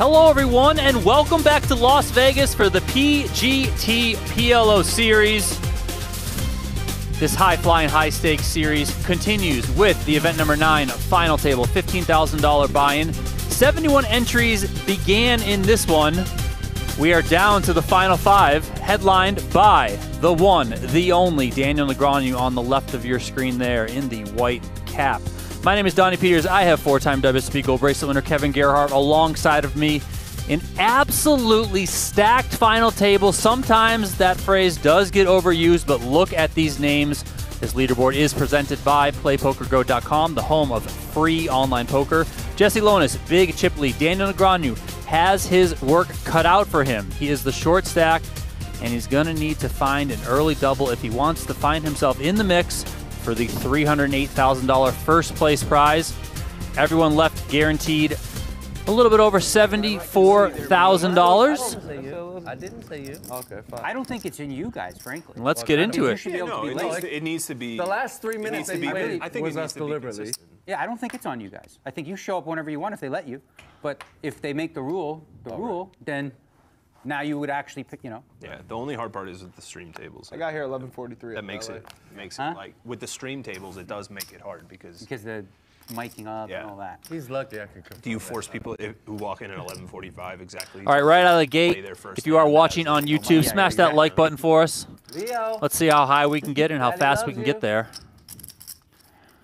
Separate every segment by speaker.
Speaker 1: Hello, everyone, and welcome back to Las Vegas for the PGT PLO Series. This high-flying, high-stakes series continues with the event number 9 final table, $15,000 buy-in. 71 entries began in this one. We are down to the final 5, headlined by the one, the only Daniel Negreanu on the left of your screen there in the white cap. My name is Donnie Peters. I have 4-time WSOP Gold Bracelet winner Kevin Gerhart alongside of me. An absolutely stacked final table. Sometimes that phrase does get overused, but look at these names. This leaderboard is presented by PlayPokerGo.com, the home of free online poker. Jesse Lonis, big chip lead. Daniel Negreanu has his work cut out for him. He is the short stack, and he's going to need to find an early double if he wants to find himself in the mix for the $308,000 first place prize. Everyone left guaranteed a little bit over $74,000.
Speaker 2: I didn't say you.
Speaker 3: Okay, fine.
Speaker 4: I don't think it's in you guys, frankly.
Speaker 1: Let's get into it.
Speaker 3: It needs to be.
Speaker 2: The last 3 minutes that you waited
Speaker 3: I think
Speaker 2: was
Speaker 3: it
Speaker 2: us
Speaker 3: needs to be
Speaker 2: deliberately.
Speaker 3: consistent.
Speaker 4: Yeah, I don't think it's on you guys. I think you show up whenever you want if they let you. But if they make the rule, then now you would actually pick,
Speaker 3: Yeah, the only hard part is with the stream tables.
Speaker 2: I got here 11:43.
Speaker 3: That makes it like with the stream tables, it does make it hard because
Speaker 4: the miking up and all that.
Speaker 2: He's lucky I can come.
Speaker 3: do you force people who walk in at 11:45 exactly?
Speaker 1: All right, right out of the
Speaker 3: play
Speaker 1: gate,
Speaker 3: their first
Speaker 1: if you are
Speaker 3: hand?
Speaker 1: watching on YouTube, smash that like button for us.
Speaker 2: Leo.
Speaker 1: Let's see how high we can get and how
Speaker 2: Daddy
Speaker 1: fast we
Speaker 2: loves
Speaker 1: can
Speaker 2: you.
Speaker 1: get there.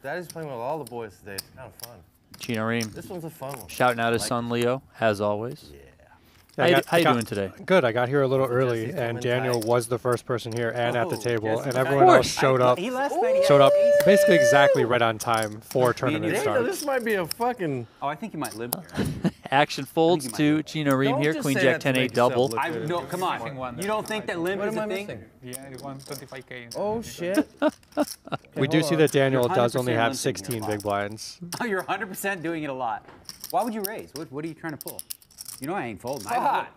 Speaker 2: Daddy's playing with all the boys today. It's kind of fun.
Speaker 1: Chino Rheem
Speaker 2: This one's a fun one.
Speaker 1: shouting out his son Leo, as always.
Speaker 2: Yeah.
Speaker 1: How you doing today?
Speaker 5: Good. I got here a little early,
Speaker 2: Jesse's
Speaker 5: and
Speaker 2: coming
Speaker 5: Daniel
Speaker 2: tight.
Speaker 5: was the first person here and at the table,
Speaker 2: Jesse's
Speaker 5: and
Speaker 2: tight.
Speaker 5: everyone else showed up.
Speaker 4: Last night he
Speaker 5: Showed
Speaker 4: had
Speaker 5: up
Speaker 4: ace.
Speaker 5: basically exactly right on time for tournament
Speaker 4: Daniel,
Speaker 5: start.
Speaker 2: This might be a fucking.
Speaker 4: Oh, I think you might live here.
Speaker 1: Action folds
Speaker 4: you might
Speaker 1: to
Speaker 4: do it.
Speaker 1: Chino Rheem
Speaker 2: Don't
Speaker 1: here.
Speaker 2: just
Speaker 1: Queen
Speaker 2: say
Speaker 1: Jack
Speaker 2: that to
Speaker 1: 10-8
Speaker 2: make yourself
Speaker 1: double.
Speaker 2: look good.
Speaker 4: No, come on. You don't think that limp
Speaker 2: What
Speaker 4: is
Speaker 2: am
Speaker 4: a
Speaker 2: I
Speaker 4: thing?
Speaker 2: missing?
Speaker 6: Yeah, you won 25K.
Speaker 2: Oh shit.
Speaker 5: We do see that Daniel
Speaker 4: You're
Speaker 5: does only
Speaker 4: 100%
Speaker 5: have
Speaker 4: limping
Speaker 5: 16
Speaker 4: here.
Speaker 5: big blinds.
Speaker 4: Oh, you're 100% doing it a lot. Why would you raise? What are you trying to pull? You know I ain't folding.
Speaker 2: Pot.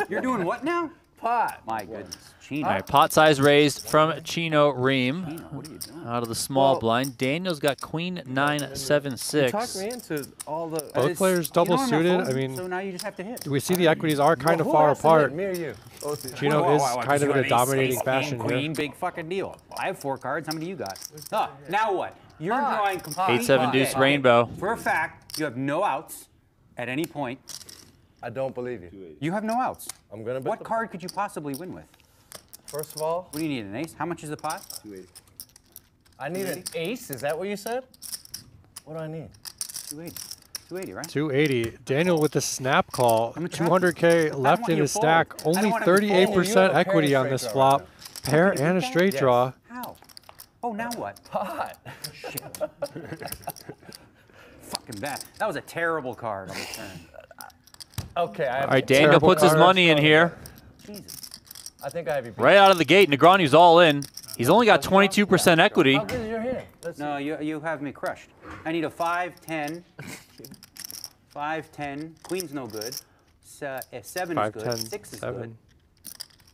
Speaker 4: You're doing what now?
Speaker 2: Pot.
Speaker 4: My goodness. Chino.
Speaker 1: All right, pot size raised from Chino Rheem.
Speaker 4: Chino, what are you doing?
Speaker 1: Out of the small
Speaker 2: Well-
Speaker 1: blind. Daniel's got Queen 9-7-6.
Speaker 2: Talk me into all the.
Speaker 5: Both players
Speaker 4: You
Speaker 5: double
Speaker 4: know I'm not
Speaker 5: suited. I
Speaker 4: folding,
Speaker 5: mean,
Speaker 4: so now you just have to hit.
Speaker 5: we see the equities are kind of
Speaker 2: Who
Speaker 5: far
Speaker 2: has to win,
Speaker 5: apart.
Speaker 2: Me or you?
Speaker 5: Chino is kind of in a dominating fashion
Speaker 4: Queen,
Speaker 5: here.
Speaker 4: big fucking deal. I have 4 cards. How many you got? Huh, now what? You're drawing complete
Speaker 1: 8-7 deuce rainbow.
Speaker 4: For a fact, you have no outs at any point.
Speaker 2: I don't believe you.
Speaker 4: You have no outs.
Speaker 2: I'm gonna bet
Speaker 4: What
Speaker 2: the-
Speaker 4: card could you possibly win with?
Speaker 2: First of all,
Speaker 4: What do you need, an ace? How much is the pot?
Speaker 2: I need an ace. Is that what you said? What do I need?
Speaker 4: 280. 280, right?
Speaker 5: 280. Daniel with the snap call.
Speaker 4: I'm a
Speaker 5: 200K left
Speaker 4: want
Speaker 5: in
Speaker 4: you
Speaker 5: his
Speaker 4: to
Speaker 5: stack.
Speaker 4: fold. I don't
Speaker 5: Only
Speaker 4: want him to fold.
Speaker 5: 38%
Speaker 2: You have a
Speaker 5: equity
Speaker 2: pair
Speaker 5: on
Speaker 2: and
Speaker 5: this
Speaker 2: straight
Speaker 5: flop.
Speaker 2: draw.
Speaker 5: Pair and a straight
Speaker 2: Yes.
Speaker 5: draw.
Speaker 4: How? Oh, now what?
Speaker 2: Pot.
Speaker 4: Fucking bad. That was a terrible card on the turn.
Speaker 2: Okay. I have
Speaker 1: All right, Daniel
Speaker 5: Terrible
Speaker 1: puts his
Speaker 5: card.
Speaker 1: money in here.
Speaker 4: Jesus.
Speaker 2: I think I have you. beat.
Speaker 1: Right out of the gate, Negreanu's all in. He's only got 22% equity.
Speaker 2: How good is your hand? Let's
Speaker 4: No, you have me crushed. I need a 5-10. 5-10. Queen's no good. A 7 is
Speaker 5: 5,
Speaker 4: good.
Speaker 5: 10,
Speaker 4: 6 is
Speaker 5: 7.
Speaker 4: good.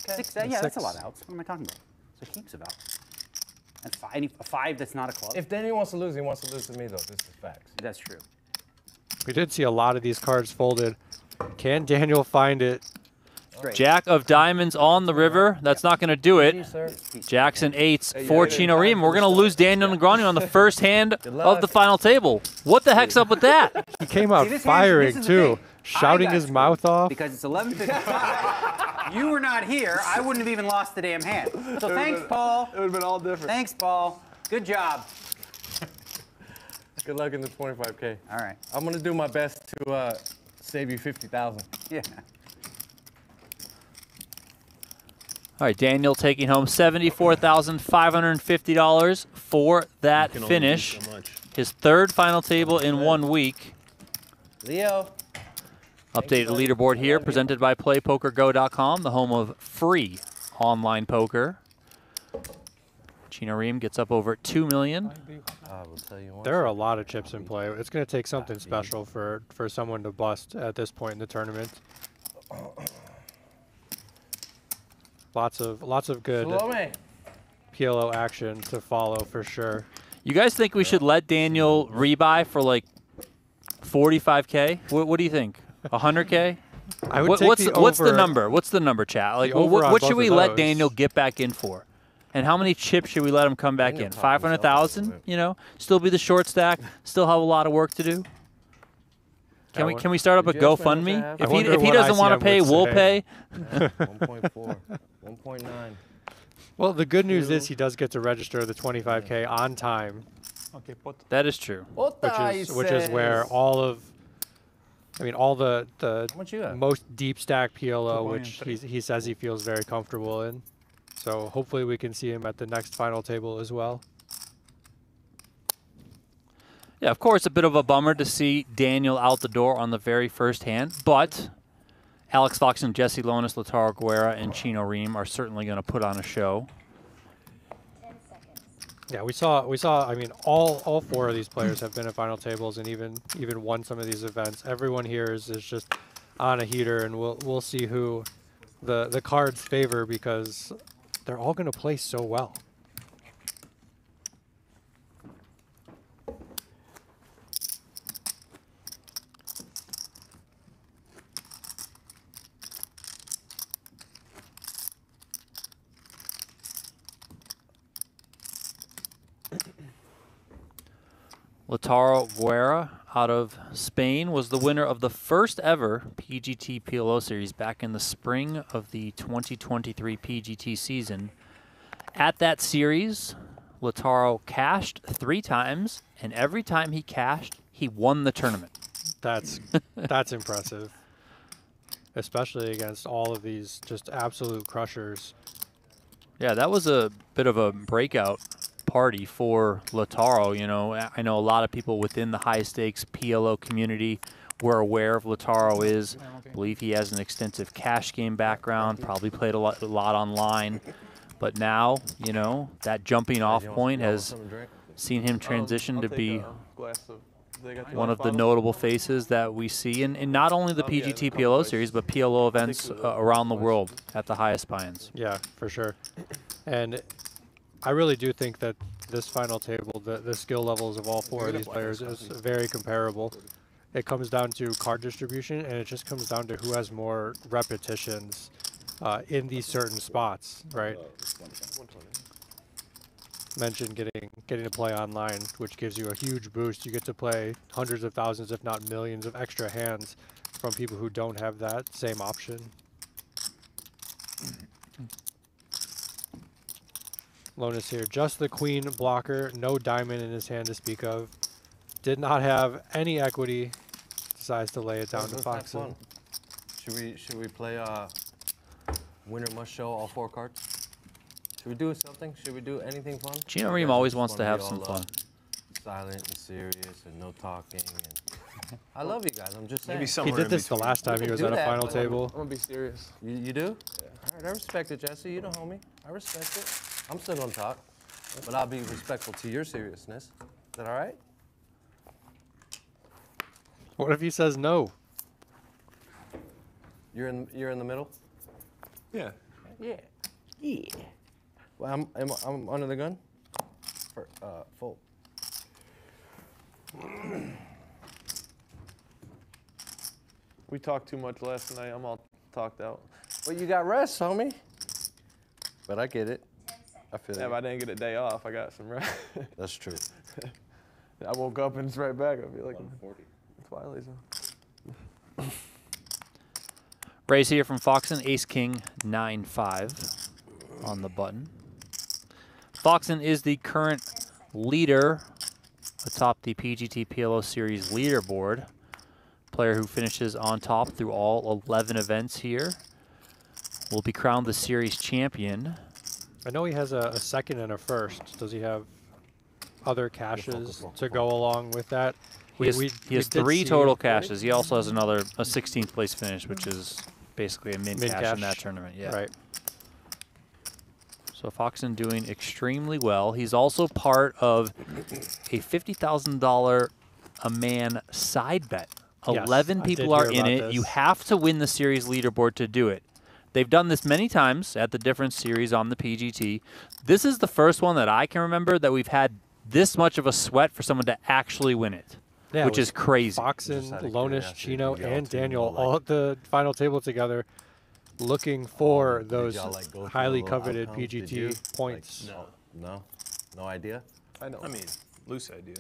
Speaker 2: Okay.
Speaker 4: 6, yeah, that's a
Speaker 5: 6.
Speaker 4: lot of outs. What am I talking about? So heaps of outs. And I need a 5 that's not a club.
Speaker 2: If Danny wants to lose, he wants to lose to me, though. This is facts.
Speaker 4: That's true.
Speaker 5: We did see a lot of these cards folded. Can Daniel find it?
Speaker 4: Straight.
Speaker 1: Jack of diamonds on the river. That's not going to do
Speaker 2: Hey,
Speaker 1: it.
Speaker 2: sir.
Speaker 1: Jacks and 8s for Chino Rheem. We're going to lose Daniel Negreanu on the first hand of the final table. What the heck's up with that?
Speaker 5: He came out
Speaker 4: See, this
Speaker 5: firing,
Speaker 4: is the
Speaker 5: too.
Speaker 4: thing.
Speaker 5: Shouting
Speaker 4: I got
Speaker 5: his
Speaker 4: screwed
Speaker 5: mouth off.
Speaker 4: Because it's 11:55. You were not here. I wouldn't have even lost the damn hand. So thanks, Paul.
Speaker 2: It would have been all different.
Speaker 4: Thanks, Paul. Good job.
Speaker 2: Good luck in the 25K.
Speaker 4: All right.
Speaker 2: I'm going to do my best to save you 50,000.
Speaker 4: Yeah.
Speaker 1: All right, Daniel taking home $74,550 for that
Speaker 3: can only do
Speaker 1: finish.
Speaker 3: so much.
Speaker 1: His third final table in 1 week.
Speaker 2: Leo.
Speaker 1: Updated leaderboard here, presented by PlayPokerGo.com, the home of free online poker. Chino Rheem gets up over $2 million.
Speaker 2: I will tell you one.
Speaker 5: There are a lot of chips in play. It's going to take something special for someone to bust at this point in the tournament. Lots of good
Speaker 2: Salome.
Speaker 5: PLO action to follow for sure.
Speaker 1: You guys think we should let Daniel rebuy for like 45K? What do you think? 100K?
Speaker 5: I would take
Speaker 1: What's
Speaker 5: the
Speaker 1: the
Speaker 5: over.
Speaker 1: number? What's the number, chat? Like,
Speaker 5: over on
Speaker 1: what
Speaker 5: both
Speaker 1: should we
Speaker 5: of
Speaker 1: let
Speaker 5: those.
Speaker 1: Daniel get back in for? And how many chips should we let him come back
Speaker 2: Daniel
Speaker 1: in?
Speaker 2: talked himself
Speaker 1: 500,000.
Speaker 2: into it.
Speaker 1: You know, still be the short stack. Still have a lot of work to do. Can we start up a
Speaker 2: Did you ask me how much I
Speaker 1: GoFundMe?
Speaker 2: have?
Speaker 1: If
Speaker 5: I
Speaker 1: he
Speaker 5: wonder
Speaker 1: if he
Speaker 5: what
Speaker 1: doesn't want to
Speaker 5: ICM
Speaker 1: pay,
Speaker 5: would
Speaker 1: we'll
Speaker 5: say.
Speaker 1: pay.
Speaker 2: 1.4, 1.9.
Speaker 5: Well, the good news is he does get to register the 25K on time,
Speaker 3: Okay, put.
Speaker 1: That is true.
Speaker 5: which is where all of, I mean, all the
Speaker 2: much you have?
Speaker 5: most deep stack PLO,
Speaker 3: 2.3.
Speaker 5: which he says he feels very comfortable in. So hopefully we can see him at the next final table as well.
Speaker 1: Yeah, of course, a bit of a bummer to see Daniel out the door on the very first hand, but Alex Foxen, Jesse Lonis, Lautaro Guerra, and Chino Rheem are certainly going to put on a show.
Speaker 5: Yeah, we saw. I mean, all four of these players have been at final tables and even won some of these events. Everyone here is just on a heater, and we'll see who the cards favor because they're all going to play so well.
Speaker 1: Lautaro Guerra out of Spain was the winner of the first ever PGT PLO Series back in the spring of the 2023 PGT season. At that series, Lautaro cashed 3 times, and every time he cashed, he won the tournament.
Speaker 5: That's impressive, especially against all of these just absolute crushers.
Speaker 1: Yeah, that was a bit of a breakout party for Lautaro. You know, I know a lot of people within the high stakes PLO community were aware of Lautaro is. I believe he has an extensive cash game background, probably played a lot online. But now, you know, that jumping off point has seen him transition to be one of the notable faces that we see in not only the PGT PLO Series, but PLO events around the world at the highest buy-ins.
Speaker 5: Yeah, for sure. And I really do think that this final table, the skill levels of all four of these players is very comparable. It comes down to card distribution, and it just comes down to who has more repetitions in these certain spots, right? Mentioned getting to play online, which gives you a huge boost. You get to play hundreds of thousands, if not millions, of extra hands from people who don't have that same option. Lonis here, just the queen blocker, no diamond in his hand to speak of. Did not have any equity. Decides to lay it down to Foxen.
Speaker 2: Should we play winner must show all 4 cards? Should we do something? Should we do anything fun?
Speaker 1: Chino Rheem always wants to have some fun.
Speaker 2: Silent and serious and no talking. And I love you guys. I'm just saying.
Speaker 5: He did this the last time he was at a final table.
Speaker 3: I'm gonna be serious.
Speaker 2: You do? Yeah. All right, I respect it, Jesse. You the homie. I respect it. I'm still gonna talk, but I'll be respectful to your seriousness. Is that all right?
Speaker 5: What if he says no?
Speaker 2: You're in the middle.
Speaker 3: Yeah.
Speaker 2: Yeah. Well, I'm under the gun. Full.
Speaker 3: We talked too much last night. I'm all talked out.
Speaker 2: Well, you got rest, homie. But I get it. I feel
Speaker 3: Yeah,
Speaker 2: it.
Speaker 3: but I didn't get a day off. I got some rest.
Speaker 2: That's true.
Speaker 3: I woke up and it's right back. I feel like Twilight Zone.
Speaker 1: Raise here from Foxen, Ace King 9-5 on the button. Foxen is the current leader atop the PGT PLO Series leaderboard. Player who finishes on top through all 11 events here will be crowned the series champion.
Speaker 5: I know he has a second and a first. Does he have other caches to go along with that?
Speaker 1: He has 3 total caches. He also has a 16th place finish, which is basically a min cache in that tournament. Yeah.
Speaker 5: Right.
Speaker 1: So Foxen doing extremely well. He's also part of a $50,000 a man side bet.
Speaker 5: Yes,
Speaker 1: 11
Speaker 5: I did
Speaker 1: people are
Speaker 5: hear
Speaker 1: in
Speaker 5: about
Speaker 1: it.
Speaker 5: this.
Speaker 1: You have to win the series leaderboard to do it. They've done this many times at the different series on the PGT. This is the first one that I can remember that we've had this much of a sweat for someone to actually win it.
Speaker 5: Yeah,
Speaker 1: which is crazy.
Speaker 5: Foxen,
Speaker 2: Just out of
Speaker 5: Lonis,
Speaker 2: curiosity,
Speaker 5: Chino,
Speaker 2: did y'all
Speaker 5: and
Speaker 2: two
Speaker 5: Daniel
Speaker 2: go,
Speaker 5: all
Speaker 2: like-
Speaker 5: at the final table together, looking for
Speaker 2: Did
Speaker 5: those
Speaker 2: y'all, like, go through
Speaker 5: highly
Speaker 2: a little
Speaker 5: coveted
Speaker 2: outcomes? Did
Speaker 5: PGT
Speaker 2: you?
Speaker 5: points.
Speaker 2: Like, no idea.
Speaker 3: I know.
Speaker 6: I mean, loose idea.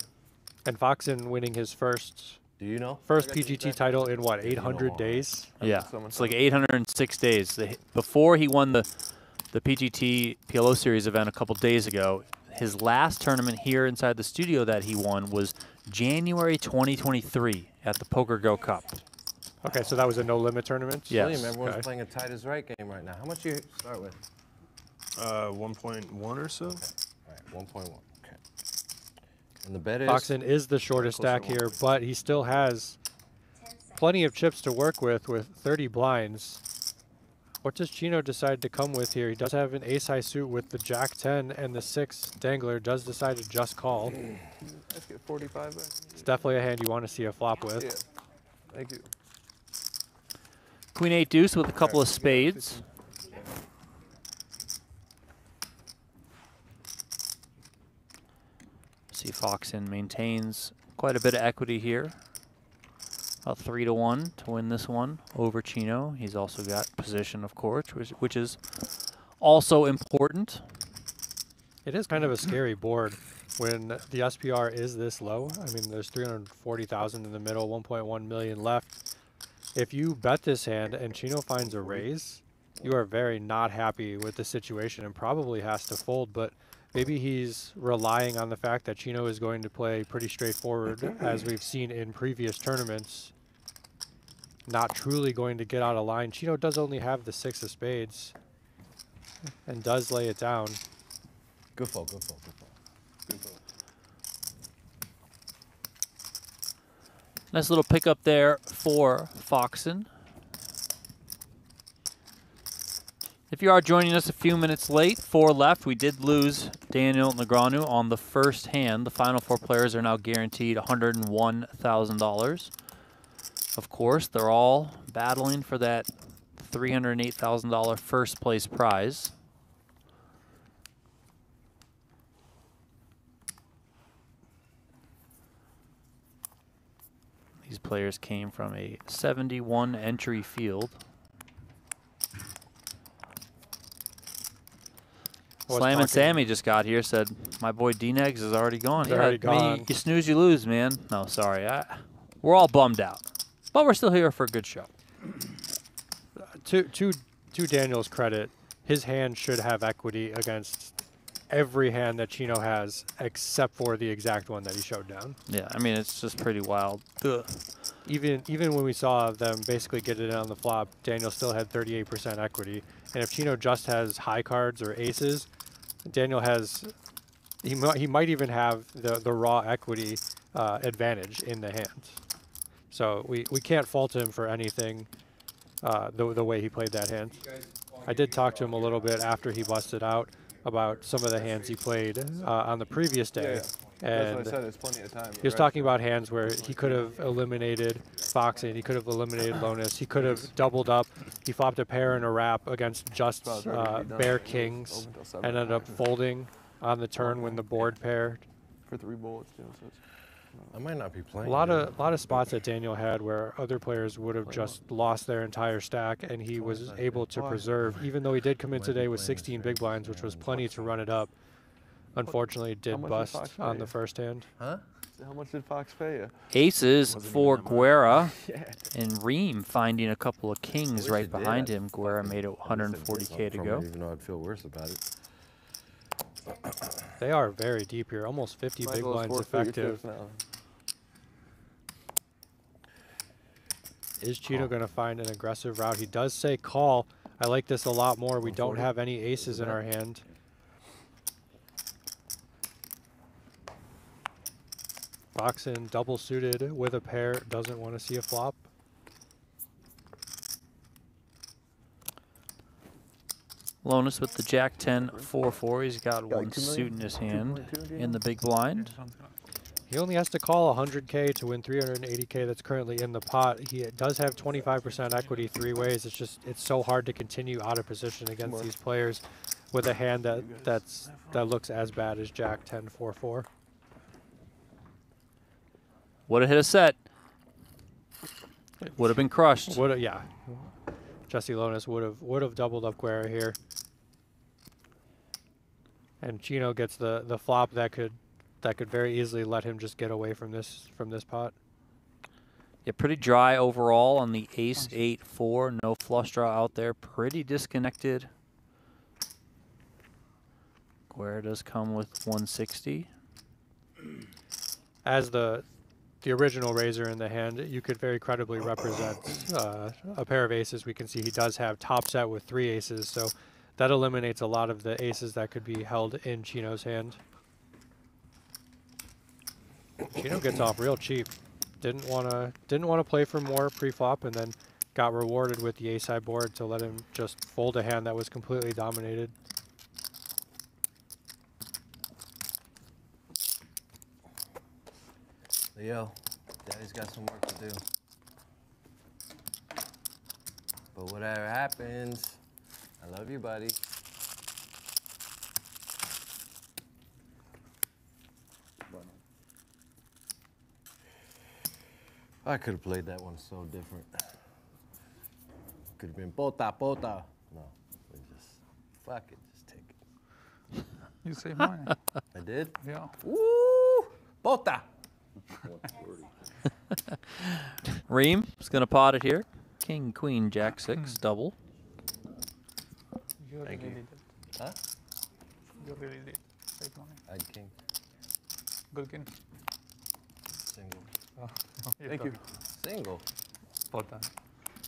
Speaker 5: And Foxen winning his first
Speaker 2: Do you know?
Speaker 5: PGT title in what,
Speaker 2: you know
Speaker 5: 800
Speaker 2: all.
Speaker 5: days?
Speaker 1: Yeah,
Speaker 3: someone
Speaker 1: it's like
Speaker 3: said.
Speaker 1: 806 days. Before he won the PGT PLO Series event a couple days ago, his last tournament here inside the studio that he won was January 2023 at the PokerGO Cup.
Speaker 5: Okay, so that was a no-limit tournament?
Speaker 1: Yes.
Speaker 2: William, everyone's
Speaker 5: Okay.
Speaker 2: playing a tight as right game right now. How much you start with?
Speaker 6: 1.1 or so.
Speaker 2: All right, 1.1. Okay. And the bet is?
Speaker 5: Foxen is the shortest stack here, but he still has plenty of chips to work with 30 blinds. What does Chino decide to come with here? He does have an ace-high suit with the Jack-10, and the 6 dangler does decide to just call.
Speaker 3: Let's get 45 back.
Speaker 5: It's definitely a hand you want to see a flop with.
Speaker 3: Yeah. Thank you.
Speaker 1: Queen 8 deuce with a couple of spades. See, Foxen maintains quite a bit of equity here. About 3-1 to win this one over Chino. He's also got position, of course, which is also important.
Speaker 5: It is kind of a scary board when the SPR is this low. I mean, there's 340,000 in the middle, 1.1 million left. If you bet this hand and Chino finds a raise, you are very not happy with the situation and probably has to fold, but maybe he's relying on the fact that Chino is going to play pretty straightforward, as we've seen in previous tournaments. Not truly going to get out of line. Chino does only have the 6 of spades and does lay it down.
Speaker 2: Good fold, good fold, good fold.
Speaker 6: Good fold.
Speaker 1: Nice little pickup there for Foxen. If you are joining us a few minutes late, 4 left. We did lose Daniel Negreanu on the first hand. The final 4 players are now guaranteed $101,000. Of course, they're all battling for that $308,000 first place prize. These players came from a 71 entry field. Slam and Sammy just got here, said, my boy D-Negs is already gone.
Speaker 5: He's already
Speaker 1: I mean,
Speaker 5: gone.
Speaker 1: you snooze, you lose, man. No, sorry. We're all bummed out. But we're still here for a good show.
Speaker 5: To Daniel's credit, his hand should have equity against every hand that Chino has, except for the exact one that he showed down.
Speaker 1: Yeah, I mean, it's just pretty wild. Ugh.
Speaker 5: Even when we saw them basically get it on the flop, Daniel still had 38% equity. And if Chino just has high cards or aces, Daniel has, he might even have the raw equity advantage in the hand. So we can't fault him for anything the way he played that hand. I did talk to him a little bit after he busted out about some of the hands he played on the previous day.
Speaker 3: Yeah.
Speaker 5: And
Speaker 3: That's what I said. There's plenty of time.
Speaker 5: he was talking about hands where he could have eliminated Foxen, he could have eliminated Lonis, he could have doubled up. He flopped a pair and a wrap against just bare kings and ended up folding on the turn when the board paired.
Speaker 3: For 3 bullets, you know, so it's,
Speaker 2: I might not be playing.
Speaker 5: A lot of spots that Daniel had where other players would have just lost their entire stack, and he was able to preserve, even though he did come in today with 16 big blinds, which was plenty to run it up. Unfortunately, it did
Speaker 3: much did
Speaker 5: bust
Speaker 3: Fox pay
Speaker 5: on
Speaker 3: you?
Speaker 5: the first hand.
Speaker 2: Huh?
Speaker 3: how much did Fox pay you?
Speaker 1: Aces for Guerra,
Speaker 3: Yeah.
Speaker 1: and Rheem finding a couple of kings
Speaker 2: wish
Speaker 1: right
Speaker 2: it did.
Speaker 1: behind him. Guerra made it 140K to
Speaker 2: From
Speaker 1: go.
Speaker 2: it, even though I'd feel worse about it.
Speaker 5: They are very deep here, almost 50
Speaker 3: Might
Speaker 5: big
Speaker 3: as well
Speaker 5: blinds
Speaker 3: score 30
Speaker 5: effective.
Speaker 3: chips now.
Speaker 5: Is Chino going to find an aggressive route? He does say call. I like this a lot more. We don't have any aces in our hand. Foxen double suited with a pair, doesn't want to see a flop.
Speaker 1: Lonis with the Jack-10 4-4. He's got
Speaker 3: Got like
Speaker 1: one
Speaker 3: 2
Speaker 1: suit
Speaker 3: million?
Speaker 1: in his hand
Speaker 3: 2.2,
Speaker 1: in the big blind.
Speaker 5: He only has to call 100K to win 380K that's currently in the pot. He does have 25% equity 3 ways. It's so hard to continue out of position against these players with a hand that looks as bad as Jack 10 4-4.
Speaker 1: Would have hit a set. Would have been crushed.
Speaker 5: Yeah. Jesse Lonis would have doubled up Guerra here. And Chino gets the flop that could very easily let him just get away from this pot.
Speaker 1: Yeah, pretty dry overall on the ace 8-4. No flush draw out there. Pretty disconnected. Guerra does come with 160.
Speaker 5: As the original raiser in the hand, you could very credibly represent a pair of aces. We can see he does have top set with 3 aces, so that eliminates a lot of the aces that could be held in Chino's hand. Chino gets off real cheap. Didn't wanna play for more pre-flop, and then got rewarded with the ace-high board to let him just fold a hand that was completely dominated.
Speaker 2: Yo, Daddy's got some work to do. But whatever happens, I love you, buddy. I could have played that one so different. Could have been pota, pota. No, we just, fuck it, just take it.
Speaker 7: You save money.
Speaker 2: I did?
Speaker 7: Yeah.
Speaker 2: Woo! Pota!
Speaker 1: Rheem is going to pot it here. King, queen, jack 6, double.
Speaker 7: You
Speaker 2: Thank
Speaker 7: really
Speaker 2: you.
Speaker 7: did.
Speaker 2: Huh?
Speaker 7: You really did. Save money.
Speaker 2: I had king,
Speaker 7: Good king.
Speaker 2: single.
Speaker 3: Thank you.
Speaker 2: Single?
Speaker 7: Pota.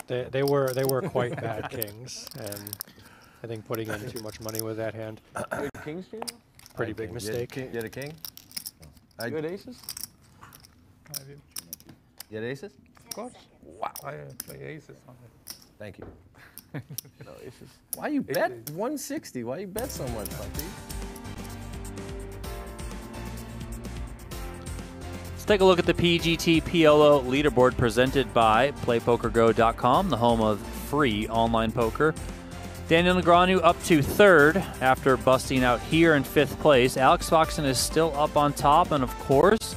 Speaker 5: They were quite bad kings, and I think putting in too much money with that hand,
Speaker 3: Good kings, Chino?
Speaker 5: pretty big mistake.
Speaker 2: You had a king?
Speaker 3: You had aces?
Speaker 7: I did.
Speaker 2: You had aces?
Speaker 7: Of course. Wow. I play aces on it.
Speaker 2: Thank you.
Speaker 3: No aces.
Speaker 2: Why you bet 160? Why you bet so much, puppy?
Speaker 1: Let's take a look at the PGT PLO leaderboard presented by PlayPokerGo.com, the home of free online poker. Daniel Negreanu up to 3rd after busting out here in 5th place. Alex Foxen is still up on top, and of course,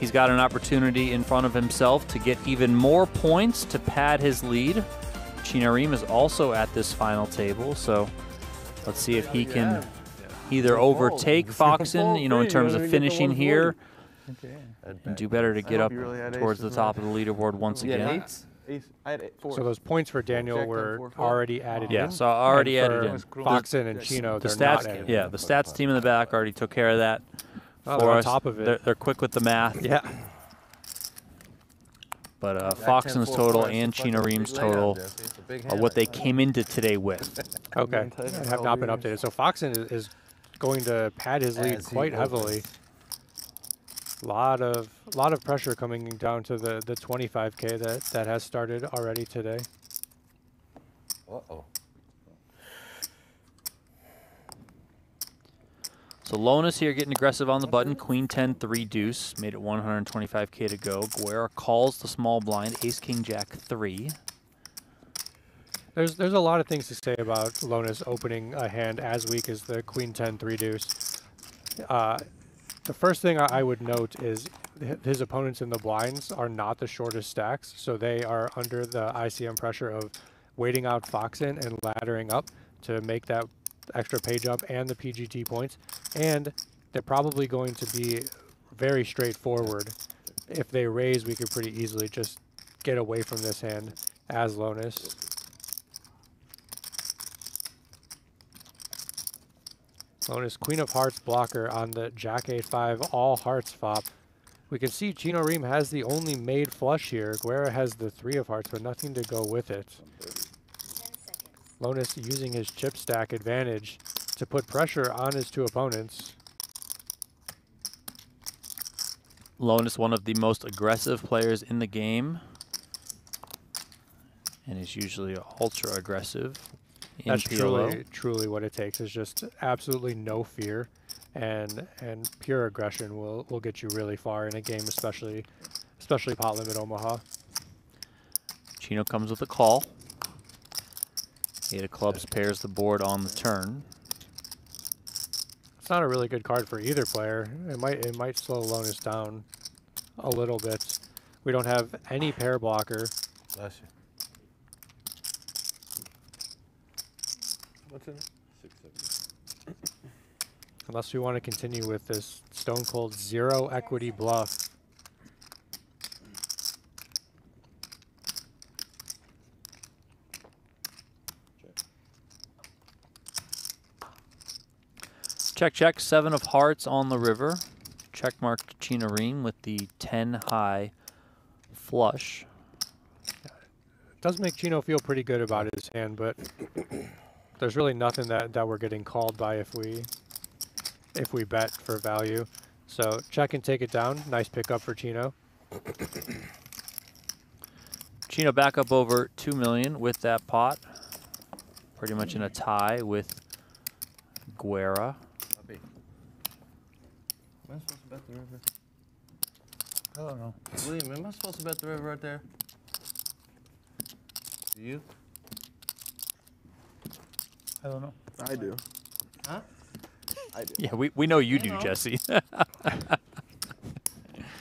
Speaker 1: he's got an opportunity in front of himself to get even more points to pad his lead. Chino Rheem is also at this final table, so let's see if he can either overtake Foxen, you know, in terms of finishing here,
Speaker 7: Okay.
Speaker 1: and do better to get up
Speaker 3: you really had
Speaker 1: towards the
Speaker 3: aces,
Speaker 1: top of the leaderboard once
Speaker 2: You had
Speaker 1: again.
Speaker 2: eights?
Speaker 3: Ace. I had 4.
Speaker 5: So those points for Daniel
Speaker 3: Jack 10,
Speaker 5: were
Speaker 3: 4, 4.
Speaker 5: already added
Speaker 1: Yeah,
Speaker 5: in.
Speaker 1: so already
Speaker 5: and
Speaker 1: added
Speaker 5: for
Speaker 1: in.
Speaker 5: Foxen and Chino,
Speaker 1: The
Speaker 5: they're not
Speaker 1: stats,
Speaker 5: added
Speaker 1: yeah,
Speaker 5: in.
Speaker 1: the stats team in the back already took care of that
Speaker 5: Oh,
Speaker 1: for
Speaker 5: they're on
Speaker 1: us.
Speaker 5: top of it.
Speaker 1: They're quick with the math.
Speaker 5: Yeah.
Speaker 1: But
Speaker 2: Jack 10,
Speaker 1: Foxen's
Speaker 2: 4,
Speaker 1: total
Speaker 2: 4, it's a
Speaker 1: and Chino
Speaker 2: fucking
Speaker 1: Rheem's
Speaker 2: big layout,
Speaker 1: total
Speaker 2: Jesse. It's a big
Speaker 1: are
Speaker 2: hand.
Speaker 1: what they came into today with.
Speaker 5: Okay,
Speaker 3: Type
Speaker 5: have not been
Speaker 3: LB.
Speaker 5: updated. So Foxen is going to pad his lead
Speaker 2: As he
Speaker 5: quite
Speaker 2: opens.
Speaker 5: heavily. Lot of pressure coming down to the 25K that has started already today.
Speaker 2: Uh-oh.
Speaker 1: So Lonis here getting aggressive on the button. Queen 10, 3 deuce. Made it 125K to go. Guerra calls the small blind. Ace, king, jack 3.
Speaker 5: There's a lot of things to say about Lonis opening a hand as weak as the Queen 10 3 deuce. The first thing I would note is his opponents in the blinds are not the shortest stacks, so they are under the ICM pressure of waiting out Foxen and laddering up to make that extra page up and the PGT points. And they're probably going to be very straightforward. If they raise, we could pretty easily just get away from this hand as Lonis. Lonis, Queen of Hearts blocker on the Jack 8-5 all hearts flop. We can see Chino Rheem has the only made flush here. Guerra has the 3 of hearts, but nothing to go with it. Lonis using his chip stack advantage to put pressure on his 2 opponents.
Speaker 1: Lonis, one of the most aggressive players in the game, and is usually ultra aggressive in
Speaker 5: That's
Speaker 1: PLO.
Speaker 5: truly what it takes, is just absolutely no fear, and pure aggression will get you really far in a game, especially pot limit Omaha.
Speaker 1: Chino comes with a call. 8 of clubs pairs the board on the turn.
Speaker 5: It's not a really good card for either player. It might slow Lonis down a little bit. We don't have any pair blocker.
Speaker 2: Bless you.
Speaker 3: What's in it?
Speaker 6: 670.
Speaker 5: Unless we want to continue with this stone cold 0 equity bluff.
Speaker 1: Check, check. 7 of hearts on the river. Check marked Chino Rheem with the 10 high flush.
Speaker 5: It does make Chino feel pretty good about his hand, but there's really nothing that we're getting called by if we bet for value. So check and take it down. Nice pickup for Chino.
Speaker 1: Chino back up over 2 million with that pot. Pretty much in a tie with Guerra.
Speaker 2: Puppy. Am I supposed to bet the river?
Speaker 7: I don't know.
Speaker 2: William, am I supposed to bet the river right there? Do you?
Speaker 7: I don't know.
Speaker 3: I do.
Speaker 2: Huh?
Speaker 3: I do.
Speaker 1: Yeah, we know you do,
Speaker 2: know.
Speaker 1: Jesse.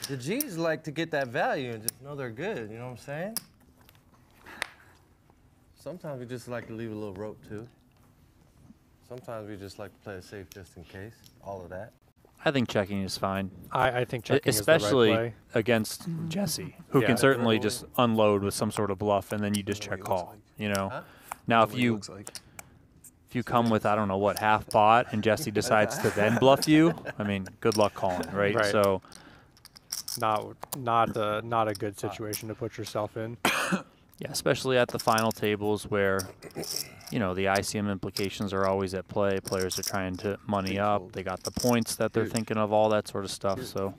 Speaker 2: The G's like to get that value and just know they're good, you know what I'm saying? Sometimes we just like to leave a little rope too. Sometimes we just like to play it safe just in case. All of that.
Speaker 1: I think checking is fine.
Speaker 5: I think checking
Speaker 1: Especially
Speaker 5: is the right play.
Speaker 1: against Jesse, who
Speaker 5: Yeah.
Speaker 1: can certainly just unload with some sort of bluff and then you just check call, you know?
Speaker 2: Huh?
Speaker 1: Now, if
Speaker 6: What it
Speaker 1: you
Speaker 6: looks like.
Speaker 1: come with, I don't know what, half pot and Jesse decides to then bluff you, I mean, good luck calling, right?
Speaker 5: Right.
Speaker 1: So,
Speaker 5: Not a good situation to put yourself in.
Speaker 1: yeah, especially at the final tables where, you know, the ICM implications are always at play. Players are trying to money up. They got the points that they're thinking of, all that sort of stuff. So,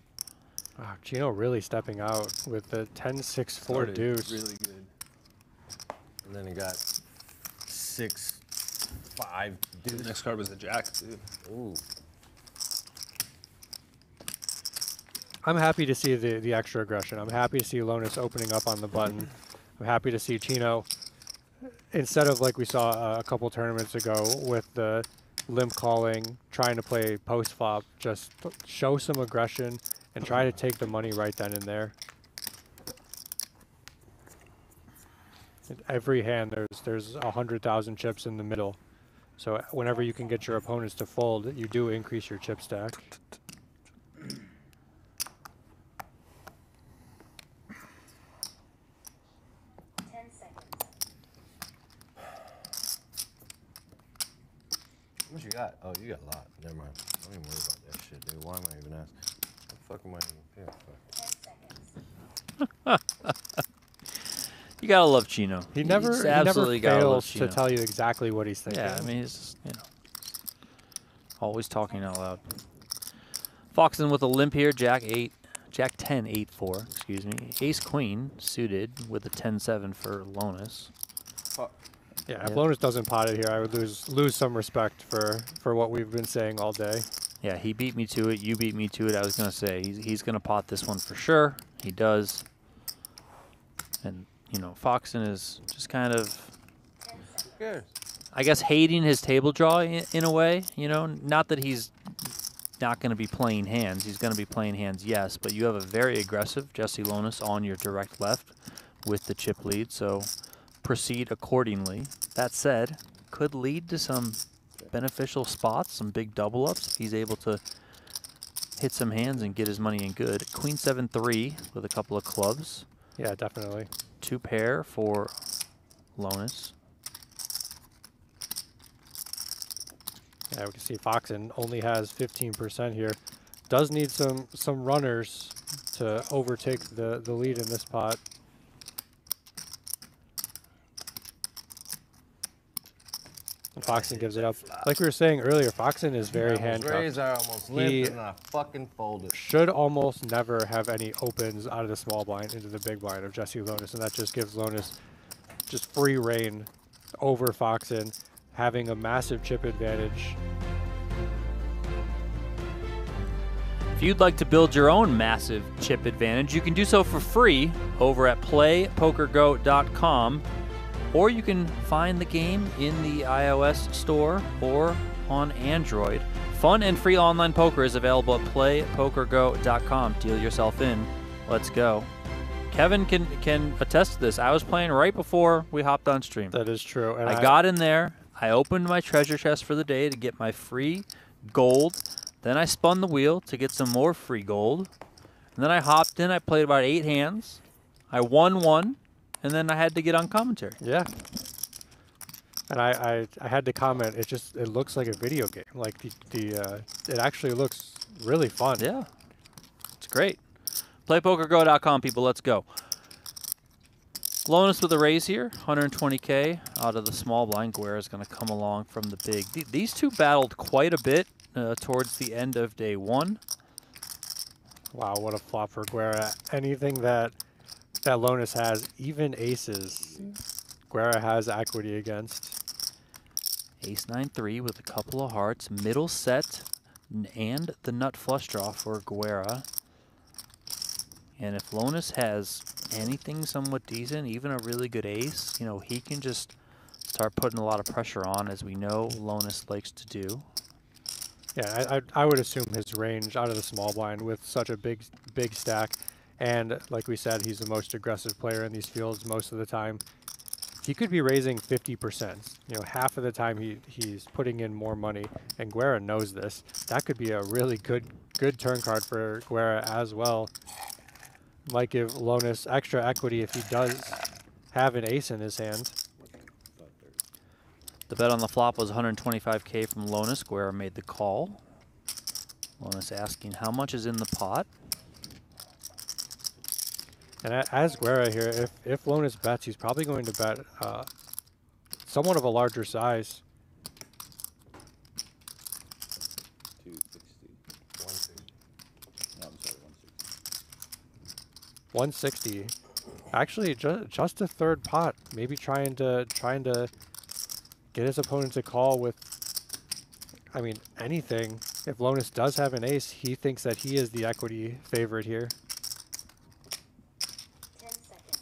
Speaker 5: Wow, Chino really stepping out with the 10-6-4
Speaker 6: Started
Speaker 5: deuce.
Speaker 6: Really good.
Speaker 2: And then he got 6-5
Speaker 6: The
Speaker 2: deuce.
Speaker 6: next card was a jack, too.
Speaker 2: Ooh.
Speaker 5: I'm happy to see the extra aggression. I'm happy to see Lonis opening up on the button. I'm happy to see Chino, instead of like we saw a couple tournaments ago with the limp calling, trying to play post flop, just show some aggression and try to take the money right then and there. In every hand, there's 100,000 chips in the middle. So whenever you can get your opponents to fold, you do increase your chip stack.
Speaker 2: How much you got? Oh, you got a lot. Never mind. Don't even worry about that shit, dude. Why am I even asking? What the fuck am I even
Speaker 1: you got to love Chino.
Speaker 5: He
Speaker 1: You
Speaker 5: never,
Speaker 1: just
Speaker 5: he never
Speaker 1: absolutely gotta love
Speaker 5: fails to
Speaker 1: Chino.
Speaker 5: tell you exactly what he's thinking.
Speaker 1: Yeah, I mean, he's just, you know, always talking out loud. Foxen with a limp here, Jack 10, 8-4, excuse me. Ace Queen suited with a 10-7 for Lonis.
Speaker 5: Yeah, if
Speaker 1: Yeah.
Speaker 5: Lonis doesn't pot it here, I would lose some respect for what we've been saying all day.
Speaker 1: Yeah, he beat me to it. You beat me to it. I was going to say, he's going to pot this one for sure. He does. And, you know, Foxen is just kind of,
Speaker 2: Good.
Speaker 1: I guess, hating his table draw in a way. You know, not that he's not going to be playing hands. He's going to be playing hands, yes. But you have a very aggressive Jesse Lonis on your direct left with the chip lead. So proceed accordingly. That said, could lead to some beneficial spots, some big double ups if he's able to hit some hands and get his money in good. Queen 7-3 with a couple of clubs.
Speaker 5: Yeah, definitely.
Speaker 1: 2 pair for Lonis.
Speaker 5: Yeah, we can see Foxen only has 15% here. Does need some runners to overtake the lead in this pot. And Foxen gives it up. Like we were saying earlier, Foxen is very handcuffed.
Speaker 2: I almost
Speaker 5: He-
Speaker 2: limped and I fucking folded.
Speaker 5: Should almost never have any opens out of the small blind into the big blind of Jesse Lonis, and that just gives Lonis just free reign over Foxen, having a massive chip advantage.
Speaker 1: If you'd like to build your own massive chip advantage, you can do so for free over at playpokergo.com, or you can find the game in the iOS store or on Android. Fun and free online poker is available at playpokergo.com. Deal yourself in. Let's go. Kevin can attest to this. I was playing right before we hopped on stream.
Speaker 5: That is true. And
Speaker 1: I got in there. I opened my treasure chest for the day to get my free gold. Then I spun the wheel to get some more free gold. And then I hopped in. I played about 8 hands. I won 1, and then I had to get on commentary.
Speaker 5: Yeah. And I had to comment. It looks like a video game. Like it actually looks really fun.
Speaker 1: Yeah, it's great. PlayPokerGo.com, people. Let's go. Lonis with a raise here, 120K out of the small blind. Guerra is going to come along from the big. These two battled quite a bit towards the end of day 1.
Speaker 5: Wow, what a flop for Guerra. Anything that Lonis has, even aces, Guerra has equity against.
Speaker 1: Ace 9-3 with a couple of hearts, middle set, and the nut flush draw for Guerra. And if Lonis has anything somewhat decent, even a really good ace, you know, he can just start putting a lot of pressure on, as we know Lonis likes to do.
Speaker 5: Yeah, I would assume his range out of the small blind with such a big stack, and like we said, he's the most aggressive player in these fields most of the time. He could be raising 50%. You know, half of the time he's putting in more money, and Guerra knows this. That could be a really good turn card for Guerra as well. Might give Lonis extra equity if he does have an ace in his hand.
Speaker 1: The bet on the flop was 125K from Lonis. Guerra made the call. Lonis asking how much is in the pot.
Speaker 5: And as Guerra here, if Lonis bets, he's probably going to bet somewhat of a larger size.
Speaker 6: 260. 160. No, I'm sorry,
Speaker 5: 160. 160. Actually, just a third pot. Maybe trying to get his opponent to call with, I mean, anything. If Lonis does have an ace, he thinks that he is the equity favorite here.
Speaker 8: 10 seconds.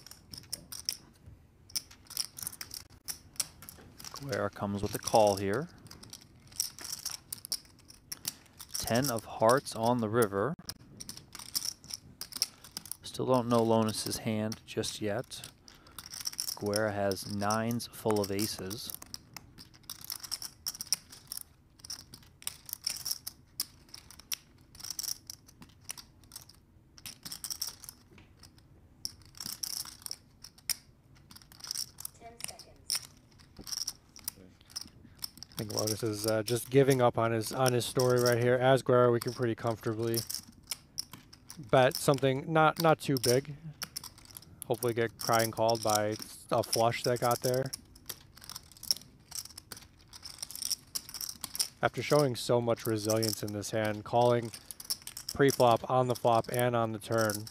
Speaker 1: Guerra comes with a call here. 10 of hearts on the river. Still don't know Lonis's hand just yet. Guerra has 9s full of aces.
Speaker 5: I think Lonis is just giving up on his story right here. As Guerra, we can pretty comfortably bet something not too big. Hopefully get crying called by a flush that got there. After showing so much resilience in this hand, calling pre-flop, on the flop, and on the turn,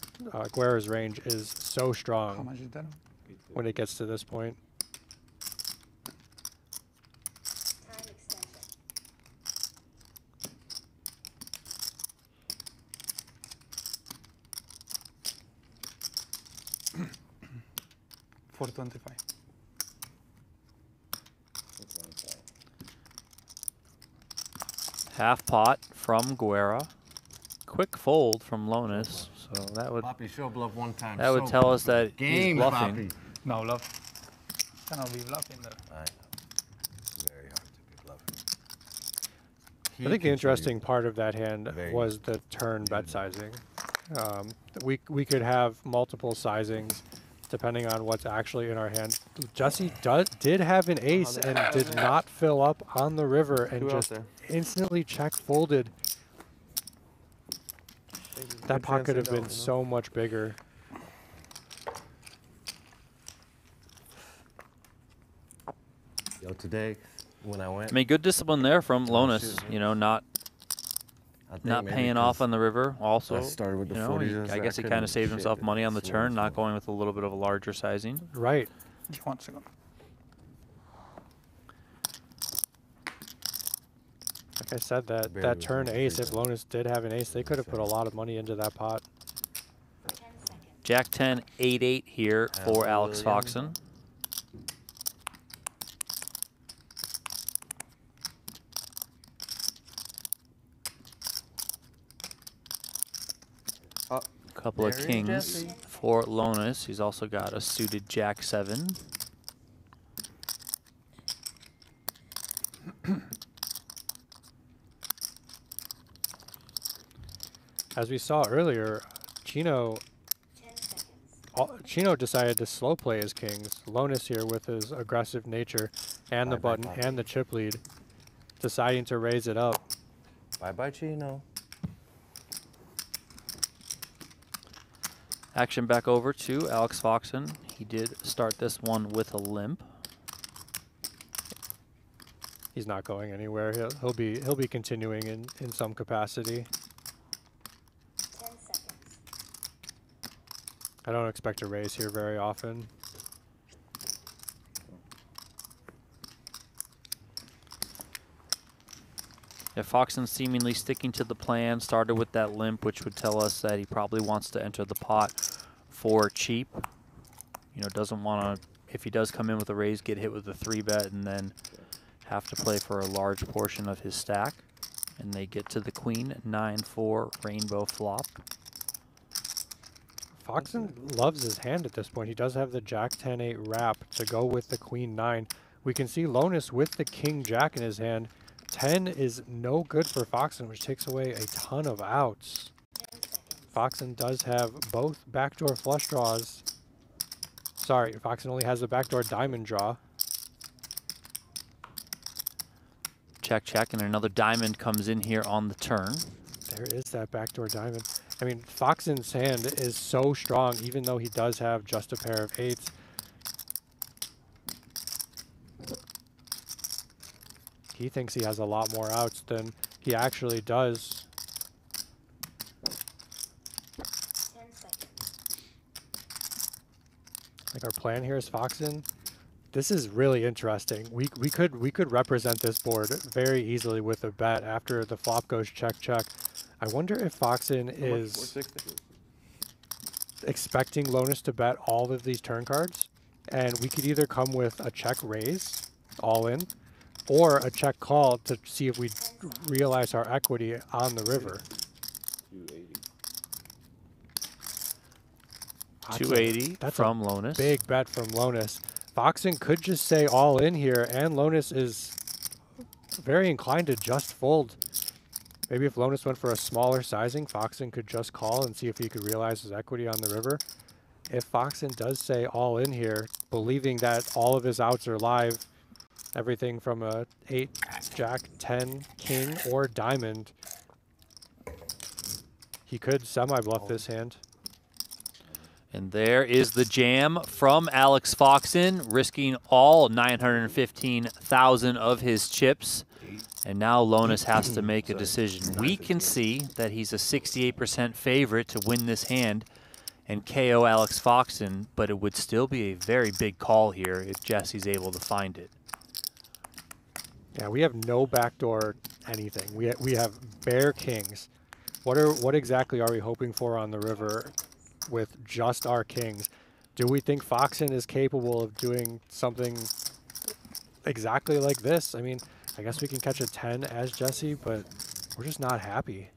Speaker 5: Guerra's range is so strong.
Speaker 7: How much is that?
Speaker 5: When it gets to this point.
Speaker 8: Time extension.
Speaker 7: 425.
Speaker 1: Half pot from Guerra. Quick fold from Lonis. So that would
Speaker 2: Poppy, show bluff one time.
Speaker 1: that would tell us that he's bluffing.
Speaker 7: No bluff. Cannot be bluffing there.
Speaker 2: I know. It's very hard to be bluffing.
Speaker 5: I think the interesting part of that hand
Speaker 2: Very
Speaker 5: was the turn bet sizing. We could have multiple sizings depending on what's actually in our hand. Jesse did have an ace and did not fill up on the river and just instantly check folded. That pot could have been so much bigger.
Speaker 2: Yo, today when I went,
Speaker 1: I mean, good discipline there from Lonis. You know, not paying off on the river. Also,
Speaker 2: I started with the
Speaker 1: you know,
Speaker 2: 40s,
Speaker 1: I guess he kind of saved himself money on the turn, not going with a little bit of a larger sizing.
Speaker 5: Right.
Speaker 7: 1 second.
Speaker 5: Like I said, that turn ace, if Lonis did have an ace, they could have put a lot of money into that pot.
Speaker 8: 10 seconds.
Speaker 1: Jack 10, 8-8 here for Alex Foxen. Couple of kings for Lonis. He's also got a suited Jack-7.
Speaker 5: As we saw earlier, Chino
Speaker 8: 10 seconds.
Speaker 5: Chino decided to slow play his kings. Lonis here with his aggressive nature and the button and the chip lead, deciding to raise it up.
Speaker 2: Bye-bye, Chino.
Speaker 1: Action back over to Alex Foxen. He did start this one with a limp.
Speaker 5: He's not going anywhere. He'll be continuing in some capacity.
Speaker 8: 10 seconds.
Speaker 5: I don't expect a raise here very often.
Speaker 1: Yeah, Foxen seemingly sticking to the plan. Started with that limp, which would tell us that he probably wants to enter the pot for cheap. You know, doesn't want to, if he does come in with a raise, get hit with a 3-bet and then have to play for a large portion of his stack. And they get to the queen, 9-4 rainbow flop.
Speaker 5: Foxen loves his hand at this point. He does have the Jack-10-8 wrap to go with the Queen-9. We can see Lonis with the King-Jack in his hand. 10 is no good for Foxen, which takes away a ton of outs.
Speaker 8: 10 seconds.
Speaker 5: Foxen does have both backdoor flush draws. Sorry, Foxen only has the backdoor diamond draw.
Speaker 1: Check, check, and another diamond comes in here on the turn.
Speaker 5: There is that backdoor diamond. I mean, Foxen's hand is so strong, even though he does have just a pair of 8s. He thinks he has a lot more outs than he actually does.
Speaker 8: 10 seconds.
Speaker 5: I think our plan here is Foxen. This is really interesting. We could represent this board very easily with a bet after the flop goes check check. I wonder if Foxen is expecting Lonis to bet all of these turn cards, and we could either come with a check raise, all in, or a check call to see if we realize our equity on the river.
Speaker 1: 280
Speaker 5: That's
Speaker 1: from
Speaker 5: a
Speaker 1: Lonis.
Speaker 5: big bet from Lonis. Foxen could just say all in here, and Lonis is very inclined to just fold. Maybe if Lonis went for a smaller sizing, Foxen could just call and see if he could realize his equity on the river. If Foxen does say all in here, believing that all of his outs are live, everything from a 8, Jack, 10, King, or Diamond, he could semi-bluff this hand.
Speaker 1: And there is the jam from Alex Foxen, risking all 915,000 of his chips. And now Lonis has to make a decision. We can see that he's a 68% favorite to win this hand and KO Alex Foxen, but it would still be a very big call here if Jesse's able to find it.
Speaker 5: Yeah, we have no backdoor anything. We have bare kings. What exactly are we hoping for on the river with just our kings? Do we think Foxen is capable of doing something exactly like this? I mean, I guess we can catch a 10 as Jesse, but we're just not happy.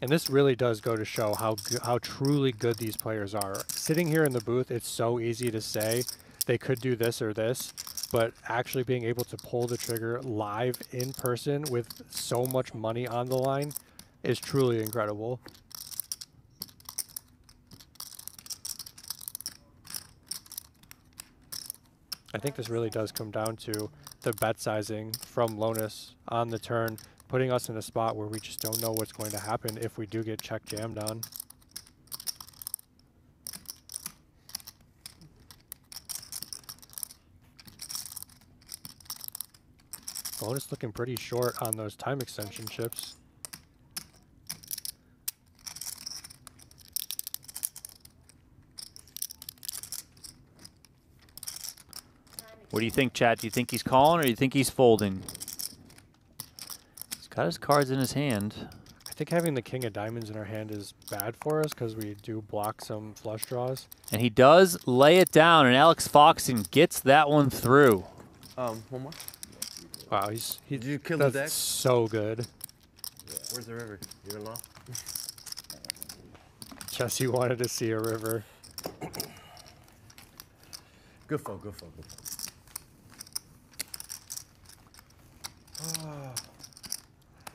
Speaker 5: And this really does go to show how truly good these players are. Sitting here in the booth, it's so easy to say they could do this or this, but actually being able to pull the trigger live in person with so much money on the line is truly incredible. I think this really does come down to the bet sizing from Lonis on the turn, putting us in a spot where we just don't know what's going to happen if we do get check jammed on. Lonis looking pretty short on those time extension chips.
Speaker 1: What do you think, Chad? Do you think he's calling or do you think he's folding? He's got his cards in his hand.
Speaker 5: I think having the king of diamonds in our hand is bad for us because we do block some flush draws.
Speaker 1: And he does lay it down, and Alex Foxen gets that one through.
Speaker 3: One more.
Speaker 5: Wow,
Speaker 2: Did you kill the deck?
Speaker 5: so good.
Speaker 2: Where's the river? You don't know?
Speaker 5: Jesse wanted to see a river.
Speaker 2: Good fold, good fold, good fold.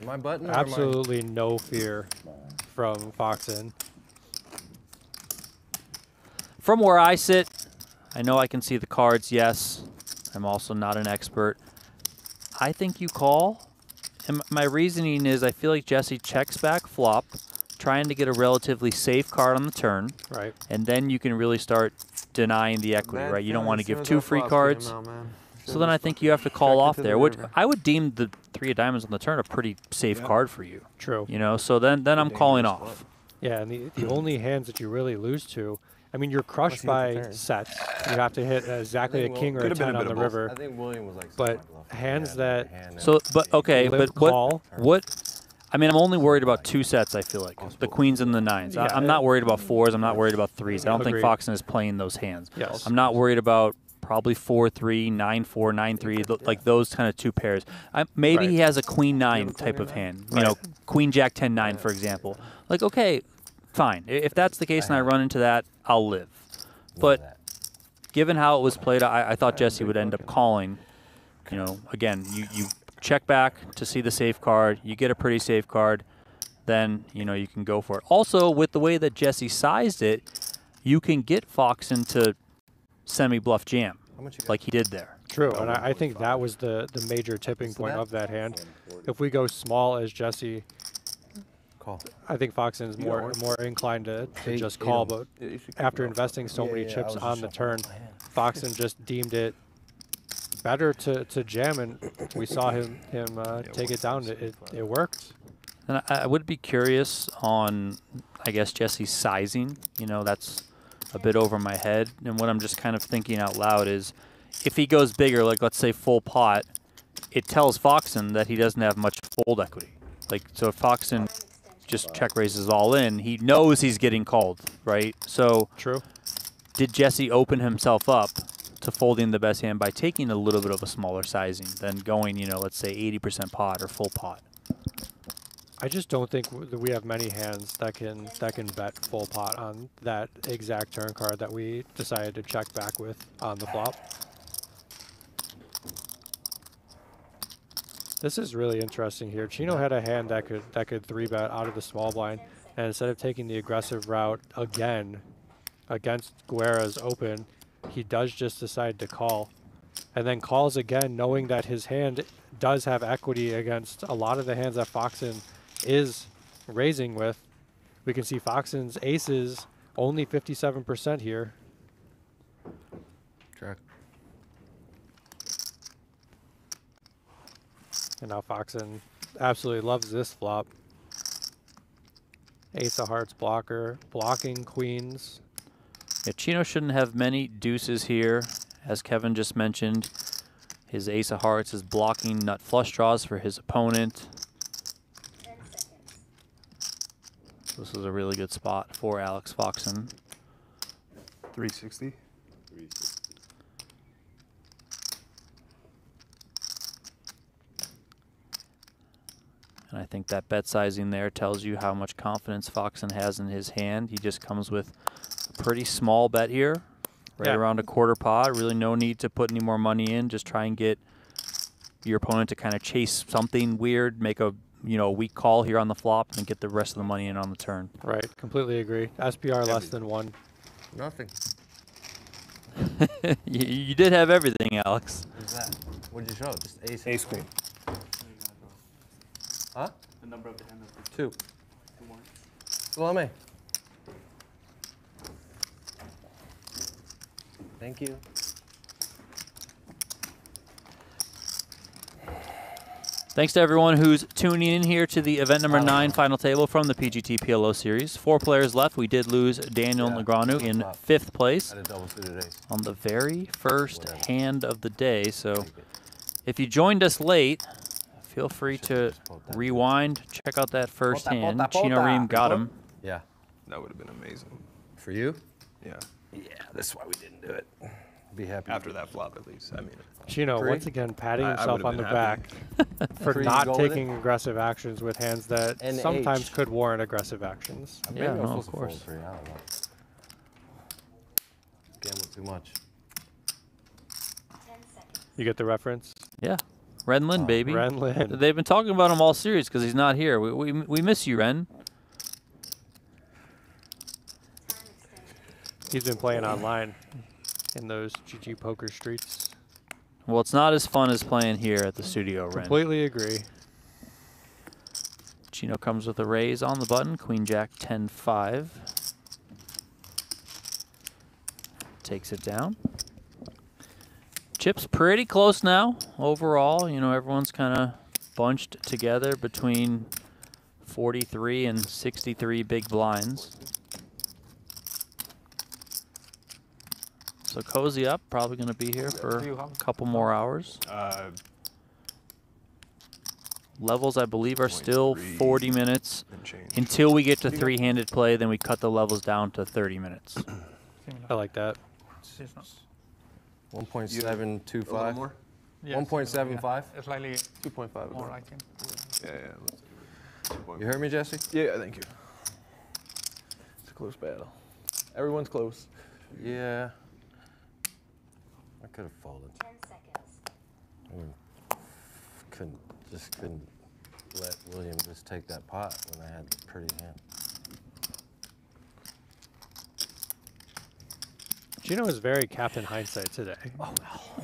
Speaker 2: Am I button? Or
Speaker 5: Absolutely no fear from Foxen.
Speaker 1: From where I sit, I know I can see the cards, yes. I'm also not an expert. I think you call. And my reasoning is I feel like Jesse checks back flop, trying to get a relatively safe card on the turn.
Speaker 5: Right.
Speaker 1: And then you can really start denying the equity, right? You don't want to give 2 free cards. So then I think you have to call off there, which I would deem the 3 of diamonds on the turn a pretty safe card for you.
Speaker 5: True.
Speaker 1: You know, so then I'm calling off.
Speaker 5: Yeah, and the only hands that you really lose to, I mean, you're crushed by sets. You have to hit exactly a king or a 10 on the river.
Speaker 2: I think William was like,
Speaker 5: but hands that...
Speaker 1: So, but okay, but
Speaker 5: call.
Speaker 1: what? I mean, I'm only worried about 2 sets, I feel like. The queens and the nines.
Speaker 5: Yeah,
Speaker 1: I'm not worried about 4s. I'm not worried about 3s. I don't think
Speaker 5: Agreed.
Speaker 1: Foxen is playing those hands.
Speaker 5: Yes.
Speaker 1: I'm not worried about probably 4-3, 9-4, 9-3, like those kind of 2 pairs. Maybe he has a queen 9 type of hand. You know, queen jack 10 9, for example. Like, okay, fine. If that's the case and I run into that, I'll live. But given how it was played, I thought Jesse would end up calling. You know, again, you check back to see the safe card. You get a pretty safe card. Then, you know, you can go for it. Also, with the way that Jesse sized it, you can get Foxen to semi-bluff jam like he did there.
Speaker 5: True, and I think that was the major tipping point of that hand. If we go small as Jesse, I think Foxen's more inclined to just call, but after investing so many chips on the turn, Foxen just deemed it better to jam, and we saw him take it down. It worked.
Speaker 1: And I would be curious on, I guess, Jesse's sizing. You know, that's a bit over my head. And what I'm just kind of thinking out loud is, if he goes bigger, like let's say full pot, it tells Foxen that he doesn't have much fold equity. Like, so if Foxen just check raises all in, he knows he's getting called, right? So
Speaker 5: true.
Speaker 1: Did Jesse open himself up to folding the best hand by taking a little bit of a smaller sizing than going, you know, let's say 80% pot or full pot?
Speaker 5: I just don't think that we have many hands that can bet full pot on that exact turn card that we decided to check back with on the flop. This is really interesting here. Chino had a hand that could 3-bet out of the small blind, and instead of taking the aggressive route again against Guerra's open, he does just decide to call, and then calls again, knowing that his hand does have equity against a lot of the hands that Foxen is raising with. We can see Foxen's aces only 57% here.
Speaker 2: Check.
Speaker 5: And now Foxen absolutely loves this flop. Ace of hearts blocker, blocking queens.
Speaker 1: Yeah, Chino shouldn't have many deuces here. As Kevin just mentioned, his ace of hearts is blocking nut flush draws for his opponent.
Speaker 8: 10 seconds.
Speaker 1: This is a really good spot for Alex Foxen.
Speaker 3: 360.
Speaker 1: And I think that bet sizing there tells you how much confidence Foxen has in his hand. He just comes with a pretty small bet here, right around a quarter pot. Really no need to put any more money in. Just try and get your opponent to kind of chase something weird, make a weak call here on the flop, and get the rest of the money in on the turn.
Speaker 5: Right, completely agree. SPR less than 1.
Speaker 2: Nothing.
Speaker 1: You did have everything, Alex.
Speaker 2: What's that? What did you show? Just ace.
Speaker 3: Ace queen.
Speaker 2: Huh?
Speaker 6: The number of the hand.
Speaker 2: 2.
Speaker 6: 2 more.
Speaker 2: Well, me. Thank you.
Speaker 1: Thanks to everyone who's tuning in here to the event number 9 final table from the PGT PLO Series. 4 players left. We did lose Daniel Negreanu in 5th place on the very first hand of the day. So if you joined us late, feel free to rewind, check out that first hand. Chino Rheem got him.
Speaker 2: Yeah.
Speaker 3: That would have been amazing.
Speaker 2: For you?
Speaker 3: Yeah.
Speaker 2: Yeah, that's why we didn't do it. Be happy.
Speaker 3: After that flop, at least. I mean,
Speaker 5: Chino,
Speaker 2: Pre?
Speaker 5: once again, patting
Speaker 3: I
Speaker 5: himself
Speaker 3: would've
Speaker 5: on the
Speaker 3: been
Speaker 5: back
Speaker 3: happy.
Speaker 5: for
Speaker 2: Pre,
Speaker 5: not
Speaker 2: you go with
Speaker 5: taking
Speaker 2: it?
Speaker 5: aggressive actions with hands that
Speaker 2: And
Speaker 5: sometimes
Speaker 2: H.
Speaker 5: could warrant aggressive actions.
Speaker 2: Maybe
Speaker 1: Yeah,
Speaker 2: I'm
Speaker 1: no,
Speaker 2: supposed
Speaker 1: of
Speaker 2: to fold
Speaker 1: course.
Speaker 2: pre, I don't know. Gamble too much.
Speaker 8: 10 seconds.
Speaker 5: You get the reference?
Speaker 1: Yeah. Ren Lin, baby.
Speaker 5: Ren Lin.
Speaker 1: They've been talking about him all series because he's not here. We miss you, Ren.
Speaker 8: Time extended.
Speaker 5: He's been playing online in those GG poker streets.
Speaker 1: Well, it's not as fun as playing here at the studio, Ren.
Speaker 5: Completely agree.
Speaker 1: Chino comes with a raise on the button. Queen Jack 10-5. Takes it down. Chip's pretty close now overall. You know, everyone's kind of bunched together between 43 and 63 big blinds. So cozy up, probably going to be here for a couple more hours. Levels, I believe, are still 40 minutes
Speaker 3: and change.
Speaker 1: until we get to three-handed play. Then we cut the levels down to 30 minutes.
Speaker 5: I like that.
Speaker 7: It's not-
Speaker 2: 1.725.
Speaker 3: A little more?
Speaker 7: yes,
Speaker 2: 1.75?
Speaker 7: yeah, slightly
Speaker 3: 2.5.
Speaker 7: more, I think.
Speaker 3: Yeah, yeah. Let's do it.
Speaker 2: You heard me, Jesse?
Speaker 3: Yeah, thank you. It's a close battle. Everyone's close.
Speaker 2: Yeah. I could have folded.
Speaker 8: 10 seconds.
Speaker 2: I mean, couldn't let William just take that pot when I had the pretty hand.
Speaker 5: Chino is very Captain Hindsight today. Oh,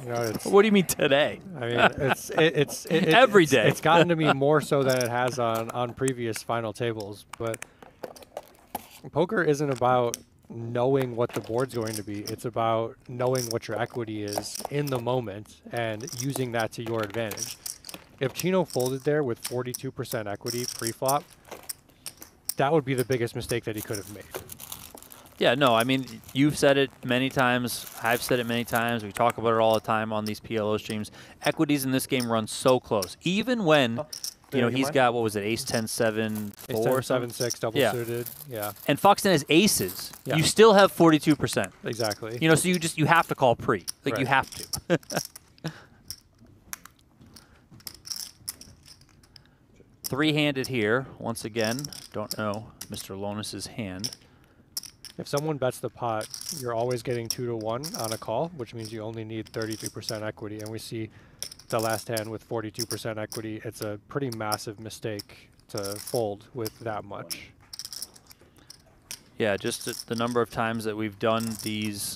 Speaker 5: you know, it's,
Speaker 1: What do you mean today?
Speaker 5: I mean, it's
Speaker 1: Every
Speaker 5: it's-
Speaker 1: day.
Speaker 5: It's gotten to me more so than it has on previous final tables. But poker isn't about knowing what the board's going to be. It's about knowing what your equity is in the moment and using that to your advantage. If Chino folded there with 42% equity pre-flop, that would be the biggest mistake that he could have made.
Speaker 1: Yeah, no, I mean, you've said it many times. I've said it many times. We talk about it all the time on these PLO streams. Equities in this game run so close. Even when, you know, he's got, what was it, ace 10, 7, 4
Speaker 5: Ace 10,
Speaker 1: or
Speaker 5: 7,
Speaker 1: something?
Speaker 5: 6, double
Speaker 1: Yeah.
Speaker 5: suited. Yeah,
Speaker 1: And Foxen has aces.
Speaker 5: Yeah.
Speaker 1: You still have 42%.
Speaker 5: exactly.
Speaker 1: You know, so you have to call pre. Like, you
Speaker 5: Right.
Speaker 1: have to. Three-handed here. Once again, don't know Mr. Lonis's hand.
Speaker 5: If someone bets the pot, you're always getting 2 to 1 on a call, which means you only need 33% equity. And we see the last hand with 42% equity. It's a pretty massive mistake to fold with that much.
Speaker 1: Yeah, just the number of times that we've done these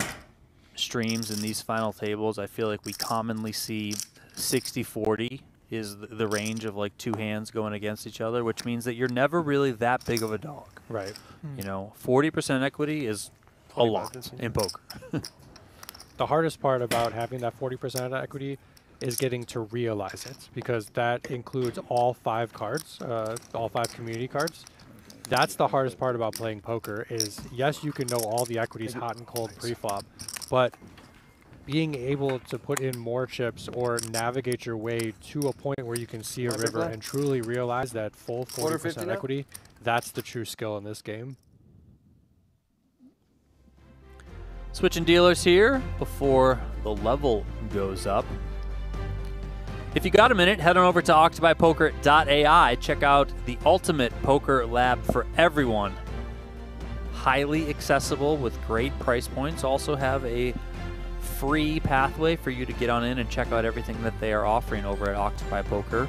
Speaker 1: streams and these final tables, I feel like we commonly see 60-40 is the range of like two hands going against each other, which means that you're never really that big of a dog.
Speaker 5: Right.
Speaker 1: You know, 40% equity is a lot in poker.
Speaker 5: The hardest part about having that 40% equity is getting to realize it, because that includes all 5 cards, all 5 community cards. That's the hardest part about playing poker is, yes, you can know all the equities hot and cold pre-flop, but being able to put in more chips or navigate your way to a point where you can see a river and truly realize that full 40% equity, that's the true skill in this game.
Speaker 1: Switching dealers here before the level goes up. If you got a minute, head on over to octopipoker.ai. Check out the ultimate poker lab for everyone. Highly accessible with great price points. Also have a free pathway for you to get on in and check out everything that they are offering over at Octopi Poker.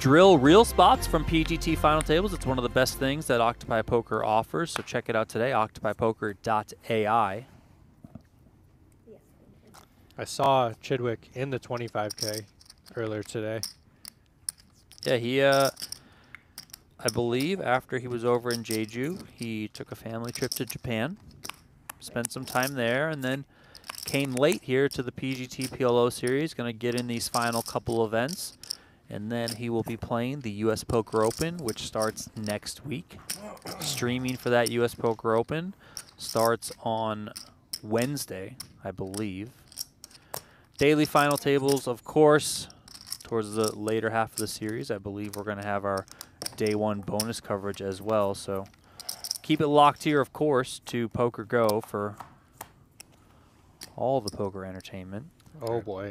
Speaker 1: Drill real spots from PGT Final Tables. It's one of the best things that Octopi Poker offers, so check it out today, octopipoker.ai.
Speaker 5: I saw Chidwick in the 25K earlier today.
Speaker 1: Yeah, he, I believe after he was over in Jeju, he took a family trip to Japan, spent some time there, and then came late here to the PGT PLO Series, going to get in these final couple events, and then he will be playing the US Poker Open, which starts next week. Streaming for that US Poker Open starts on Wednesday, I believe. Daily final tables, of course, towards the later half of the series. I believe we're going to have our day one bonus coverage as well, so keep it locked here, of course, to PokerGO for all the poker entertainment.
Speaker 5: Oh boy.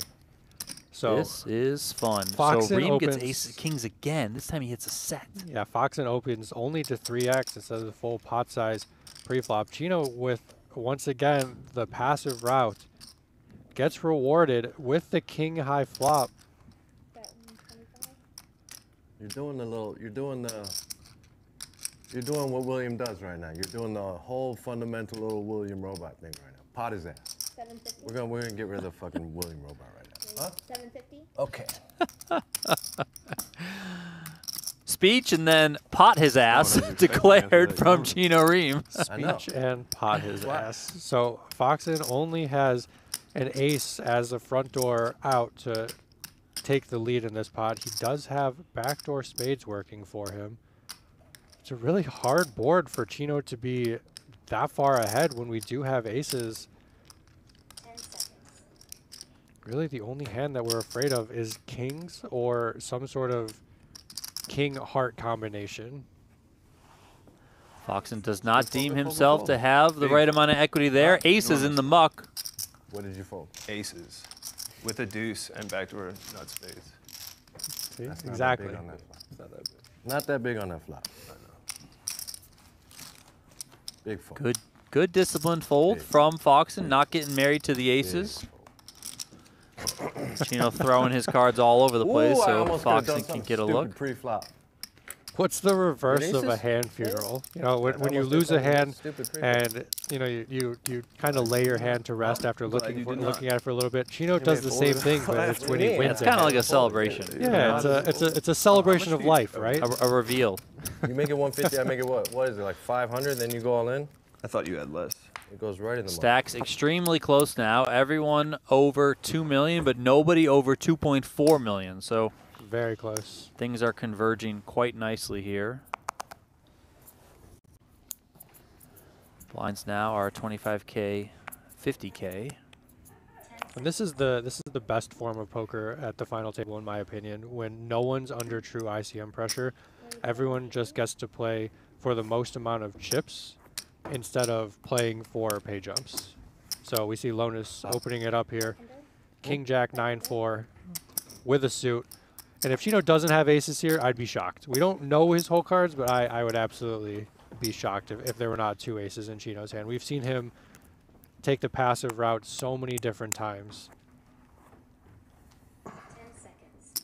Speaker 5: So
Speaker 1: This is fun.
Speaker 5: Foxen
Speaker 1: so Rheem gets
Speaker 5: opens-
Speaker 1: ace kings again. This time he hits a set.
Speaker 5: yeah, Foxen opens only to 3x instead of the full pot size pre-flop. Chino with, once again, the passive route gets rewarded with the king high flop.
Speaker 8: Bet 125.
Speaker 2: You're doing the little. You're doing what William does right now. You're doing the whole fundamental little William robot thing right now. Pot his ass.
Speaker 8: 750.
Speaker 2: We're gonna get rid of the fucking William robot right now. Huh?
Speaker 8: 750.
Speaker 2: Okay.
Speaker 1: Speech and then pot his ass
Speaker 3: what I was expecting
Speaker 1: declared
Speaker 3: after that
Speaker 1: from
Speaker 3: comment.
Speaker 1: Chino Rheem.
Speaker 2: I know.
Speaker 5: Speech and pot his
Speaker 2: What?
Speaker 5: ass. So Foxen only has an ace as a front door out to take the lead in this pot. He does have backdoor spades working for him. It's a really hard board for Chino to be that far ahead when we do have aces.
Speaker 8: 10 seconds.
Speaker 5: Really the only hand that we're afraid of is kings or some sort of king-heart combination.
Speaker 1: Foxen does not
Speaker 2: Fold,
Speaker 1: deem
Speaker 2: fold, fold,
Speaker 1: himself
Speaker 2: fold.
Speaker 1: to have the
Speaker 3: Big.
Speaker 1: right amount of equity there.
Speaker 3: Wow.
Speaker 1: Aces in the muck.
Speaker 2: What did you fold?
Speaker 3: Aces with a deuce and backdoor nut spades.
Speaker 5: See?
Speaker 2: That's not
Speaker 5: Exactly.
Speaker 2: That big on that flop.
Speaker 3: It's not that big.
Speaker 2: Not that big on that flop. Big fold.
Speaker 1: Good disciplined fold
Speaker 2: Big.
Speaker 1: from Foxen, not getting married to the aces. Chino throwing his cards all over the place,
Speaker 2: Ooh, I
Speaker 1: so
Speaker 2: almost could've done
Speaker 1: Foxen can
Speaker 2: something
Speaker 1: get a
Speaker 2: stupid
Speaker 1: look.
Speaker 2: Pre-flop.
Speaker 5: What's the reverse of a
Speaker 2: aces?
Speaker 5: hand funeral? You know, when you
Speaker 2: almost
Speaker 5: lose
Speaker 2: did
Speaker 5: a
Speaker 2: something
Speaker 5: hand
Speaker 2: stupid pre-flop.
Speaker 5: and you know you kind of lay your hand to rest after
Speaker 3: glad you did not.
Speaker 5: looking at it for a little bit. Chino
Speaker 3: may
Speaker 5: does
Speaker 3: have
Speaker 5: the same
Speaker 3: folded.
Speaker 5: thing, but it's when he
Speaker 2: Yeah,
Speaker 5: wins.
Speaker 1: It's
Speaker 5: a
Speaker 1: kind of
Speaker 5: hand.
Speaker 1: like a celebration,
Speaker 5: Yeah, it's a celebration of life, right?
Speaker 1: a reveal.
Speaker 2: You make it 150, I make it what? What is it, like 500, then you go all in?
Speaker 3: I thought you had less.
Speaker 2: It goes right in the
Speaker 1: Stacks extremely close now. Everyone over 2 million, but nobody over 2.4 million. So
Speaker 5: Very close.
Speaker 1: things are converging quite nicely here. Blinds now are 25K, 50K.
Speaker 5: And this is the best form of poker at the final table, in my opinion. When no one's under true ICM pressure, everyone just gets to play for the most amount of chips instead of playing for pay jumps. So we see Lonis opening it up here. King Jack 9-4 with a suit. And if Chino doesn't have aces here, I'd be shocked. We don't know his whole cards, but I would absolutely be shocked if there were not two aces in Chino's hand. We've seen him take the passive route so many different times.
Speaker 8: 10 seconds.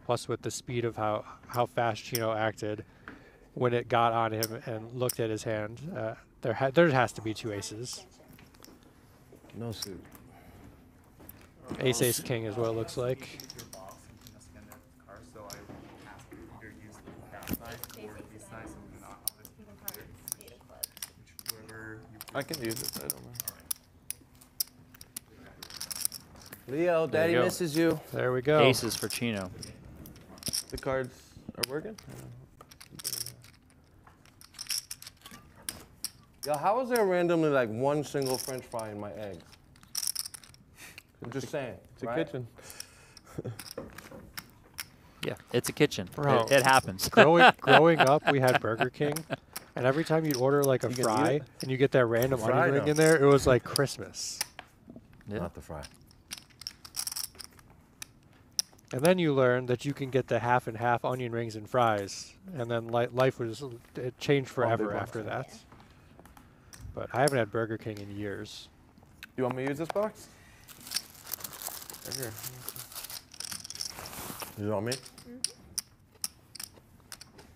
Speaker 5: Plus with the speed of how fast Chino acted when it got on him and looked at his hand, there has to be two aces.
Speaker 2: No suit.
Speaker 5: Ace, ace, king is what it looks like.
Speaker 3: I can use it. I don't mind.
Speaker 2: Leo,
Speaker 5: There
Speaker 2: Daddy
Speaker 5: you go.
Speaker 2: misses you.
Speaker 5: There we go.
Speaker 1: Aces for Chino.
Speaker 3: The cards are working?
Speaker 2: Yo, how is there randomly like one single French fry in my eggs? I'm just saying.
Speaker 3: It's a
Speaker 2: right?
Speaker 3: kitchen.
Speaker 1: Yeah, it's a kitchen.
Speaker 5: Bro.
Speaker 1: It happens.
Speaker 5: Growing up, we had Burger King, and every time you'd order like a
Speaker 2: You can eat
Speaker 5: fry
Speaker 2: it?
Speaker 5: and you get that random
Speaker 2: Fry,
Speaker 5: onion ring
Speaker 2: no.
Speaker 5: in there, it was like Christmas.
Speaker 1: Yeah.
Speaker 2: Not the fry.
Speaker 5: And then you learn that you can get the half and half onion rings and fries, and then life it changed forever
Speaker 3: box.
Speaker 5: after that. But I haven't had Burger King in years.
Speaker 3: You want me to use this box? Right here.
Speaker 2: You know what I mean?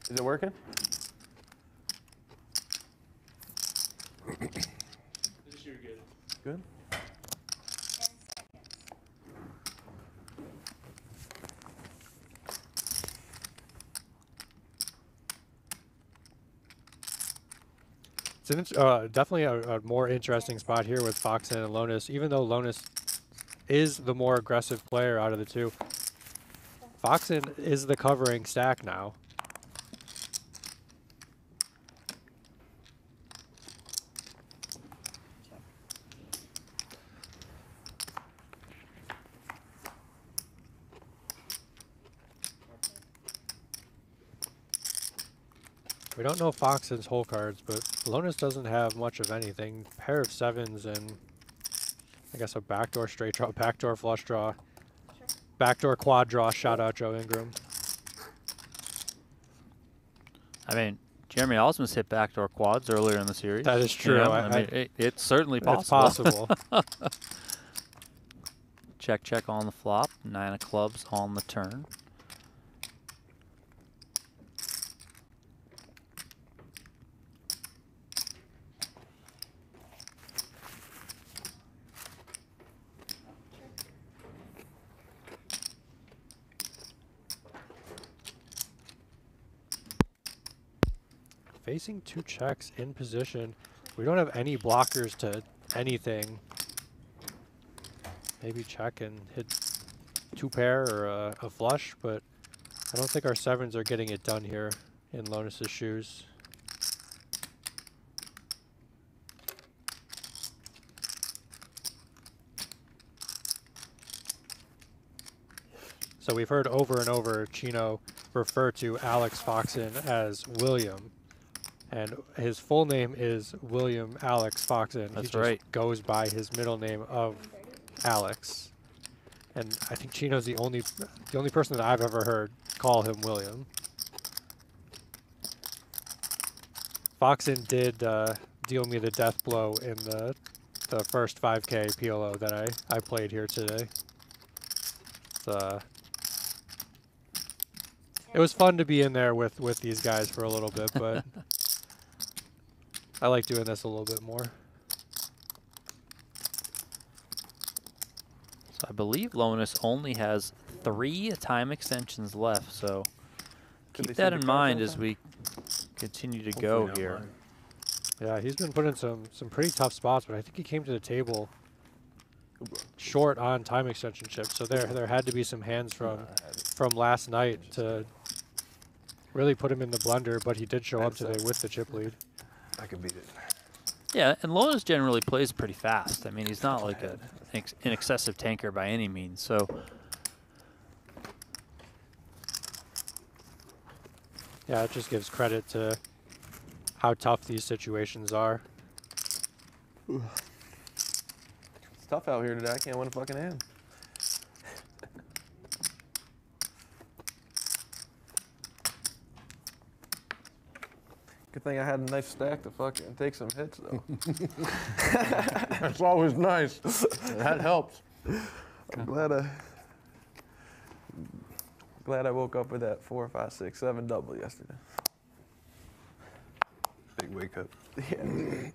Speaker 3: Is it working? Good.
Speaker 8: 10 seconds.
Speaker 5: It's definitely a more interesting spot here with Foxen and Lonis, even though Lonis is the more aggressive player out of the two. Foxen is the covering stack now. We don't know Foxen's whole cards, but Lonis doesn't have much of anything. Pair of sevens and I guess a backdoor straight draw, backdoor flush draw, backdoor quad draw. Shout out Joe Ingram.
Speaker 1: I mean, Jeremy Osmond's hit backdoor quads earlier in the series.
Speaker 5: That is true.
Speaker 1: You know, I mean, it's certainly possible.
Speaker 5: It's possible.
Speaker 1: Check, check on the flop. 9 of clubs on the turn.
Speaker 5: Facing 2 checks in position. We don't have any blockers to anything. Maybe check and hit 2 pair or a flush, but I don't think our 7s are getting it done here in Lonis's shoes. So we've heard over and over Chino refer to Alex Foxen as William. And his full name is William Alex Foxen.
Speaker 1: That's
Speaker 5: he
Speaker 1: right.
Speaker 5: just goes by his middle name of Alex. And I think Chino's the only person that I've ever heard call him William. Foxen did deal me the death blow in the first 5K PLO that I played here today. It was fun to be in there with these guys for a little bit, but I like doing this a little bit more.
Speaker 1: So I believe Lonis only has 3 time extensions left, so keep that in mind as we continue to go here.
Speaker 5: Yeah, he's been put in some pretty tough spots, but I think he came to the table short on time extension chips. So there had to be some hands from last night to really put him in the blender, but he did show up today with the chip lead.
Speaker 3: I could beat it.
Speaker 1: Yeah, and Lonis generally plays pretty fast. I mean, he's not like an excessive tanker by any means. So
Speaker 5: yeah, it just gives credit to how tough these situations are.
Speaker 3: It's tough out here today. I can't win a fucking hand. Good thing I had a nice stack to fucking take some hits, though.
Speaker 2: That's always nice. That helps.
Speaker 3: I'm glad I woke up with that 4, 5, 6, 7 double yesterday.
Speaker 6: Big wake up.
Speaker 3: Yeah.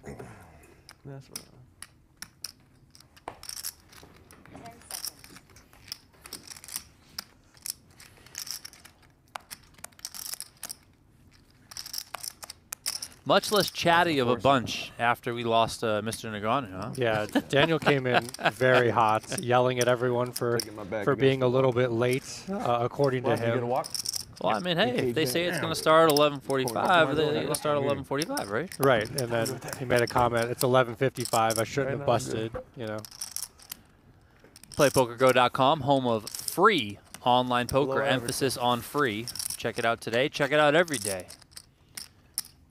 Speaker 3: That's what.
Speaker 8: 10 seconds.
Speaker 1: much less chatty of a bunch after we lost Mr. Negreanu, huh?
Speaker 5: Yeah, Daniel came in very hot, yelling at everyone for being a little bit late, according to him.
Speaker 1: Well, I mean, hey, if they say it's going to start at 11:45, they're going to start at 11:45, right?
Speaker 5: Right, and then he made a comment, it's 11:55, I shouldn't have busted, you know.
Speaker 1: PlayPokerGo.com, home of free online poker, emphasis on free. Check it out today. Check it out every day.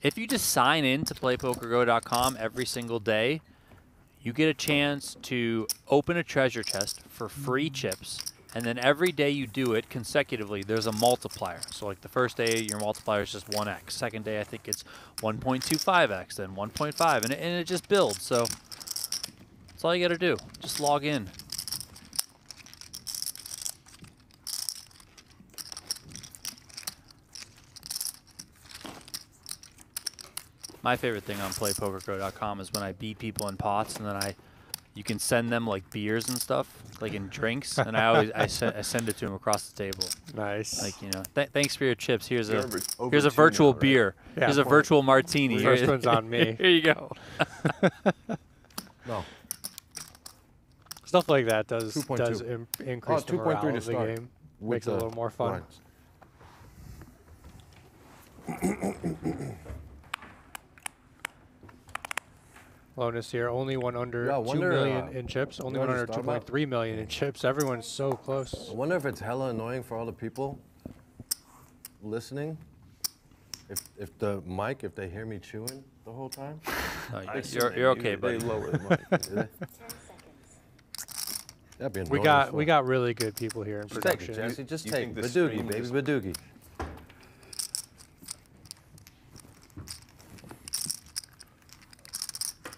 Speaker 1: If you just sign in to PlayPokerGo.com every single day, you get a chance to open a treasure chest for free chips. And then every day you do it consecutively, there's a multiplier. So like the first day, your multiplier is just 1x. Second day, I think it's 1.25x, then 1.5, and it just builds. So that's all you got to do. Just log in. My favorite thing on PlayPokerGo.com is when I beat people in pots, and then you can send them like beers and stuff, like in drinks, and I send it to them across the table.
Speaker 5: Nice.
Speaker 1: Like, you know, thanks for your chips. Here's a virtual beer.
Speaker 5: Yeah,
Speaker 1: here's a virtual martini.
Speaker 5: First one's on me.
Speaker 1: Here you go.
Speaker 2: No.
Speaker 5: Stuff like that does
Speaker 2: 2.2.
Speaker 5: Increase the morale of the game. Makes it a little more fun. Lonis here, only one under 2 million in chips, only one under 2.3 million in chips. Everyone's so close.
Speaker 2: I wonder if it's hella annoying for all the people listening. If the mic, if they hear me chewing the whole time.
Speaker 1: You're okay, buddy.
Speaker 3: They lower the mic.
Speaker 8: 10 seconds.
Speaker 2: That'd be
Speaker 5: We got really good people here in
Speaker 2: Just take
Speaker 5: production.
Speaker 2: it, Jesse. Just
Speaker 6: you
Speaker 2: take
Speaker 6: think
Speaker 2: it.
Speaker 6: the
Speaker 2: Badoogie,
Speaker 6: stream
Speaker 2: baby,
Speaker 6: is-
Speaker 2: badoogie.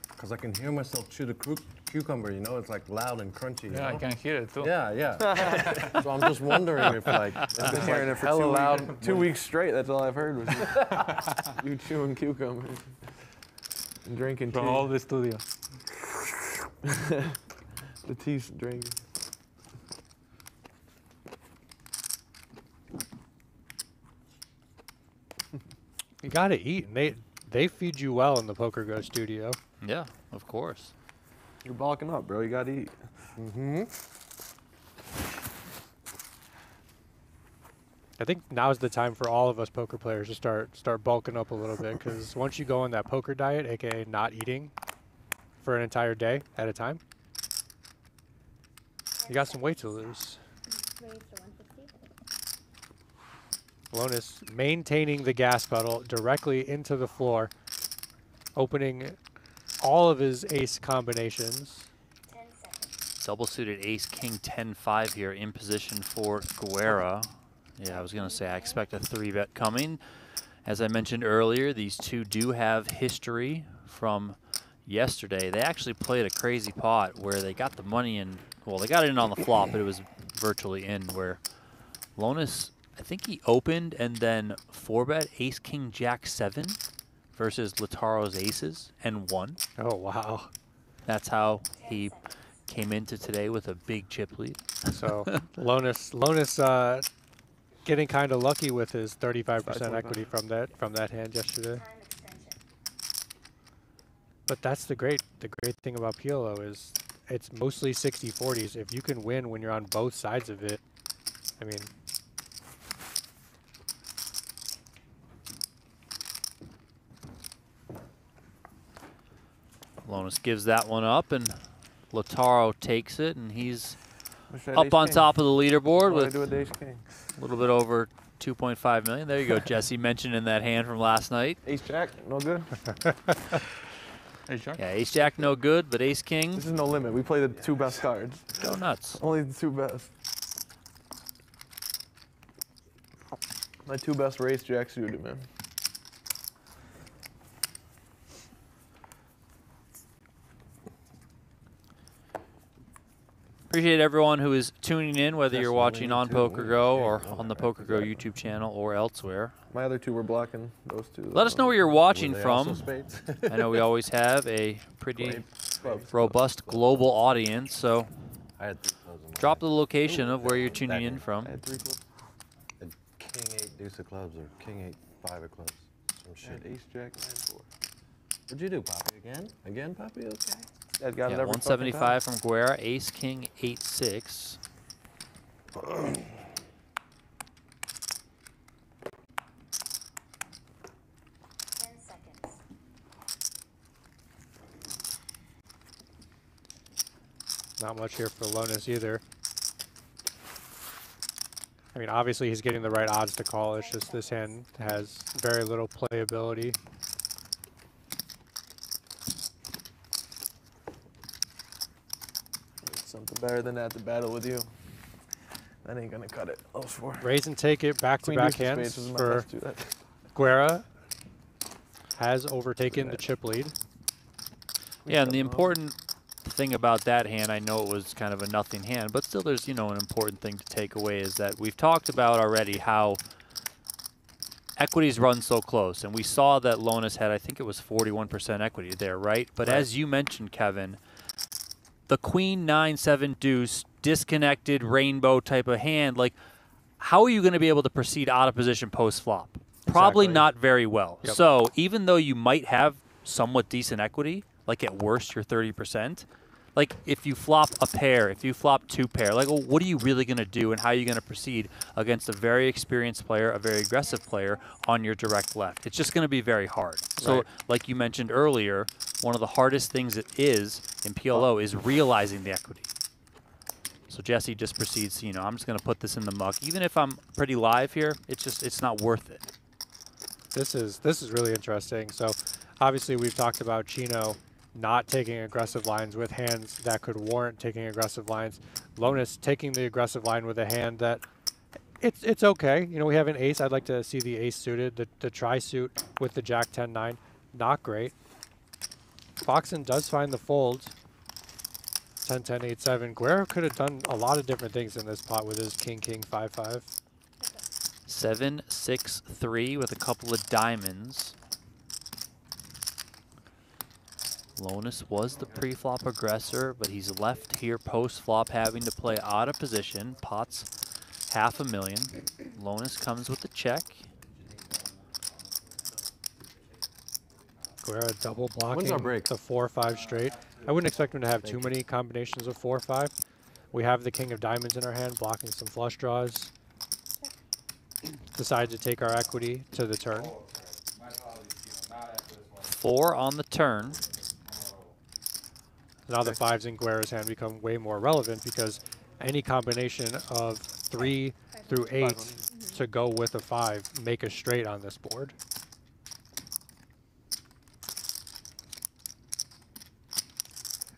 Speaker 2: Because I can hear myself chew the cucumber, you know? It's like loud and crunchy, you
Speaker 7: Yeah, I
Speaker 2: know?
Speaker 7: can hear it too.
Speaker 2: Yeah, yeah. So I'm just wondering if, like,
Speaker 3: I've been hearing it for hella loud 2 weeks straight. That's all I've heard was you chewing cucumbers and drinking
Speaker 7: From
Speaker 3: tea.
Speaker 7: all the studio.
Speaker 3: The tea's drinking.
Speaker 5: You gotta eat. And they feed you well in the PokerGo Studio.
Speaker 1: Yeah, of course.
Speaker 3: You're bulking up, bro. You gotta eat.
Speaker 5: I think now's the time for all of us poker players to start bulking up a little bit, because once you go on that poker diet, aka not eating for an entire day at a time, you got some weight to lose.
Speaker 8: Ready for 150?
Speaker 5: Lonis maintaining the gas pedal directly into the floor, opening all of his ace combinations.
Speaker 8: 10 seconds.
Speaker 1: Double suited ace, king, 10-5 here in position for Guerra. Yeah, I was going to say I expect a 3-bet coming. As I mentioned earlier, these two do have history from yesterday. They actually played a crazy pot where they got the money in. Well, they got it in on the flop, but it was virtually in, where Lonis, I think he opened and then 4-bet ace, king, jack, 7 versus Lautaro's aces and won.
Speaker 5: Oh, wow.
Speaker 1: That's how he came into today with a big chip lead.
Speaker 5: So Lonis getting kind of lucky with his 35% equity from that hand yesterday.
Speaker 8: Time extension.
Speaker 5: But that's the great thing about PLO is it's mostly 60-40s. If you can win when you're on both sides of it, I mean,
Speaker 1: Lonis gives that one up, and Lautaro takes it, and he's
Speaker 3: Wish I had
Speaker 1: up
Speaker 3: ace
Speaker 1: on
Speaker 3: king.
Speaker 1: top of the leaderboard
Speaker 3: What do I
Speaker 1: with
Speaker 3: do with ace king?
Speaker 1: a little bit over 2.5 million. There you go, Jesse mentioned in that hand from last night.
Speaker 3: Ace jack, no good.
Speaker 7: Are you sure?
Speaker 1: Yeah, ace jack no good, but ace king,
Speaker 3: This is no limit. We play the two best cards.
Speaker 1: go nuts.
Speaker 3: Only the two best. My two best were ace jack suited, man.
Speaker 1: Appreciate everyone who is tuning in, whether you're
Speaker 2: That's
Speaker 1: watching on
Speaker 2: only two
Speaker 1: PokerGo
Speaker 2: winners.
Speaker 1: or
Speaker 2: Yeah,
Speaker 1: on the
Speaker 2: right.
Speaker 1: PokerGo YouTube channel or elsewhere.
Speaker 3: My other two were blocking those two.
Speaker 1: Let us know where you're
Speaker 2: Were
Speaker 1: watching
Speaker 2: they also
Speaker 1: from.
Speaker 2: spades?
Speaker 1: I know we always have a pretty
Speaker 3: Clubs.
Speaker 1: robust global audience, so
Speaker 2: I had 3 clubs in my
Speaker 1: drop
Speaker 2: hand.
Speaker 1: the location of where you're
Speaker 2: That
Speaker 1: tuning in
Speaker 2: hand.
Speaker 1: from.
Speaker 3: I had 3 clubs.
Speaker 2: I had king 8 deuce of clubs or king 8 5 of clubs. Some
Speaker 3: I
Speaker 2: shit.
Speaker 3: had ace jack 9-4.
Speaker 2: What'd you do, Poppy? Again? Again, Poppy? Okay.
Speaker 3: Dad got
Speaker 1: Yeah,
Speaker 3: it every fucking
Speaker 1: 175 from Guerra, ace, king, 8-6.
Speaker 8: 10 seconds.
Speaker 5: Not much here for Lonis either. I mean, obviously he's getting the right odds to call. It's just this hand has very little playability.
Speaker 3: time. Something better than that to battle with you. That ain't gonna cut it. Those 4.
Speaker 5: Raise and take it back-to-back
Speaker 3: Queen deuce of
Speaker 5: hands
Speaker 3: spades was my
Speaker 5: for
Speaker 3: best two. That-
Speaker 5: Guerra. Has overtaken the chip lead.
Speaker 1: Yeah, and the important thing about that hand, I know it was kind of a nothing hand, but still there's, you know, an important thing to take away is that we've talked about already how equities run so close. And we saw that Lonis had, I think it was 41% equity there, right? But as you mentioned, Kevin, the queen 9-7 deuce disconnected rainbow type of hand, like how are you going to be able to proceed out of position post flop? Probably
Speaker 5: Exactly.
Speaker 1: not very well.
Speaker 5: Yep.
Speaker 1: So even though you might have somewhat decent equity, like at worst you're 30%, like if you flop a pair, if you flop 2 pair, like well, what are you really going to do and how are you going to proceed against a very experienced player, a very aggressive player on your direct left? It's just going to be very hard. So
Speaker 5: Right.
Speaker 1: like you mentioned earlier, one of the hardest things it is in PLO is realizing the equity. So Jesse just proceeds, you know, I'm just going to put this in the muck. Even if I'm pretty live here, it's not worth it.
Speaker 5: This is really interesting. So obviously we've talked about Chino not taking aggressive lines with hands that could warrant taking aggressive lines. Lonis taking the aggressive line with a hand that it's okay. You know, we have an ace. I'd like to see the ace suited. The tri-suit with the jack 10-9, not great. Foxen does find the folds. 10-10, 8-7. Guerra could have done a lot of different things in this pot with his king-king 5-5.
Speaker 1: 7-6-3 with a couple of diamonds. Lonis was the pre-flop aggressor, but he's left here post-flop having to play out of position. Pot's $500,000. Lonis comes with the check.
Speaker 5: Guerra double blocking
Speaker 2: When's our break?
Speaker 5: the 4-5 straight. I wouldn't expect him to have too many combinations of 4-5. We have the king of diamonds in our hand, blocking some flush draws. Decide to take our equity to the turn.
Speaker 1: 4 on the turn.
Speaker 5: Now the 5s in Guerra's hand become way more relevant because any combination of 3 through 8 to go with a 5 make a straight on this board.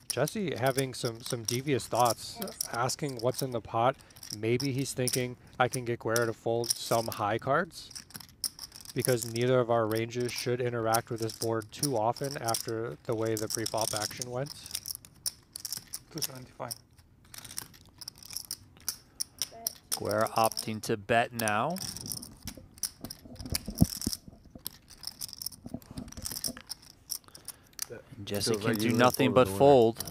Speaker 5: Jesse having some devious thoughts, asking what's in the pot. Maybe he's thinking I can get Guerra to fold some high cards because neither of our ranges should interact with this board too often after the way the pre-flop action went.
Speaker 7: 275.
Speaker 1: Guerra opting to bet now. Jesse can do nothing but fold.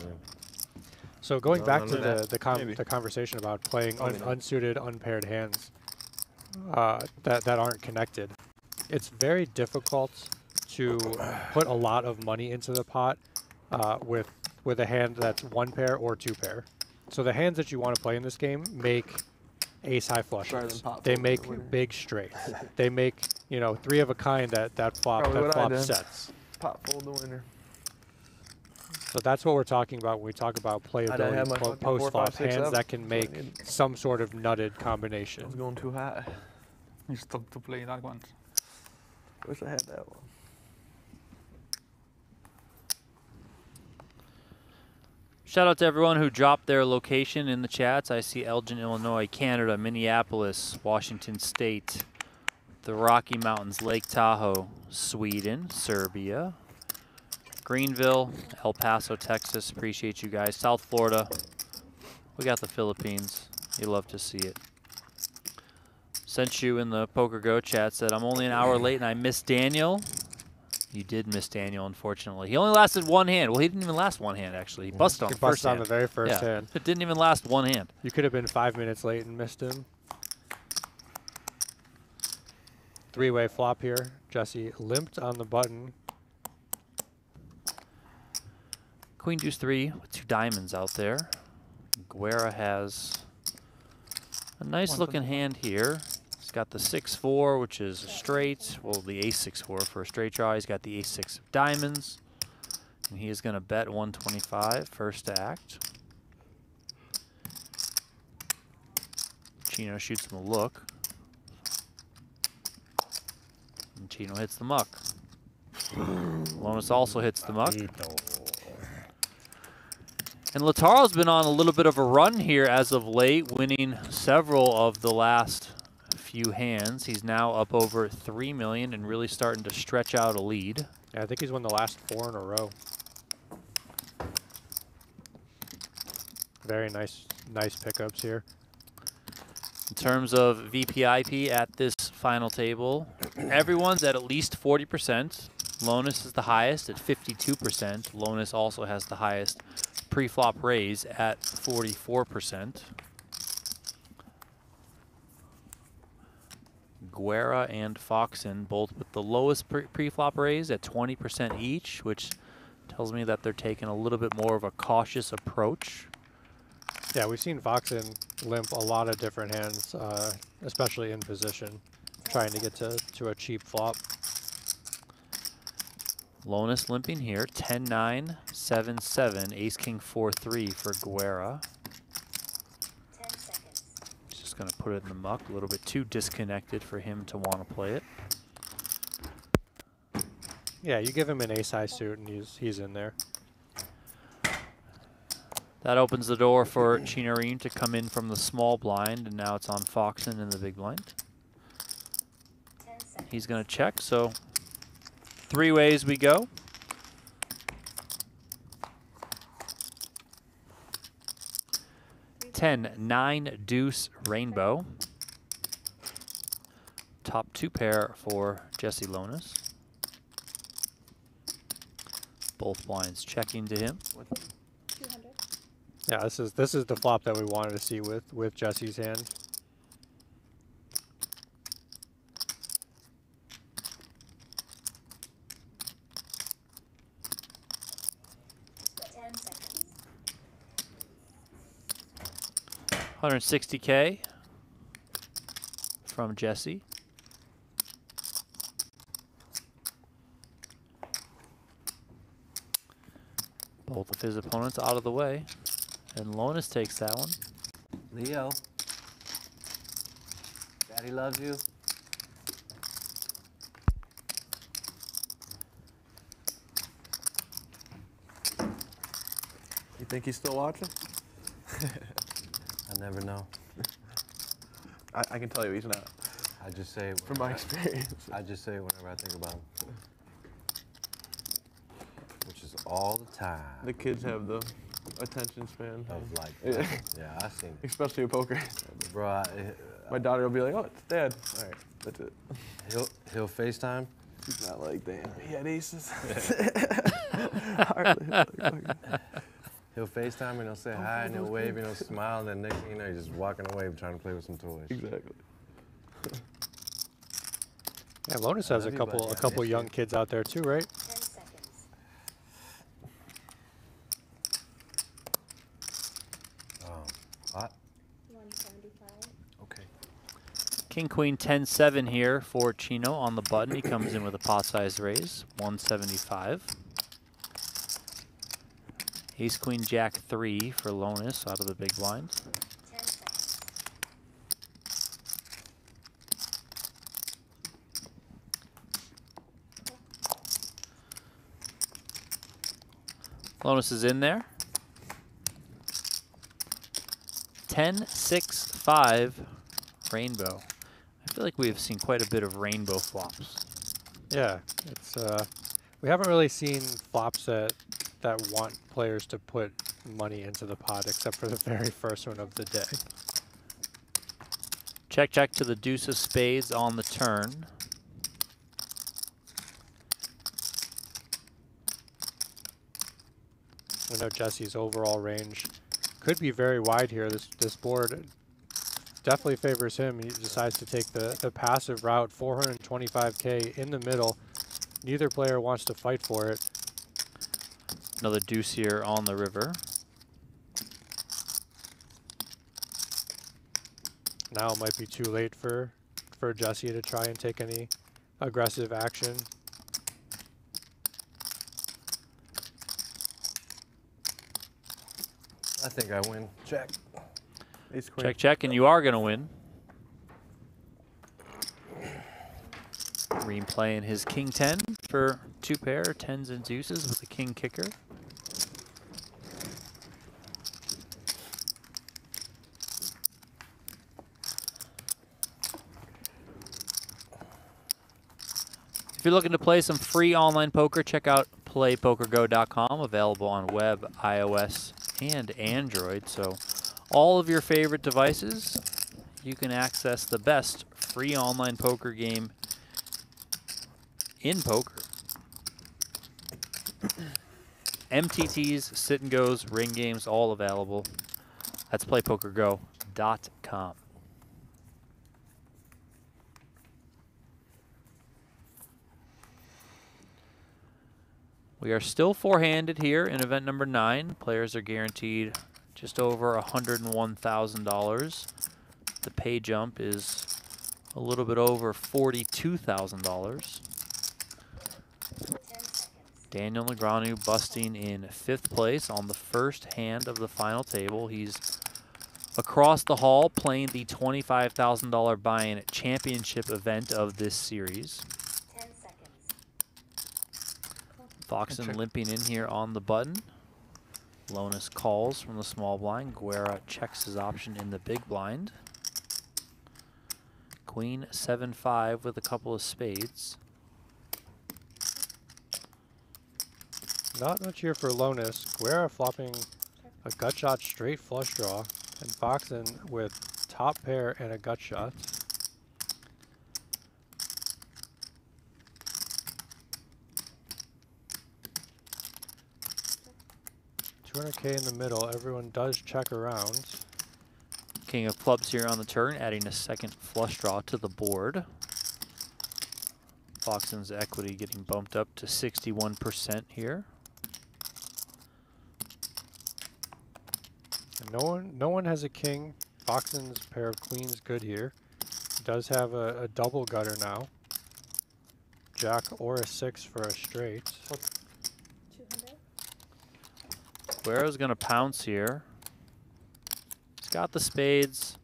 Speaker 5: So going back to
Speaker 3: that.
Speaker 5: the conversation about playing unsuited, unpaired hands that aren't connected, it's very difficult to put a lot of money into the pot with a hand that's 1 pair or 2 pair. So the hands that you want to play in this game make ace high flushes. They make big straights. They make, you know, 3 of a kind that flop sets.
Speaker 3: Pot fold the winner.
Speaker 5: So that's what we're talking about when we talk about playability post flop,
Speaker 3: 4, 5, 6,
Speaker 5: hands
Speaker 3: 7.
Speaker 5: that can make some sort of nutted combination.
Speaker 3: I was going too high.
Speaker 7: You stopped to play that one.
Speaker 3: Wish I had that one.
Speaker 1: Shout out to everyone who dropped their location in the chats. I see Elgin, Illinois, Canada, Minneapolis, Washington State, the Rocky Mountains, Lake Tahoe, Sweden, Serbia, Greenville, El Paso, Texas. Appreciate you guys. South Florida. We got the Philippines. You love to see it. Sent you in the PokerGO chat, said I'm only an hour late and I missed Daniel. You did miss Daniel, unfortunately. He only lasted 1 hand. Well, he didn't even last 1 hand, actually. He busted on the first hand.
Speaker 5: The very first hand.
Speaker 1: It didn't even last 1 hand.
Speaker 5: You could have been 5 minutes late and missed him. 3-way flop here. Jesse limped on the button.
Speaker 1: Queen deuce 3 with 2 diamonds out there. Guerra has a nice looking hand here. He's got the 6-4, which is a straight. Well, the ace 6-4 for a straight draw. He's got the ace 6 of diamonds. And he is going to bet 125 first act. Chino shoots him a look. And Chino hits the muck. Lonis also hits the muck. And Lautaro's been on a little bit of a run here as of late, winning several of the last few hands. He's now up over 3 million and really starting to stretch out a lead.
Speaker 5: Yeah, I think he's won the last 4 in a row. Very nice pickups here.
Speaker 1: In terms of VPIP at this final table, everyone's at least 40%. Lonis is the highest at 52%. Lonis also has the highest pre-flop raise at 44%. Guerra and Foxen both with the lowest pre-flop raise at 20% each, which tells me that they're taking a little bit more of a cautious approach.
Speaker 5: Yeah, we've seen Foxen limp a lot of different hands, especially in position, trying to get to a cheap flop.
Speaker 1: Lonis limping here, 10-9, 7-7, ace-king 4-3 for Guerra.
Speaker 8: 10 seconds.
Speaker 1: Just going to put it in the muck, a little bit too disconnected for him to want to play it.
Speaker 5: Yeah, you give him an ace-high suit and he's in there.
Speaker 1: That opens the door for Chino Rheem to come in from the small blind, and now it's on Foxen in the big blind.
Speaker 8: 10 seconds.
Speaker 1: He's going to check, so 3 ways we go. Ten, 9, deuce, rainbow. Top 2 pair for Jesse Lonis. Both blinds checking to him.
Speaker 8: 200.
Speaker 5: Yeah, this is the flop that we wanted to see with Jesse's hand.
Speaker 1: $160K from Jesse. Both of his opponents out of the way, and Lonis takes that one.
Speaker 2: Leo. Daddy loves you.
Speaker 3: You think he's still watching?
Speaker 2: I never know.
Speaker 3: I can tell you he's not.
Speaker 2: I just say it
Speaker 3: From my experience.
Speaker 2: I just say it whenever I think about him. Which is all the time.
Speaker 3: The kids have the attention span.
Speaker 2: Of like,
Speaker 3: Yeah.
Speaker 2: yeah, I seen it.
Speaker 3: Especially with poker.
Speaker 2: Bro,
Speaker 3: My daughter will be like, oh, it's Dad. All right, that's it.
Speaker 2: he'll FaceTime.
Speaker 3: She's not like, damn, he had aces. Hardly.
Speaker 2: He'll FaceTime and he'll say hi and he'll wave and he'll smile, and then next thing you know, he's just walking away trying to play with some toys.
Speaker 3: Exactly.
Speaker 5: Yeah, Lonis has a
Speaker 2: Love you,
Speaker 5: couple
Speaker 2: buddy.
Speaker 5: young kids out there too, right?
Speaker 8: 10 seconds.
Speaker 2: Hot?
Speaker 8: 175.
Speaker 2: Okay.
Speaker 1: King, Queen, 10-7 here for Chino on the button. He comes in with a pot size raise, 175. Ace, Queen, Jack, 3 for Lonis out of the big blind.
Speaker 8: 10 seconds.
Speaker 1: Lonis is in there. 10, 6, 5, rainbow. I feel like we have seen quite a bit of rainbow flops.
Speaker 5: Yeah, it's we haven't really seen flops that want players to put money into the pot, except for the very first one of the day.
Speaker 1: Check, check to the deuce of spades on the turn.
Speaker 5: We know Jesse's overall range could be very wide here. This board definitely favors him. He decides to take the passive route, 425K in the middle. Neither player wants to fight for it.
Speaker 1: Another deuce here on the river.
Speaker 5: Now it might be too late for Jesse to try and take any aggressive action.
Speaker 2: I think I win. Check.
Speaker 3: Ace queen.
Speaker 1: Check, check, and you are going to win. Rheem playing his king 10 for 2 pair, 10s and deuces with a king kicker. If you're looking to play some free online poker, check out playpokergo.com, available on web, iOS, and Android. So all of your favorite devices, you can access the best free online poker game in poker. MTTs, sit and goes, ring games, all available. That's playpokergo.com. We are still four-handed here in event number 9. Players are guaranteed just over $101,000. The pay jump is a little bit over $42,000.
Speaker 8: 10 seconds.
Speaker 1: Daniel Negreanu busting in 5th place on the first hand of the final table. He's across the hall playing the $25,000 buy-in championship event of this series.
Speaker 8: 10 seconds.
Speaker 1: Foxen limping in here on the button. Lonis calls from the small blind. Guerra checks his option in the big blind. Queen 7-5 with a couple of spades.
Speaker 5: Not much here for Lonis. Guerra flopping a gut shot straight flush draw, and Foxen with top pair and a gut shot. $200K in the middle. Everyone does check around.
Speaker 1: King of clubs here on the turn, adding a second flush draw to the board. Foxen's equity getting bumped up to 61% here.
Speaker 5: And no one has a king. Foxen's pair of queens good here. He does have a double gutter now. Jack or a 6 for a straight.
Speaker 8: 200.
Speaker 1: Guerra's gonna pounce here. He's got the spades.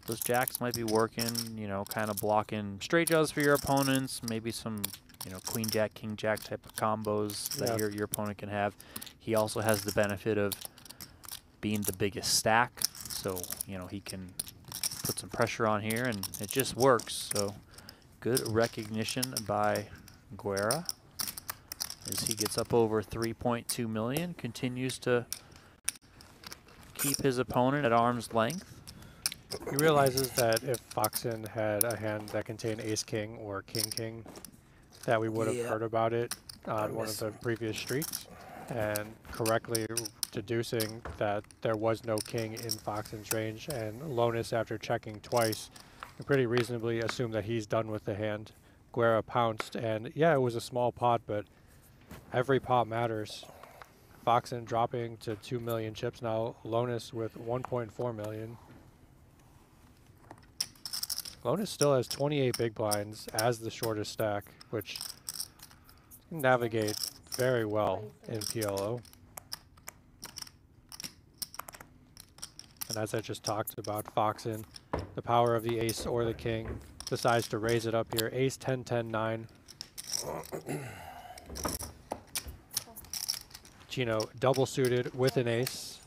Speaker 1: Those jacks might be working, you know, kind of blocking straight draws for your opponents. Maybe some, you know, queen jack, king jack type of combos that your opponent can have. He also has the benefit of being the biggest stack, so you know he can put some pressure on here, and it just works. So good recognition by Guerra as he gets up over 3.2 million, continues to keep his opponent at arm's length.
Speaker 5: He realizes that if Foxen had a hand that contained ace-king or king-king, that we would have heard about it on one of the previous streets, and correctly deducing that there was no king in Foxen's range, and Lonis, after checking twice, can pretty reasonably assume that he's done with the hand. Guerra pounced, and yeah, it was a small pot, but every pot matters. Foxen dropping to 2 million chips now, Lonis with 1.4 million. Lonis still has 28 big blinds as the shortest stack, which can navigate very well in PLO. And as I just talked about, Foxen, the power of the ace or the king, decides to raise it up here. Ace 10, 10, 9. Chino double suited with an ace.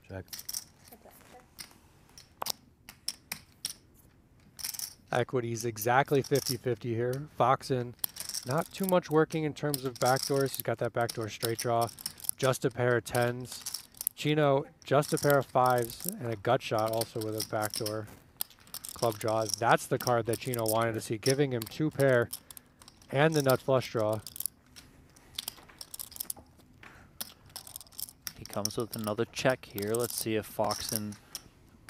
Speaker 2: Check.
Speaker 5: Equity's exactly 50-50 here. Foxen, not too much working in terms of backdoors. He's got that backdoor straight draw. Just a pair of 10s. Chino, just a pair of 5s and a gut shot also with a backdoor club draw. That's the card that Chino wanted to see, giving him 2 pair and the nut flush draw.
Speaker 1: He comes with another check here. Let's see if Foxen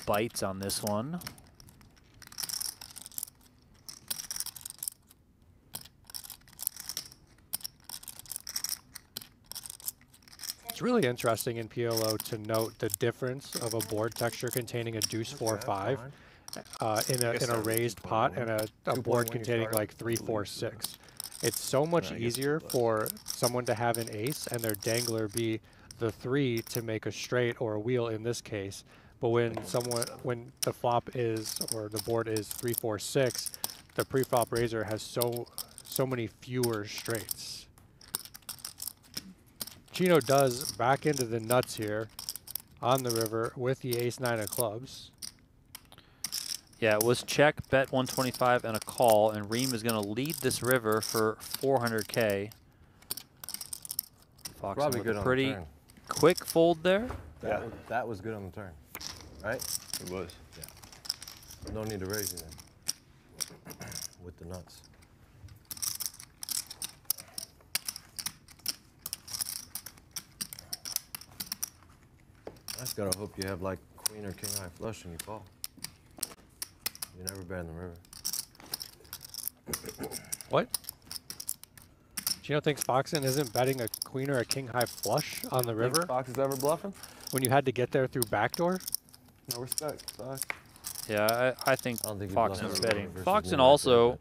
Speaker 1: bites on this one.
Speaker 5: It's really interesting in PLO to note the difference of a board texture containing a deuce 4-5 in a raised pot and a board containing like 3, 4, 6. It's so much easier for someone to have an ace and their dangler be the 3 to make a straight or a wheel in this case. But when the flop is, or the board is 3, 4, 6, the pre-flop raiser has so many fewer straights. Chino does back into the nuts here on the river with the ace-9 of clubs.
Speaker 1: Yeah, it was check, bet 125, and a call, and Rheem is going to lead this river for 400K. Foxen
Speaker 2: Probably
Speaker 1: with
Speaker 2: good
Speaker 1: a
Speaker 2: on
Speaker 1: pretty
Speaker 2: the turn.
Speaker 1: quick fold there.
Speaker 2: That was good on the turn, right?
Speaker 6: It was.
Speaker 2: Yeah. No need to raise it then. With the nuts. I just gotta hope you have like queen or king high flush and you call. You never bet in the river.
Speaker 5: What? Chino thinks Foxen isn't betting a queen or a king high flush on the river
Speaker 3: Fox is ever bluffing?
Speaker 5: when you had to get there through backdoor?
Speaker 3: No respect, Fox.
Speaker 1: Yeah, I think
Speaker 2: I don't think he
Speaker 1: Foxen's
Speaker 2: bluffs
Speaker 1: betting.
Speaker 2: versus
Speaker 1: Foxen
Speaker 2: me
Speaker 1: also,
Speaker 2: like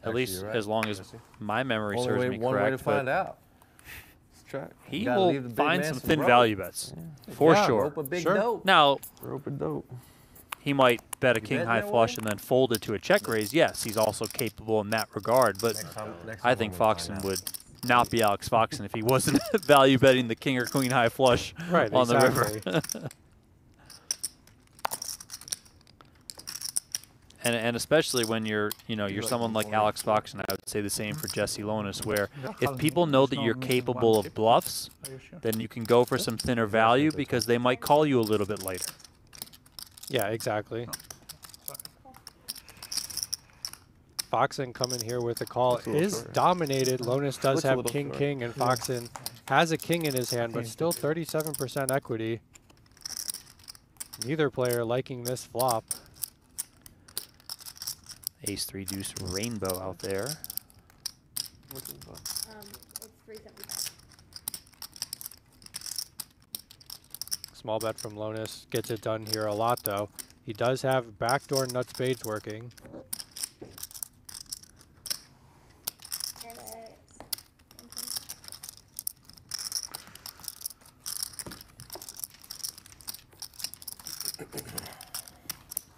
Speaker 2: that.
Speaker 1: at least
Speaker 2: Actually, you're
Speaker 1: as
Speaker 2: right,
Speaker 1: long as
Speaker 2: Jesse.
Speaker 1: my memory
Speaker 2: Only
Speaker 1: serves
Speaker 2: way,
Speaker 1: me
Speaker 2: one way to
Speaker 1: correct,
Speaker 2: find
Speaker 1: but
Speaker 2: out.
Speaker 3: Let's check.
Speaker 1: he
Speaker 2: gotta leave the
Speaker 1: will
Speaker 2: big
Speaker 1: find
Speaker 2: man
Speaker 1: some
Speaker 2: some
Speaker 1: thin
Speaker 2: rope.
Speaker 1: value bets, for
Speaker 5: Yeah,
Speaker 1: sure.
Speaker 2: Rope a big
Speaker 5: Sure.
Speaker 2: dope.
Speaker 1: Now,
Speaker 3: Rope and dope.
Speaker 1: he might bet a
Speaker 2: You
Speaker 1: king
Speaker 2: bet
Speaker 1: high
Speaker 2: that
Speaker 1: flush
Speaker 2: way?
Speaker 1: and then fold it to a check raise. Yes, he's also capable in that regard, but
Speaker 2: Next
Speaker 1: I
Speaker 2: time
Speaker 1: think
Speaker 2: we'll find
Speaker 1: Foxen
Speaker 2: out.
Speaker 1: would not be Alex Foxen if he wasn't value betting the king or queen high flush
Speaker 5: Right,
Speaker 1: on the
Speaker 5: exactly.
Speaker 1: river. And especially when you're someone like Alex Foxen, I would say the same for Jesse Lonis, where if people know that you're capable of bluffs,
Speaker 7: Are you sure?
Speaker 1: then you can go for some thinner value because they might call you a little bit later.
Speaker 5: Yeah, exactly. Foxen coming here with a call
Speaker 3: Looks a little
Speaker 5: is
Speaker 3: shorter.
Speaker 5: dominated. Lonis does
Speaker 3: Looks a
Speaker 5: have
Speaker 3: little
Speaker 5: king,
Speaker 3: short.
Speaker 5: king, and Foxen has a king in his hand, but still 37% equity. Neither player liking this flop.
Speaker 1: Ace 3 deuce rainbow out there.
Speaker 8: It's 375.
Speaker 5: Small bet from Lonis gets it done here a lot, though. He does have backdoor nut spades working.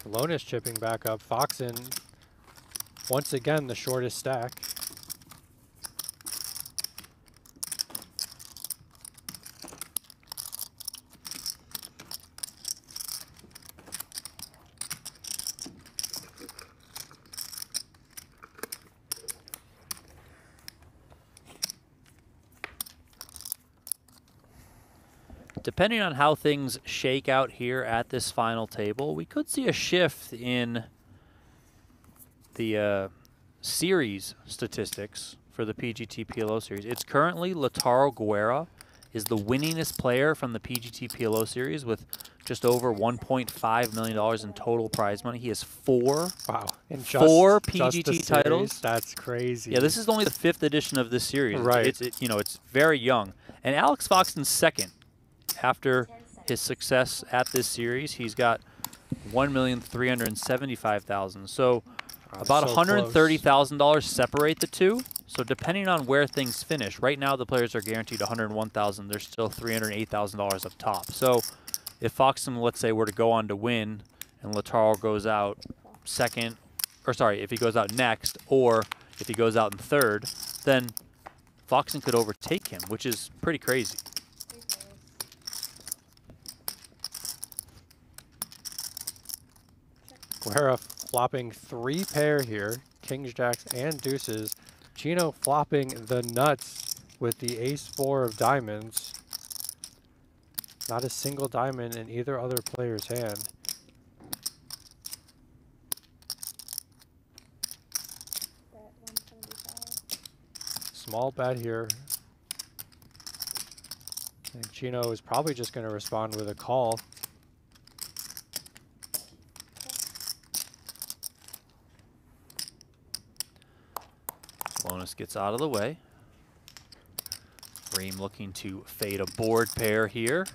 Speaker 8: And
Speaker 5: Lonis chipping back up. Foxen, once again, the shortest stack.
Speaker 1: Depending on how things shake out here at this final table, we could see a shift in the series statistics for the PGT PLO Series. It's currently Lautaro Guerra is the winningest player from the PGT PLO Series with just over $1.5 million in total prize money. He has four
Speaker 5: And
Speaker 1: Four
Speaker 5: just the
Speaker 1: PGT titles?
Speaker 5: series? That's crazy.
Speaker 1: Yeah, this is only the 5th edition of this series.
Speaker 5: Right.
Speaker 1: It's very young. And Alex Foxen's second after his success at this series. He's got $1,375,000. So about
Speaker 5: so
Speaker 1: $130,000 separate the two. So depending on where things finish, right now the players are guaranteed $101,000. There's still $308,000 up top. So if Foxen, let's say, were to go on to win, and Lautaro goes out second, or sorry, if he goes out next, or if he goes out in third, then Foxen could overtake him, which is pretty crazy.
Speaker 5: Guerra flopping 3 pair here, kings, jacks, and deuces. Chino flopping the nuts with the ace-4 of diamonds. Not a single diamond in either other player's hand.
Speaker 8: Bet 175.
Speaker 5: Small bet here. And Chino is probably just going to respond with a call.
Speaker 1: Lonis gets out of the way. Rheem looking to fade a board pair here.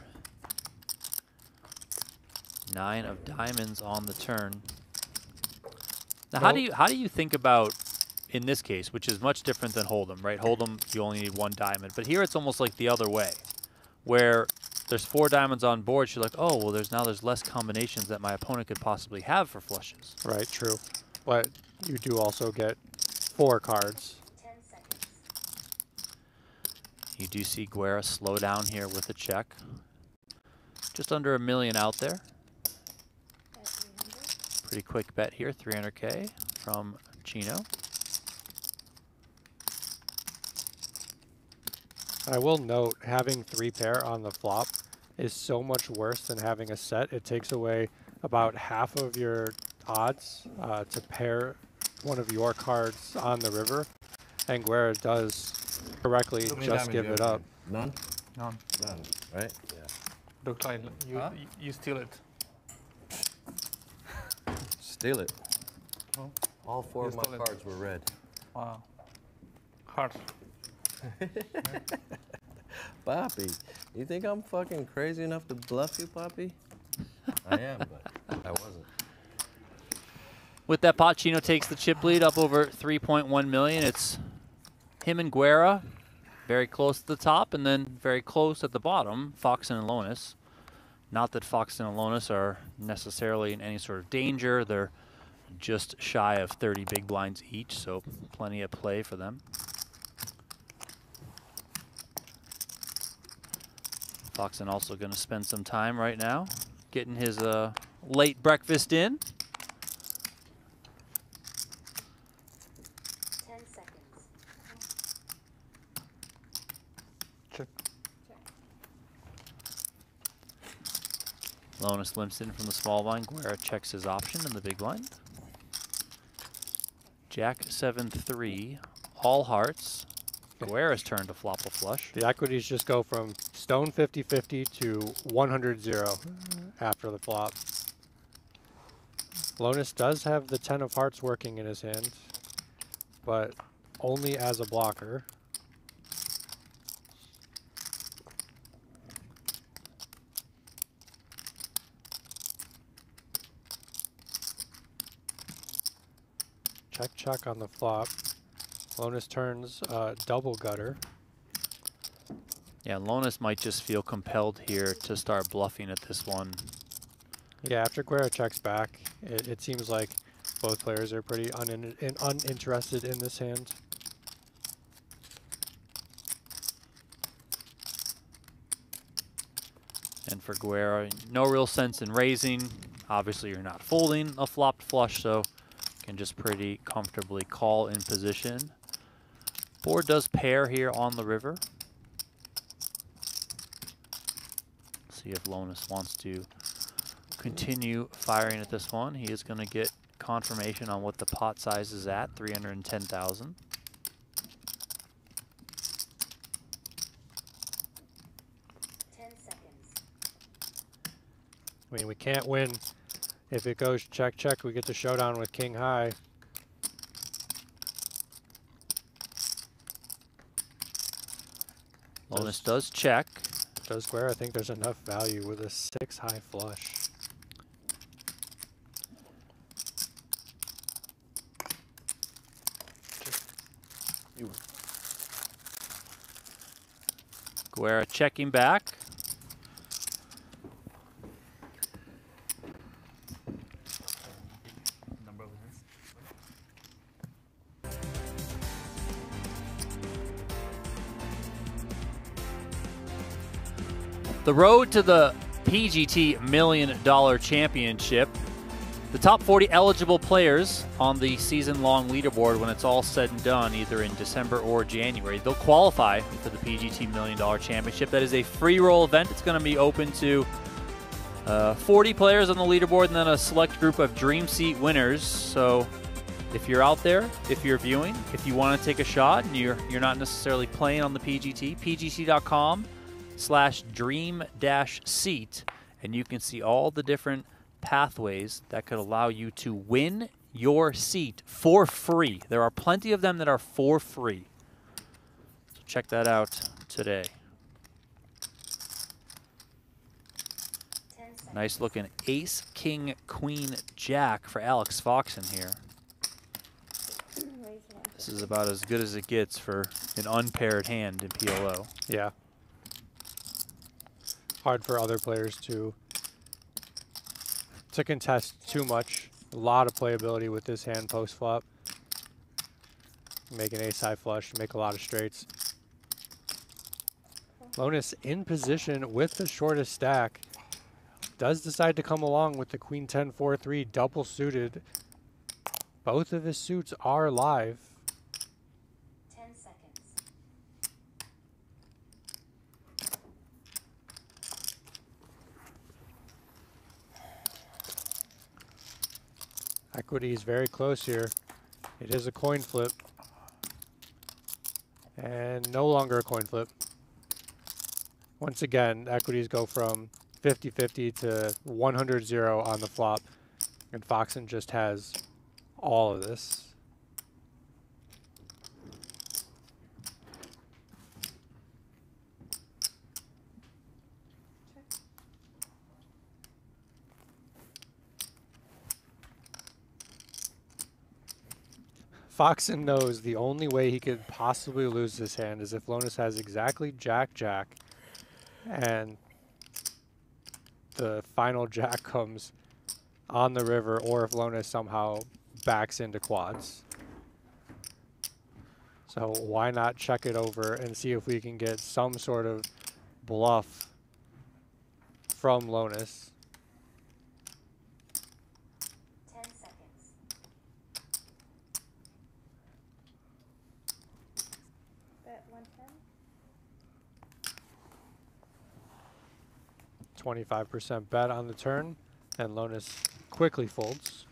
Speaker 1: 9 of diamonds on the turn. Now, how do you think about, in this case, which is much different than Hold'em, right? Hold'em, you only need 1 diamond. But here it's almost like the other way, where there's 4 diamonds on board. You're like, oh, well, there's less combinations that my opponent could possibly have for flushes.
Speaker 5: Right, true. But you do also get 4 cards.
Speaker 8: 10 seconds.
Speaker 1: You do see Guerra slow down here with a check. Just under $1 million out there.
Speaker 8: Bet 300.
Speaker 1: Pretty quick bet here, 300K from Chino.
Speaker 5: I will note, having 3 pair on the flop is so much worse than having a set. It takes away about half of your odds to pair one of your cards on the river. And Guerra does correctly
Speaker 2: How many
Speaker 5: just
Speaker 2: diamonds
Speaker 5: give
Speaker 2: you
Speaker 5: it
Speaker 2: have
Speaker 5: up.
Speaker 2: there? None?
Speaker 7: None.
Speaker 2: None, right? Yeah.
Speaker 7: Look like you,
Speaker 2: Huh?
Speaker 7: you steal it.
Speaker 2: Steal it.
Speaker 7: Oh,
Speaker 2: All 4
Speaker 7: You
Speaker 2: of my
Speaker 7: stole it.
Speaker 2: cards were red.
Speaker 7: wow. Harsh.
Speaker 2: Poppy, you think I'm fucking crazy enough to bluff you, Poppy? I am, but I wasn't.
Speaker 1: With that pot, Chino takes the chip lead up over 3.1 million. It's him and Guerra very close to the top, and then very close at the bottom, Foxen and Lonis. Not that Foxen and Lonis are necessarily in any sort of danger. They're just shy of 30 big blinds each, so plenty of play for them. Foxen also going to spend some time right now getting his late breakfast in.
Speaker 8: 10 seconds.
Speaker 7: Check.
Speaker 1: Lonis limps in from the small blind. Guerra checks his option in the big blind. Jack 7-3, all hearts. Guerra's turn to flop a flush.
Speaker 5: The equities just go from stone 50-50 to 100-0 after the flop. Lonis does have the 10 of hearts working in his hand, but only as a blocker. Check on the flop. Lonis turns double gutter.
Speaker 1: Yeah, Lonis might just feel compelled here to start bluffing at this one.
Speaker 5: Yeah, after Guerra checks back, it seems like both players are pretty uninterested in this hand.
Speaker 1: And for Guerra, no real sense in raising. Obviously, you're not folding a flopped flush, so can just pretty comfortably call in position. Board does pair here on the river. See if Lonis wants to continue firing at this one. He is going to get confirmation on what the pot size is at, 310,000.
Speaker 5: I mean, we can't win. If it goes check, we get the showdown with king high.
Speaker 1: Lonis does check.
Speaker 5: Does Guerra think there's enough value with a 6 high flush?
Speaker 1: Guerra checking back. The road to the PGT $1 Million Championship. The top 40 eligible players on the season-long leaderboard, when it's all said and done, either in December or January, they'll qualify for the PGT $1 Million Championship. That is a free roll event. It's going to be open to 40 players on the leaderboard and then a select group of Dream Seat winners. So if you're out there, if you're viewing, if you want to take a shot and you're not necessarily playing on the PGT, pgt.com/dream-seat, and you can see all the different pathways that could allow you to win your seat for free. There are plenty of them that are for free. So check that out today. Nice looking ace, king, queen, jack for Alex Foxen here. This is about as good as it gets for an unpaired hand in PLO.
Speaker 5: Yeah. Hard for other players to contest too much. A lot of playability with this hand post flop. Make an ace high flush, make a lot of straights. Lonis in position with the shortest stack. Does decide to come along with the queen 10 4-3 double suited. Both of his suits are live.
Speaker 8: 10 seconds.
Speaker 5: Equity is very close here. It is a coin flip. And no longer a coin flip. Once again, equities go from 50-50 to 100-0 on the flop. And Foxen just has all of this. Foxen knows the only way he could possibly lose this hand is if Lonis has exactly Jack-Jack and the final jack comes on the river or if Lonis somehow backs into quads. So why not check it over and see if we can get some sort of bluff from Lonis.
Speaker 8: 10 seconds. Bet 110.
Speaker 5: 25% bet on the turn, and Lonis quickly folds.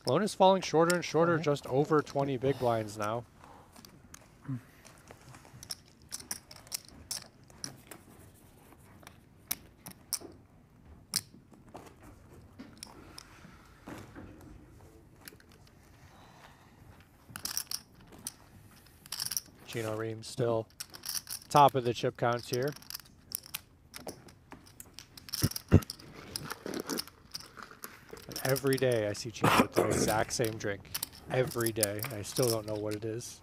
Speaker 5: Lonis falling shorter and shorter, just over 20 big blinds now. Chino Rheem still top of the chip counts here. Every day I see Chino with the exact same drink. Every day. I still don't know what it is.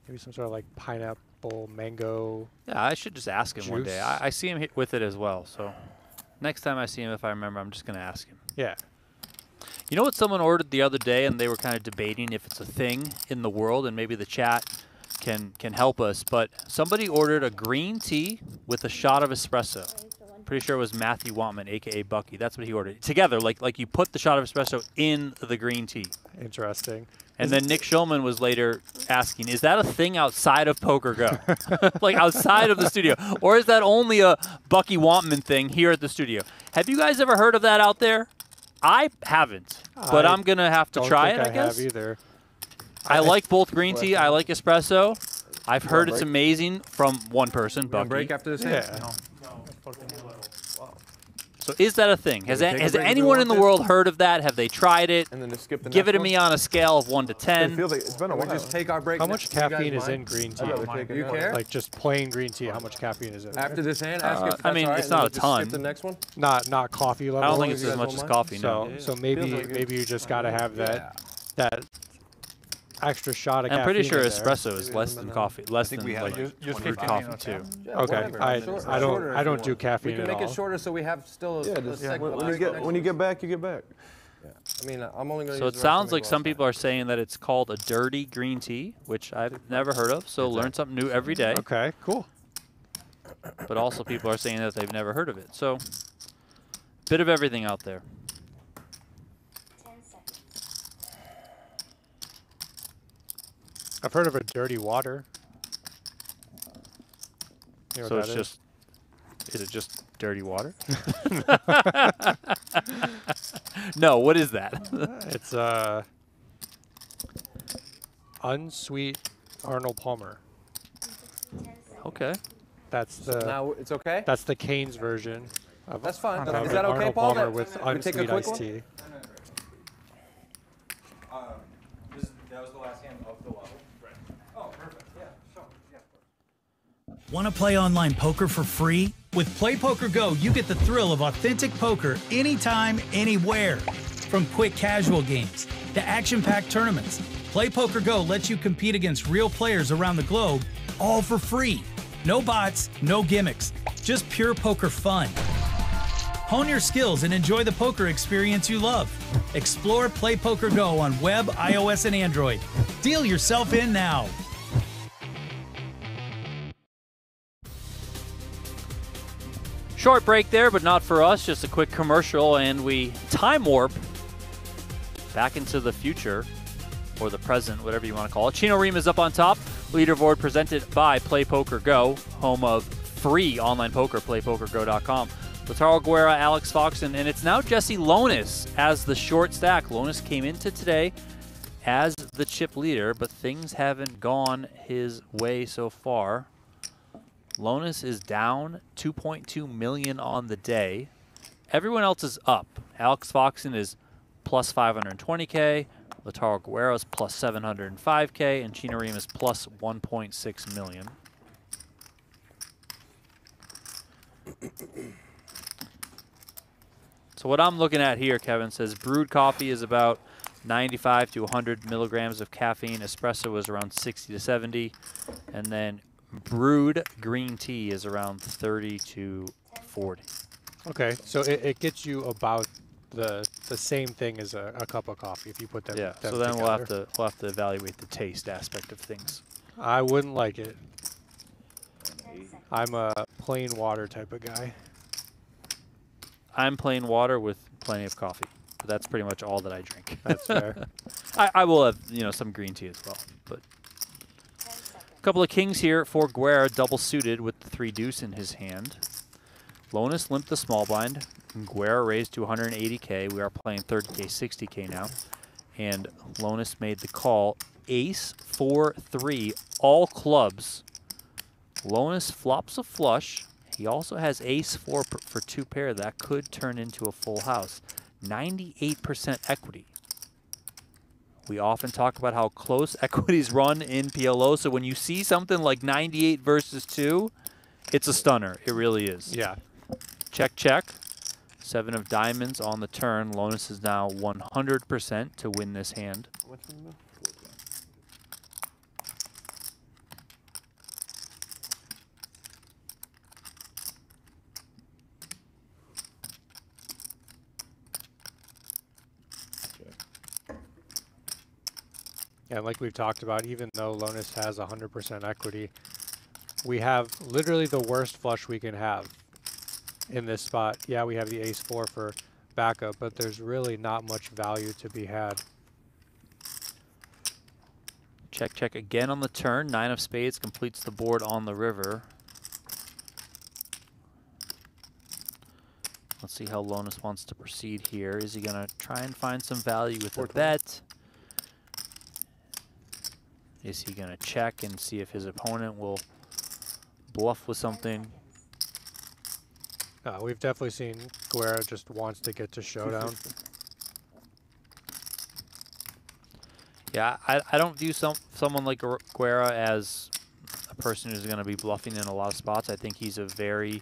Speaker 5: Maybe some sort of like pineapple, mango.
Speaker 1: Yeah, I should just ask him one day.
Speaker 5: Juice.
Speaker 1: I see him with it as well. So next time I see him, if I remember, I'm just going to ask him.
Speaker 5: Yeah.
Speaker 1: You know what someone ordered the other day, and they were kind of debating if it's a thing in the world, and maybe the chat can help us. But somebody ordered a green tea with a shot of espresso. Pretty sure it was Matthew Wantman, a.k.a. Bucky. That's what he ordered. Together, like you put the shot of espresso in the green tea.
Speaker 5: Interesting.
Speaker 1: And then Nick Schulman was later asking, is that a thing outside of PokerGo? Like outside of the studio? Or is that only a Bucky Wantman thing here at the studio? Have you guys ever heard of that out there? I haven't, but I'm going to have to try it, I guess.
Speaker 5: Have either.
Speaker 1: I like both green tea. I like espresso. I've heard it's amazing from one person, Bucky.
Speaker 2: Break after this hand?
Speaker 5: Yeah.
Speaker 1: So is that a thing? Has
Speaker 2: take a break if we
Speaker 1: anyone in
Speaker 2: want
Speaker 1: the
Speaker 2: to?
Speaker 1: world heard of that? Have they tried it?
Speaker 3: And then just skip the
Speaker 1: Give
Speaker 3: next
Speaker 1: it to
Speaker 3: one?
Speaker 1: me on a scale of 1 to
Speaker 3: It
Speaker 1: 10.
Speaker 3: feels like it's been a
Speaker 2: We
Speaker 3: while.
Speaker 2: just take our break.
Speaker 5: How
Speaker 2: now.
Speaker 5: much
Speaker 2: You guys
Speaker 5: caffeine is
Speaker 2: mind?
Speaker 5: in green tea?
Speaker 3: I'd rather take it
Speaker 2: You
Speaker 3: now.
Speaker 2: care?
Speaker 5: Like just plain green tea, how much caffeine is in it?
Speaker 2: After this hand, ask if that's
Speaker 1: I mean,
Speaker 2: all right,
Speaker 1: it's
Speaker 2: and then
Speaker 1: not
Speaker 2: we'll
Speaker 1: a
Speaker 2: just
Speaker 1: ton.
Speaker 2: Skip the next one.
Speaker 5: Not coffee level.
Speaker 1: I don't think it's
Speaker 2: you
Speaker 1: as
Speaker 2: guys
Speaker 1: much
Speaker 2: don't
Speaker 1: as
Speaker 2: mind?
Speaker 1: coffee,
Speaker 5: So
Speaker 1: no.
Speaker 5: so maybe
Speaker 2: Feels like it.
Speaker 5: maybe you just gotta have that extra shot of
Speaker 1: I'm
Speaker 5: caffeine.
Speaker 1: pretty sure
Speaker 5: in there.
Speaker 1: espresso is less than coffee, less than like
Speaker 7: Use
Speaker 1: brewed
Speaker 7: 15
Speaker 1: coffee
Speaker 7: minutes,
Speaker 1: too.
Speaker 2: Yeah,
Speaker 5: Okay,
Speaker 2: whatever.
Speaker 5: I
Speaker 2: Shorter
Speaker 5: don't
Speaker 2: if
Speaker 5: I
Speaker 2: you
Speaker 5: don't do
Speaker 2: want.
Speaker 5: caffeine
Speaker 2: We can
Speaker 5: at
Speaker 2: make
Speaker 5: all.
Speaker 2: it shorter so we have still a,
Speaker 3: Yeah,
Speaker 2: a
Speaker 3: just
Speaker 2: segment
Speaker 3: when
Speaker 2: left
Speaker 3: you
Speaker 2: next
Speaker 3: get when you
Speaker 2: one.
Speaker 3: get back, you get back.
Speaker 2: Yeah. I mean, I'm only going to
Speaker 1: So it sounds like some people are saying that it's called a dirty green tea, which I've never heard of. So learn something new every day.
Speaker 5: Okay, cool.
Speaker 1: But also people are saying that they've never heard of it. So bit of everything out there.
Speaker 8: 10 seconds.
Speaker 5: I've heard of a dirty water. You know
Speaker 1: So
Speaker 5: what
Speaker 1: it's
Speaker 5: that is?
Speaker 1: just, is it just dirty water? No, what is that?
Speaker 5: It's unsweet Arnold Palmer.
Speaker 8: 10 seconds.
Speaker 1: Okay.
Speaker 5: That's the
Speaker 2: Now it's okay?
Speaker 5: that's the Cane's version. Of,
Speaker 2: That's fine.
Speaker 5: of
Speaker 2: Is that okay,
Speaker 5: Arnold
Speaker 2: Paul?
Speaker 5: Palmer
Speaker 2: That-
Speaker 5: with
Speaker 2: we take a
Speaker 5: unsweet
Speaker 2: quick
Speaker 5: iced
Speaker 2: one?
Speaker 5: tea.
Speaker 9: That was the last hand of the level. Right. Oh, perfect. Yeah, sure. Yeah, of course.
Speaker 10: Want to play online poker for free? With PlayPokerGo, you get the thrill of authentic poker anytime, anywhere. From quick casual games to action-packed tournaments, PlayPokerGo lets you compete against real players around the globe, all for free. No bots, no gimmicks, just pure poker fun. Hone your skills and enjoy the poker experience you love. Explore PlayPokerGo on web, iOS, and Android. Deal yourself in now.
Speaker 1: Short break there, but not for us. Just a quick commercial, and we time warp back into the future, or the present, whatever you want to call it. Chino Rheem is up on top. Leaderboard presented by PlayPokerGo, home of free online poker, playpokergo.com. Lautaro Guerra, Alex Foxen, and it's now Jesse Lonis as the short stack. Lonis came into today as the chip leader, but things haven't gone his way so far. Lonis is down 2.2 million on the day. Everyone else is up. Alex Foxen is plus 520K. Lautaro Guerra is plus 705K. And Chino Rheem is plus 1.6 million. So what I'm looking at here, Kevin, says brewed coffee is about 95 to 100 milligrams of caffeine. Espresso is around 60 to 70. And then brewed green tea is around 30 to 40.
Speaker 5: Okay, so it gets you about the same thing as a cup of coffee if you put them.
Speaker 1: Yeah.
Speaker 5: them
Speaker 1: So then
Speaker 5: together.
Speaker 1: we'll have to evaluate the taste aspect of things.
Speaker 5: I wouldn't like it. I'm a plain water type of guy.
Speaker 1: I'm plain water with plenty of coffee. But that's pretty much all that I drink.
Speaker 5: That's fair.
Speaker 1: I will have some green tea as well. But a couple of kings here for Guerra, double suited with the 3 deuce in his hand. Lonis limped the small blind. Guerra raised to 180K. We are playing 30K, 60K now. And Lonis made the call. Ace 4-3, all clubs. Lonis flops a flush. He also has ace 4 for 2 pair. That could turn into a full house. 98% equity. We often talk about how close equities run in PLO. So when you see something like 98 versus 2, it's a stunner. It really is.
Speaker 5: Yeah.
Speaker 1: Check, check. 7 of diamonds on the turn. Lonis is now 100% to win this hand.
Speaker 5: And like we've talked about, even though Lonis has 100% equity, we have literally the worst flush we can have in this spot. Yeah, we have the ace 4 for backup, but there's really not much value to be had.
Speaker 1: Check, check again on the turn. 9 of spades completes the board on the river. Let's see how Lonis wants to proceed here. Is he going to try and find some value with a bet? Is he going to check and see if his opponent will bluff with something?
Speaker 5: We've definitely seen Guerra just wants to get to showdown.
Speaker 1: Yeah, I don't view someone like Guerra as a person who's going to be bluffing in a lot of spots. I think he's a very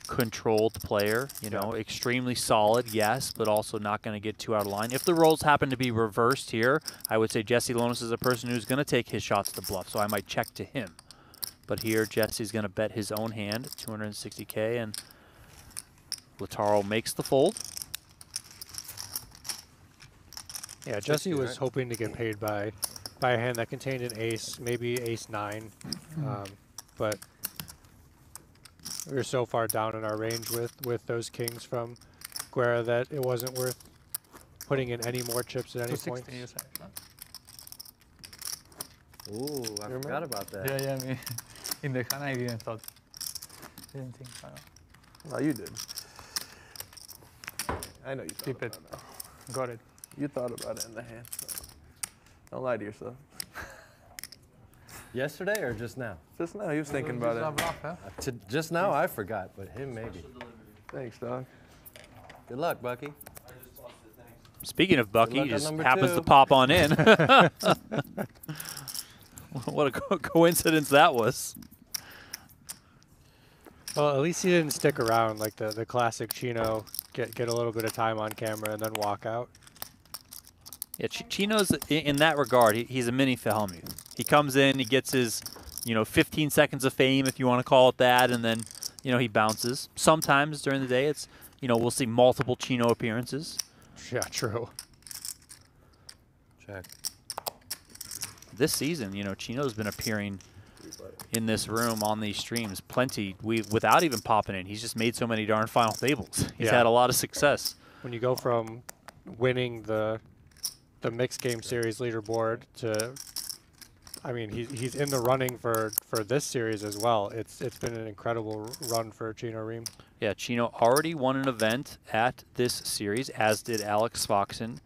Speaker 1: controlled player, extremely solid, yes, but also not going to get too out of line. If the roles happen to be reversed here, I would say Jesse Lonis is a person who's going to take his shots to bluff, so I might check to him. But here, Jesse's going to bet his own hand, 260K, and Lautaro makes the fold.
Speaker 5: Yeah, Jesse was hoping to get paid by a hand that contained an ace, maybe ace 9, but we were so far down in our range with those kings from Guerra that it wasn't worth putting in any more chips at any point.
Speaker 2: Ooh, I forgot about that.
Speaker 7: Yeah, me. In the hand, I didn't think.
Speaker 3: No, you did. I know you thought
Speaker 7: Keep
Speaker 3: about
Speaker 7: it.
Speaker 3: it.
Speaker 7: Got it.
Speaker 3: You thought about it in the hand. So don't lie to yourself.
Speaker 2: Yesterday or just now?
Speaker 3: Just now, he was thinking about it.
Speaker 2: Just now, I forgot, but him maybe.
Speaker 3: Thanks, dog.
Speaker 2: Good luck, Bucky.
Speaker 1: Speaking of Bucky, he just
Speaker 2: number
Speaker 1: happens
Speaker 2: 2.
Speaker 1: to pop on in. What a coincidence that was.
Speaker 5: Well, at least he didn't stick around like the classic Chino, get a little bit of time on camera and then walk out.
Speaker 1: Yeah, Chino's, in that regard, he's a mini Fahelmuth. He comes in, he gets his, 15 seconds of fame, if you want to call it that, and then, he bounces. Sometimes during the day, it's, we'll see multiple Chino appearances.
Speaker 5: Yeah, true.
Speaker 2: Check.
Speaker 1: This season, Chino's been appearing in this room on these streams plenty, without even popping in. He's just made so many darn final tables. He's had a lot of success.
Speaker 5: When you go from winning the mixed game series leaderboard to, I mean, he's in the running for this series as well. It's been an incredible run for Chino Rheem.
Speaker 1: Yeah, Chino already won an event at this series, as did Alex Foxen.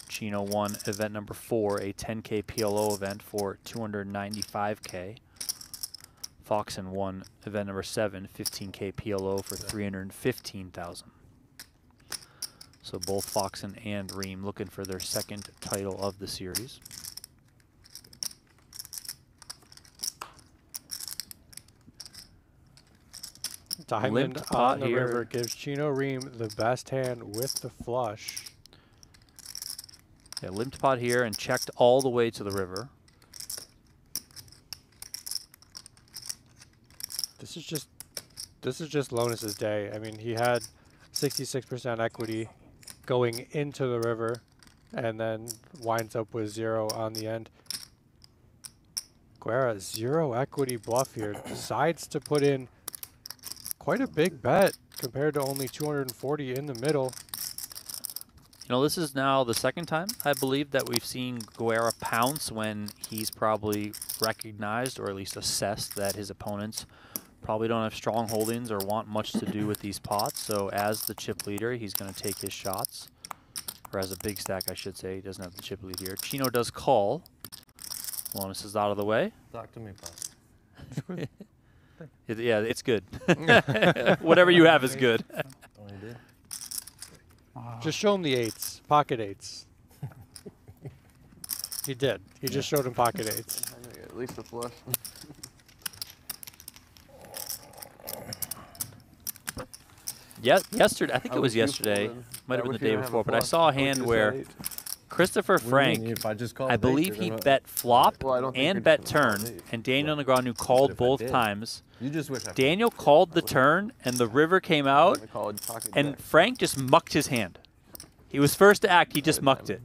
Speaker 1: Chino won event number 4, a 10K PLO event for 295K. Foxen won event number 7, 15K PLO for 315,000. So both Foxen and Rheem looking for their second title of the series.
Speaker 5: Diamond on the river gives Chino Rheem the best hand with the flush.
Speaker 1: Yeah, limped pot here and checked all the way to the river.
Speaker 5: This is just this is just Lonis's day. I mean, he had 66% equity going into the river, and then winds up with 0 on the end. Guerra, 0 equity bluff here. Decides to put in quite a big bet compared to only 240 in the middle.
Speaker 1: You know, this is now the second time, I believe, that we've seen Guerra pounce when he's probably recognized or at least assessed that his opponents probably don't have strong holdings or want much to do with these pots. So as the chip leader, he's going to take his shots. Or as a big stack, I should say. He doesn't have the chip lead here. Chino does call. Lonis is out of the way.
Speaker 2: Talk to me, boss.
Speaker 1: Yeah, it's good. Whatever you have is good.
Speaker 2: Oh, you did?
Speaker 5: Just show him the 8s, pocket 8s. He did. He just showed him pocket 8s.
Speaker 3: At least a flush.
Speaker 1: Yesterday, I think it was yesterday. Might have been the day before, but I saw a hand where Christopher Frank,
Speaker 2: If I just called
Speaker 1: I
Speaker 2: eight,
Speaker 1: believe
Speaker 2: you're
Speaker 1: he
Speaker 2: gonna-
Speaker 1: bet flop
Speaker 3: Well, I don't think
Speaker 1: and
Speaker 3: you're
Speaker 1: bet
Speaker 3: just gonna call
Speaker 1: turn,
Speaker 3: eight.
Speaker 1: and Daniel Negreanu
Speaker 2: But
Speaker 1: called
Speaker 2: if I
Speaker 1: both
Speaker 2: did,
Speaker 1: times.
Speaker 2: You just wish I
Speaker 1: Daniel called the turn, and the river came out, and Frank just mucked his hand. He was first to act, he just mucked it.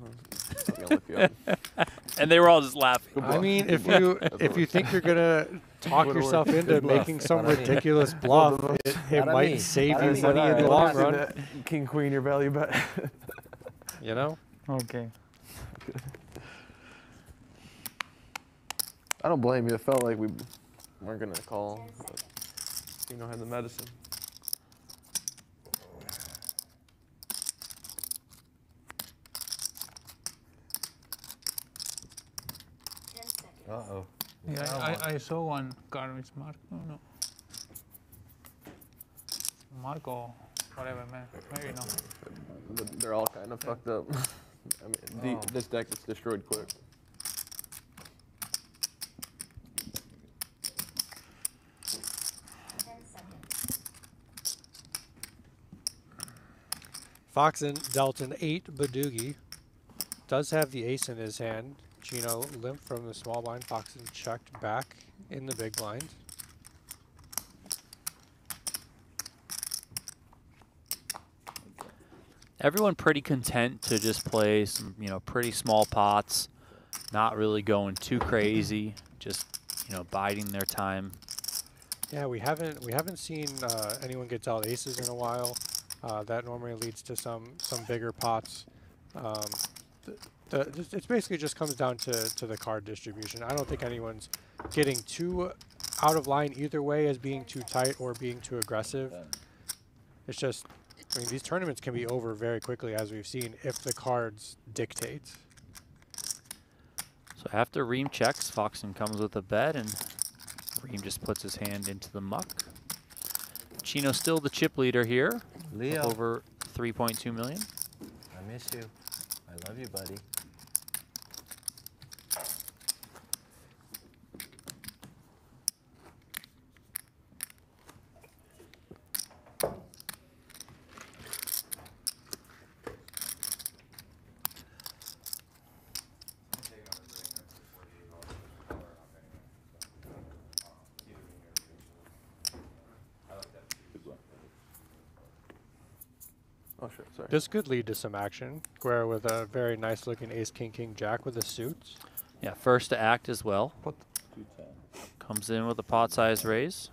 Speaker 1: And they were all just laughing.
Speaker 5: I mean, if you think you're gonna talk yourself into making some ridiculous bluff, it might save you money in the long run.
Speaker 3: King, queen, your value bet.
Speaker 5: You know?
Speaker 7: Okay.
Speaker 3: I don't blame you. It felt like we weren't going to call. But Chino had the medicine.
Speaker 2: Uh-oh.
Speaker 7: Yeah, I saw one card with Marco. No. Marco, whatever, man. Maybe no.
Speaker 3: They're all kind of fucked up. I mean, this deck gets destroyed quick.
Speaker 5: Foxen dealt an 8 Badoogie. Does have the ace in his hand. Chino limp from the small blind. Foxen checked back in the big blind.
Speaker 1: Everyone pretty content to just play some, pretty small pots, not really going too crazy, just, biding their time.
Speaker 5: Yeah, we haven't seen anyone get dealt aces in a while. That normally leads to some bigger pots. It basically just comes down to the card distribution. I don't think anyone's getting too out of line either way as being too tight or being too aggressive. It's just, I mean, these tournaments can be over very quickly, as we've seen, if the cards dictate.
Speaker 1: So after Rheem checks, Foxen comes with a bet, and Rheem just puts his hand into the muck. Chino's still the chip leader here,
Speaker 2: Leo.
Speaker 1: over 3.2 million.
Speaker 2: I miss you. I love you, buddy.
Speaker 3: Oh, sure. Sorry.
Speaker 5: This could lead to some action. Guerra with a very nice looking ace, king, king, jack with a suit.
Speaker 1: Yeah, first to act as well. Comes in with a pot size raise.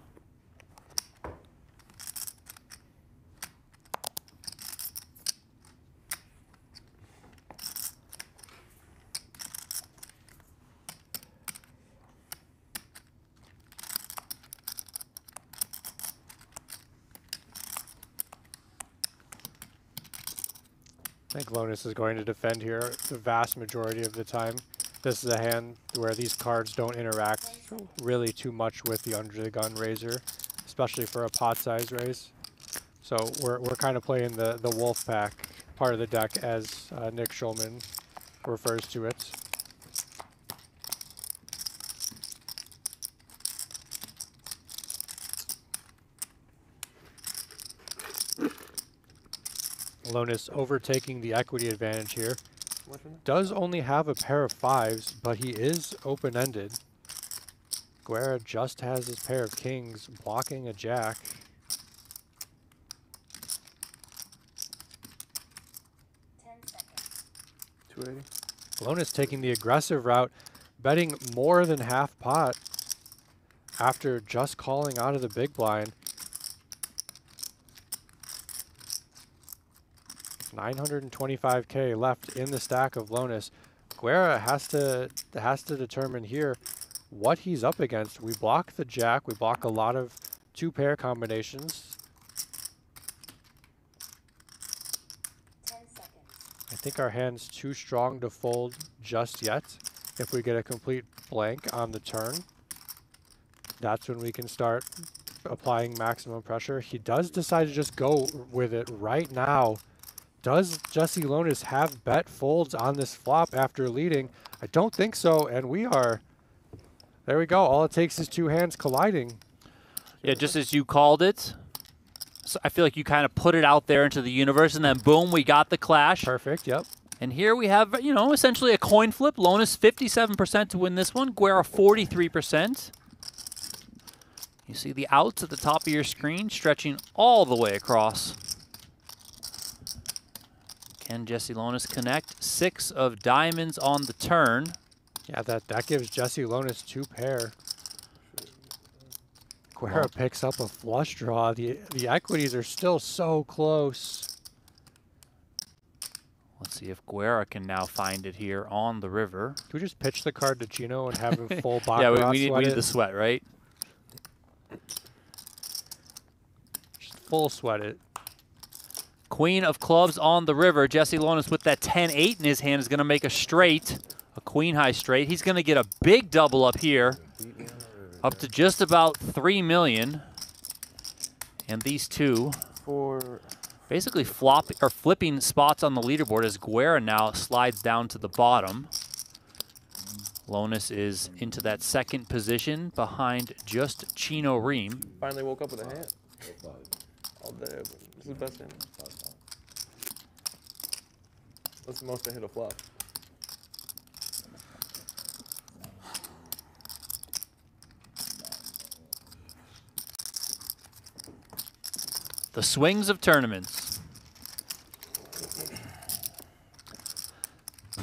Speaker 5: I think Lonis is going to defend here the vast majority of the time. This is a hand where these cards don't interact really too much with the under the gun raiser, especially for a pot size raise. So we're kind of playing the wolf pack part of the deck, as Nick Schulman refers to it. Lonis overtaking the equity advantage here. Does only have a pair of 5s, but he is open-ended. Guerra just has his pair of kings blocking a jack.
Speaker 3: 280.
Speaker 5: Lonis taking the aggressive route, betting more than half pot after just calling out of the big blind. 925K left in the stack of Lonis. Guerra has to determine here what he's up against. We block the jack. We block a lot of two-pair combinations.
Speaker 8: 10 seconds.
Speaker 5: I think our hand's too strong to fold just yet. If we get a complete blank on the turn, that's when we can start applying maximum pressure. He does decide to just go with it right now. Does Jesse Lonis have bet folds on this flop after leading? I don't think so, and we are, there we go. All it takes is two hands colliding.
Speaker 1: Yeah, just as you called it. So I feel like you kind of put it out there into the universe, and then boom, we got the clash.
Speaker 5: Perfect, yep.
Speaker 1: And here we have, you know, essentially a coin flip. Lonis 57% to win this one. Guerra 43%. You see the outs at the top of your screen stretching all the way across. Can Jesse Lonis connect? 6 of diamonds on the turn.
Speaker 5: Yeah, that gives Jesse Lonis two pair. Guerra picks up a flush draw. The equities are still so close.
Speaker 1: Let's see if Guerra can now find it here on the river.
Speaker 5: Can we just pitch the card to Chino and have him full box?
Speaker 1: Yeah, we need the sweat, right?
Speaker 5: Just full sweat it.
Speaker 1: Queen of clubs on the river. Jesse Lonis with that 10-8 in his hand is going to make a straight, a queen high straight. He's going to get a big double up here, up to just about 3 million. And these two basically flipping spots on the leaderboard as Guerra now slides down to the bottom. Lonis is into that second position behind just Chino Rheem.
Speaker 3: Finally woke up with a hand. All day. This is the best hand. What's the most I hit a flop?
Speaker 1: The swings of tournaments.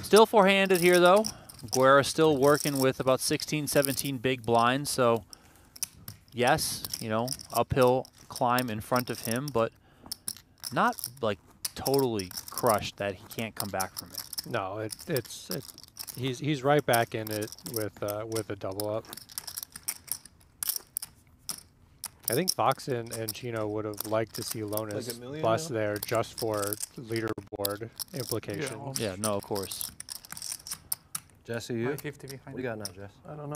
Speaker 1: Still four-handed here, though. Guerra still working with about 16, 17 big blinds, so yes, you know, uphill climb in front of him, but not like totally crushed that he can't come back from it.
Speaker 5: No, he's right back in it with a double up. I think Foxen and Chino would have liked to see Lonis
Speaker 3: Like
Speaker 5: bust there just for leaderboard implications.
Speaker 1: Yeah, no, of course.
Speaker 2: Jesse, you?
Speaker 7: 50 behind.
Speaker 2: What do you got now, Jess?
Speaker 3: I don't know.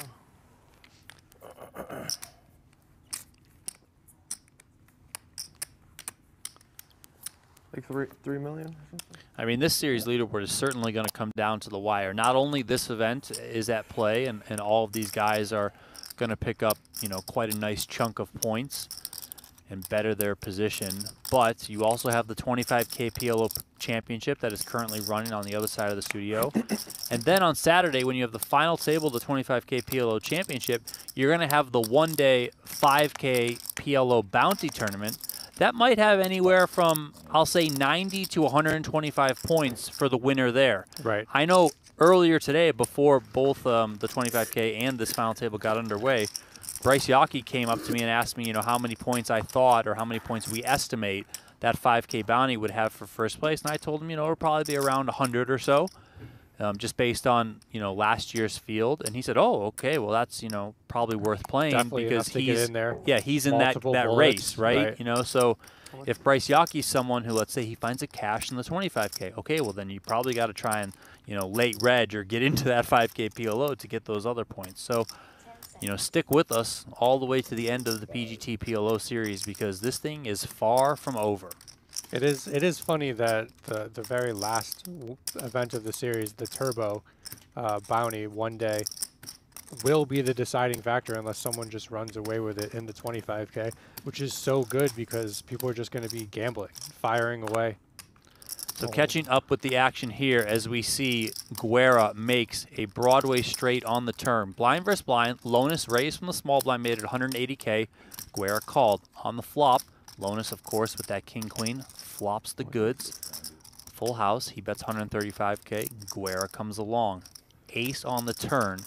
Speaker 3: Like 3 million or something?
Speaker 1: I mean, this series leaderboard is certainly going to come down to the wire. Not only this event is at play, and all of these guys are going to pick up, you know, quite a nice chunk of points and better their position, but you also have the 25K PLO Championship that is currently running on the other side of the studio. And then on Saturday, when you have the final table of the 25K PLO Championship, you're going to have the one-day 5K PLO Bounty Tournament. That might have anywhere from, I'll say, 90 to 125 points for the winner there.
Speaker 5: Right.
Speaker 1: I know earlier today, before both the 25K and this final table got underway, Bryce Yockey came up to me and asked me, you know, how many points I thought or how many points we estimate that 5K bounty would have for first place. And I told him, you know, it would probably be around 100 or so, just based on, you know, last year's field. And he said, oh, okay, well, that's, you know, probably worth playing.
Speaker 5: Definitely
Speaker 1: because
Speaker 5: he's
Speaker 1: get
Speaker 5: in there.
Speaker 1: Yeah, he's in that
Speaker 5: Multiple
Speaker 1: race,
Speaker 5: bullets,
Speaker 1: right? You know, so if Bryce Yockey's someone who, let's say, he finds a cash in the 25K, okay, well, then you probably got to try and, you know, late reg or get into that 5K PLO to get those other points. So, you know, stick with us all the way to the end of the PGT PLO series because this thing is far from over.
Speaker 5: It is funny that the very last event of the series, the Turbo Bounty one day, will be the deciding factor unless someone just runs away with it in the 25K, which is so good because people are just going to be gambling, firing away.
Speaker 1: So catching up with the action here as we see Guerra makes a Broadway straight on the turn. Blind versus blind. Lonis raised from the small blind, made it 180K. Guerra called on the flop. Lonis, of course, with that king-queen, flops the goods. Full house, he bets 135K. Guerra comes along. Ace on the turn.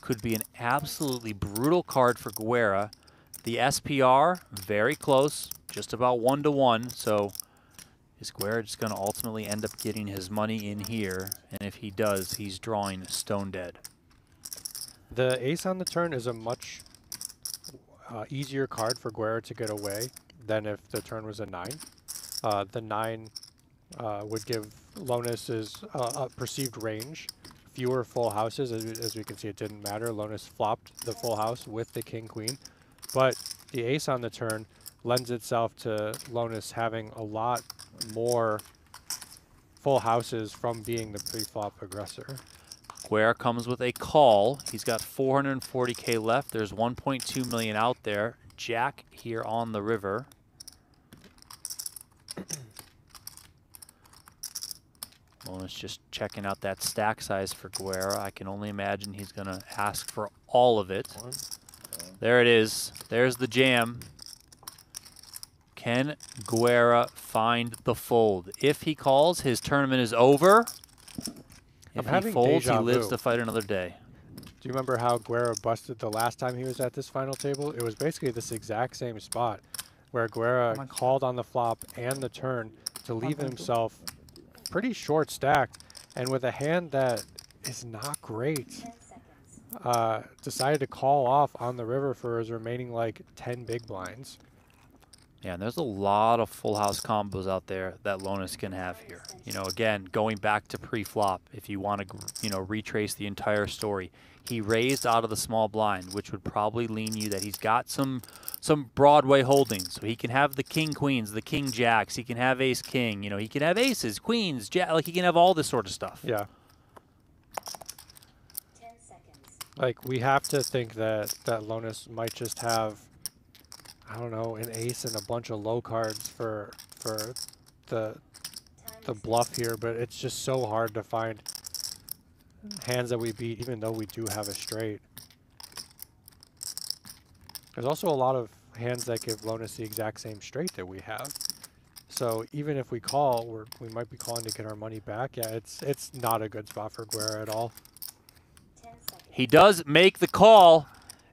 Speaker 1: Could be an absolutely brutal card for Guerra. The SPR, very close, just about 1-to-1. So is Guerra just going to ultimately end up getting his money in here? And if he does, he's drawing stone dead.
Speaker 5: The ace on the turn is a much easier card for Guerra to get away than if the turn was a 9. The 9 would give Lonis a perceived range. Fewer full houses, as we can see, it didn't matter. Lonis flopped the full house with the king-queen. But the ace on the turn lends itself to Lonis having a lot more full houses from being the pre-flop aggressor.
Speaker 1: Guerra comes with a call. He's got 440K left. There's 1.2 million out there. Jack here on the river. Lonis just checking out that stack size for Guerra. I can only imagine he's going to ask for all of it. There it is. There's the jam. Can Guerra find the fold? If he calls, his tournament is over. If he folds, he lives to fight another day.
Speaker 5: Do you remember how Guerra busted the last time he was at this final table? It was basically this exact same spot where Guerra called on the flop and the turn to leave himself pretty short stacked, and with a hand that is not great, decided to call off on the river for his remaining like 10 big blinds.
Speaker 1: Yeah, and there's a lot of full house combos out there that Lonis can have here. You know, again, going back to pre-flop, if you want to, you know, retrace the entire story, he raised out of the small blind, which would probably lean you that he's got some Broadway holdings. So he can have the king queens, the king jacks, he can have ace king, you know, he can have aces, queens, jack, like he can have all this sort of stuff.
Speaker 5: Yeah.
Speaker 8: 10 seconds.
Speaker 5: Like, we have to think that Lonis might just have, I don't know, an ace and a bunch of low cards for the bluff here, but it's just so hard to find hands that we beat, even though we do have a straight. There's also a lot of hands that give Lonis the exact same straight that we have. So even if we call, we might be calling to get our money back. Yeah, it's not a good spot for Guerra at all.
Speaker 8: 10 seconds.
Speaker 1: He does make the call,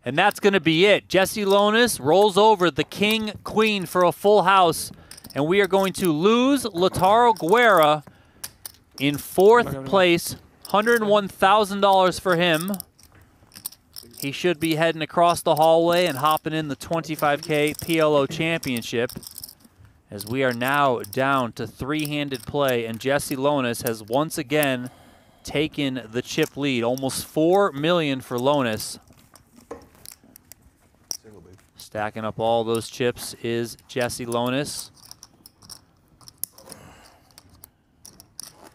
Speaker 1: and that's going to be it. Jesse Lonis rolls over the king queen for a full house, and we are going to lose Lautaro Guerra in 4th place. $101,000 for him. He should be heading across the hallway and hopping in the 25K PLO Championship, as we are now down to 3-handed play, and Jesse Lonis has once again taken the chip lead. Almost $4 million for Lonis. Stacking up all those chips is Jesse Lonis.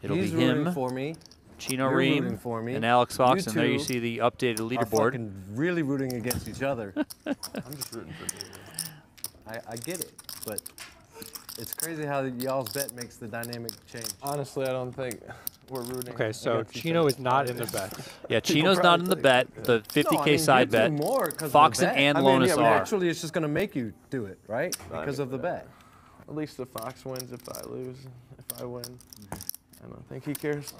Speaker 1: It'll
Speaker 2: He's
Speaker 1: be him,
Speaker 2: rooting for me.
Speaker 1: Chino
Speaker 2: You're
Speaker 1: Rheem,
Speaker 2: rooting for me.
Speaker 1: and Alex Foxen.
Speaker 2: You
Speaker 1: There you
Speaker 2: two
Speaker 1: see the updated
Speaker 2: Are
Speaker 1: leaderboard.
Speaker 2: fucking really rooting against each other.
Speaker 3: I'm just rooting for David.
Speaker 2: I get it, but it's crazy how y'all's bet makes the dynamic change.
Speaker 3: Honestly, I don't think we're rooting.
Speaker 5: Okay, so
Speaker 3: against each
Speaker 5: Chino
Speaker 3: other.
Speaker 5: is not in the bet.
Speaker 1: Yeah, Chino's not in the bet, the 50K side bet. Foxen and Lonis
Speaker 2: yeah,
Speaker 1: are.
Speaker 2: Actually, it's just going to make you do it, right? Because of the bet.
Speaker 3: At least the Fox wins if I lose. If I win, I don't think he cares.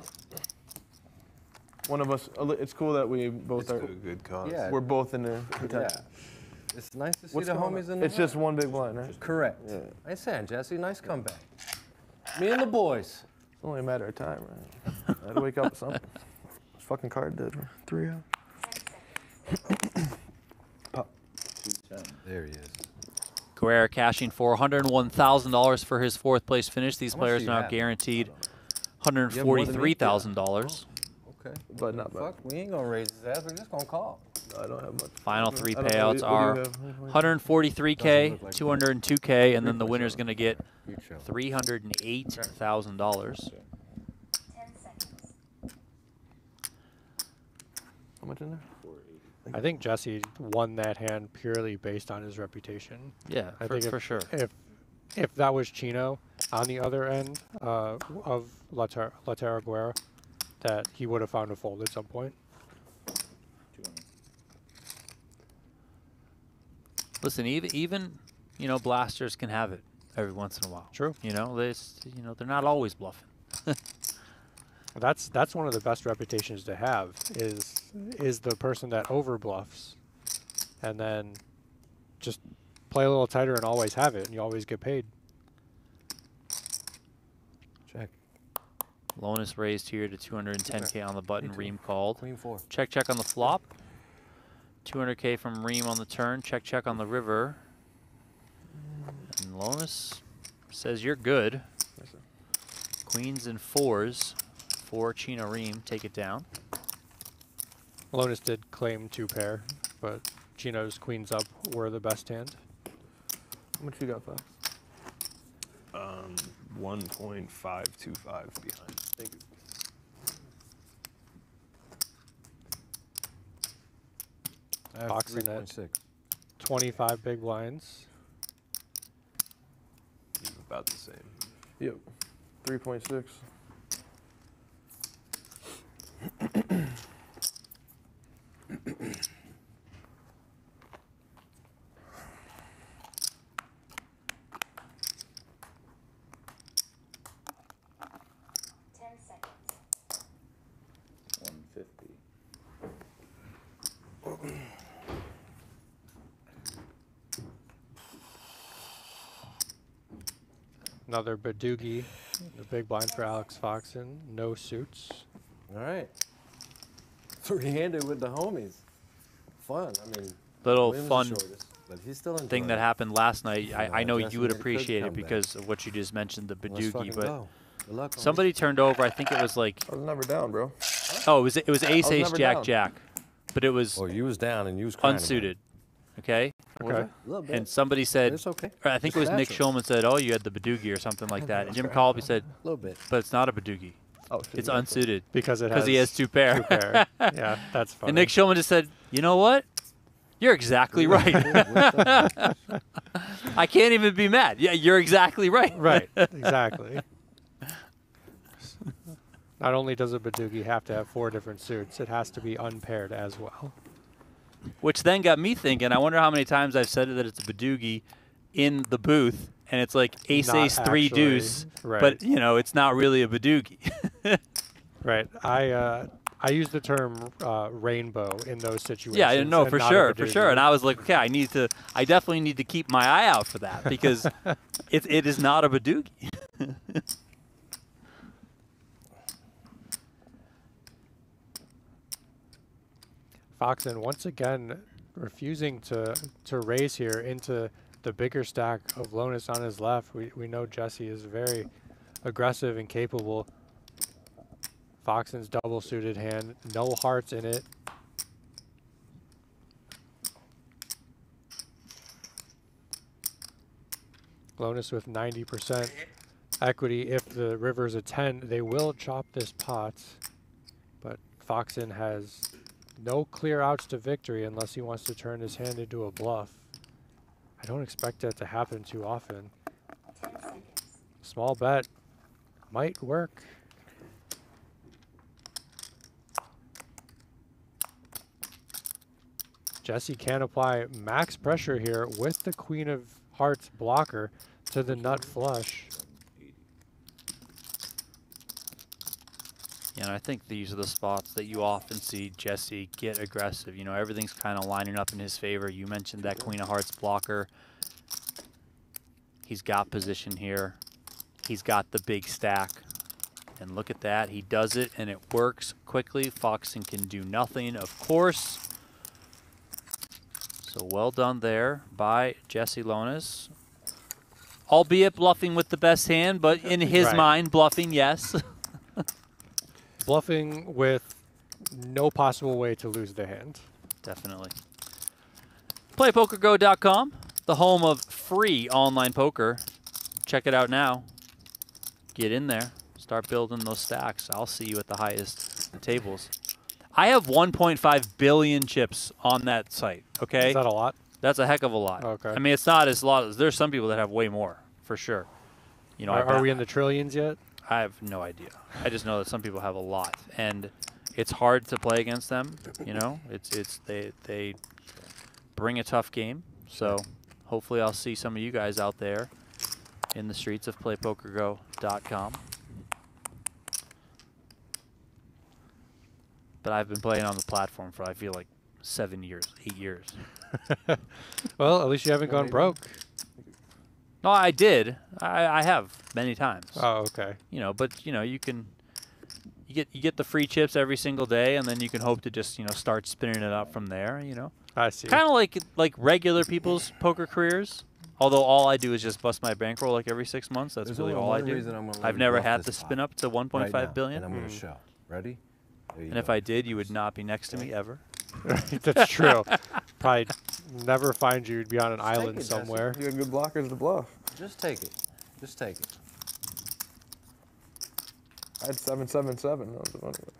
Speaker 3: One of us. It's cool that we both are.
Speaker 6: Good cause.
Speaker 2: Yeah.
Speaker 3: We're both in the.
Speaker 2: Yeah. It's nice to see
Speaker 3: What's
Speaker 2: the
Speaker 3: going
Speaker 2: homies
Speaker 3: on?
Speaker 2: in the
Speaker 3: It's just one big blind, right?
Speaker 2: Correct.
Speaker 3: Yeah.
Speaker 2: I saying, Jesse, nice comeback. Me and the boys.
Speaker 3: It's only a matter of time, right? I had to wake up with something. This fucking card did 3 out.
Speaker 8: 10 seconds.
Speaker 3: Pop.
Speaker 2: There he is.
Speaker 1: Guerra cashing $401,000 for his 4th place finish. These
Speaker 2: How much
Speaker 1: players
Speaker 2: do
Speaker 1: are
Speaker 2: you
Speaker 1: now
Speaker 2: have?
Speaker 1: guaranteed
Speaker 2: You have more than me?
Speaker 1: $143,000.
Speaker 2: Okay.
Speaker 3: But not bad.
Speaker 2: Fuck, we ain't gonna raise his ass. We're just gonna call.
Speaker 3: No, I don't have much.
Speaker 1: Final 3
Speaker 3: I don't know.
Speaker 1: payouts
Speaker 3: What do you
Speaker 1: are
Speaker 3: have?
Speaker 1: 143K,
Speaker 2: Doesn't look like
Speaker 1: 202K, and then the winner's going to get
Speaker 2: You chill.
Speaker 1: $308,000.
Speaker 8: 10 seconds.
Speaker 3: How much in there?
Speaker 5: I think Jesse won that hand purely based on his reputation.
Speaker 1: Yeah,
Speaker 5: I
Speaker 1: for,
Speaker 5: think
Speaker 1: for sure.
Speaker 5: If that was Chino on the other end of Lautaro Guerra, that he would have found a fold at some point.
Speaker 1: Listen, even you know, blasters can have it every once in a while.
Speaker 5: True.
Speaker 1: You know, they're not always bluffing.
Speaker 5: That's one of the best reputations to have is the person that overbluffs, and then just play a little tighter and always have it, and you always get paid.
Speaker 2: Check.
Speaker 1: Lonis raised here to 210K on the button. Rheem called.
Speaker 2: Queen 4.
Speaker 1: Check, check on the flop. 200K from Rheem on the turn. Check, check on the river. And Lonis says you're good. Queens and 4s for Chino Rheem. Take it down.
Speaker 5: Lonis did claim 2 pair, but Chino's queens up were the best hand.
Speaker 3: How much you got, Fox?
Speaker 6: 1.525 behind.
Speaker 3: Thank you.
Speaker 5: Foxen at
Speaker 2: 3.6.
Speaker 5: 25 big blinds.
Speaker 6: About the same.
Speaker 3: Yep. 3.6.
Speaker 8: Seconds.
Speaker 6: 150.
Speaker 5: Another Badoogie, the big blind for Alex Foxen. No suits.
Speaker 2: All right. 3-handed with the homies. Fun. I mean,
Speaker 1: Little
Speaker 2: Williams is
Speaker 1: fun
Speaker 2: the shortest, but he's still
Speaker 1: thing
Speaker 2: enjoying
Speaker 1: that
Speaker 2: it.
Speaker 1: happened last night. I know
Speaker 2: Jesse
Speaker 1: you would
Speaker 2: made a quick
Speaker 1: appreciate it
Speaker 2: comeback.
Speaker 1: because of what you just mentioned, the
Speaker 2: Let's fucking
Speaker 1: Badoogie. But
Speaker 2: go. Good luck, homies.
Speaker 1: somebody turned over. I think it was like,
Speaker 3: I was never down, bro.
Speaker 1: oh, it was ace ace
Speaker 3: never
Speaker 1: jack
Speaker 3: down.
Speaker 1: jack, but it was
Speaker 2: Oh, you was down and you was crying about it.
Speaker 1: unsuited. Okay.
Speaker 5: Okay.
Speaker 2: A little bit.
Speaker 1: And somebody said,
Speaker 2: It's okay.
Speaker 1: or I think it
Speaker 2: It's
Speaker 1: was Nick
Speaker 2: natural.
Speaker 1: Schulman said, oh, you had the Badoogie or something like that. And Jim called me and said,
Speaker 2: A little bit.
Speaker 1: but it's not a Badoogie.
Speaker 3: Oh, shit.
Speaker 1: It's unsuited
Speaker 5: Because it
Speaker 1: because he has 2 pair.
Speaker 5: 2 pair. Yeah, that's funny.
Speaker 1: And Nick Schulman just said, you know what? You're exactly right. I can't even be mad. Yeah, you're exactly right.
Speaker 5: Right, exactly. Not only does a Badoogie have to have 4 different suits, it has to be unpaired as well.
Speaker 1: Which then got me thinking, I wonder how many times I've said that it's a Badoogie in the booth, and it's like ace,
Speaker 5: Not
Speaker 1: ace, 3
Speaker 5: actually,
Speaker 1: deuce,
Speaker 5: right.
Speaker 1: but, you know, it's not really a Badoogie.
Speaker 5: Right. I use the term rainbow in those situations.
Speaker 1: Yeah, no,
Speaker 5: and
Speaker 1: for
Speaker 5: not a
Speaker 1: sure, for sure.
Speaker 5: Badoogie.
Speaker 1: And I was like, okay, I definitely need to keep my eye out for that because it is not a Badoogie.
Speaker 5: Foxen once again refusing to raise here into the bigger stack of Lonis on his left. We know Jesse is very aggressive and capable. Foxen's double suited hand, no hearts in it. Lonis with 90% equity. If the river's a 10, they will chop this pot. But Foxen has no clear outs to victory unless he wants to turn his hand into a bluff. I don't expect that to happen too often.
Speaker 8: 10 seconds.
Speaker 5: Small bet might work. Jesse can apply max pressure here with the Queen of Hearts blocker to the nut flush.
Speaker 1: You know, I think these are the spots that you often see Jesse get aggressive. You know, everything's kind of lining up in his favor. You mentioned that Queen of Hearts blocker. He's got position here. He's got the big stack. And look at that. He does it, and it works quickly. Foxen can do nothing, of course. So well done there by Jesse Lonis. Albeit bluffing with the best hand, but in his
Speaker 5: Right.
Speaker 1: mind, bluffing, yes.
Speaker 5: Bluffing with no possible way to lose the hand.
Speaker 1: Definitely. PlayPokerGo.com, the home of free online poker. Check it out now. Get in there. Start building those stacks. I'll see you at the highest tables. I have 1.5 billion chips on that site, okay?
Speaker 5: Is that a lot?
Speaker 1: That's a heck of a lot.
Speaker 5: Okay.
Speaker 1: I mean, it's not as lot as there's some people that have way more, for sure. You know,
Speaker 5: Are we in the trillions yet?
Speaker 1: I have no idea. I just know that some people have a lot, and it's hard to play against them. You know, they bring a tough game. So hopefully, I'll see some of you guys out there in the streets of PlayPokerGo.com. but I've been playing on the platform for, I feel like, 7 years, 8 years.
Speaker 5: Well, at least you haven't gone broke.
Speaker 1: No, I did. I have many times.
Speaker 5: Oh, okay.
Speaker 1: You know, but you know, you get the free chips every single day, and then you can hope to just start spinning it up from there. You know,
Speaker 5: I see.
Speaker 1: kind of like regular people's poker careers. Although all I do is just bust my bankroll like every 6 months. That's
Speaker 2: There's
Speaker 1: really
Speaker 2: only
Speaker 1: all I
Speaker 2: one
Speaker 1: do.
Speaker 2: reason I'm gonna let
Speaker 1: I've
Speaker 2: you
Speaker 1: never
Speaker 2: bluff
Speaker 1: had
Speaker 2: this
Speaker 1: to spin
Speaker 2: pot
Speaker 1: up to 1.5
Speaker 2: right now,
Speaker 1: billion.
Speaker 2: And I'm going to show. Ready? There you
Speaker 1: And if
Speaker 2: go.
Speaker 1: I did, you would not be next to me ever.
Speaker 5: That's true. Probably never find you. You'd be on an island
Speaker 2: it, Jesse.
Speaker 5: somewhere.
Speaker 3: You had good blockers to bluff.
Speaker 2: Just take it. Just take it.
Speaker 3: I had 777. That was the funny one.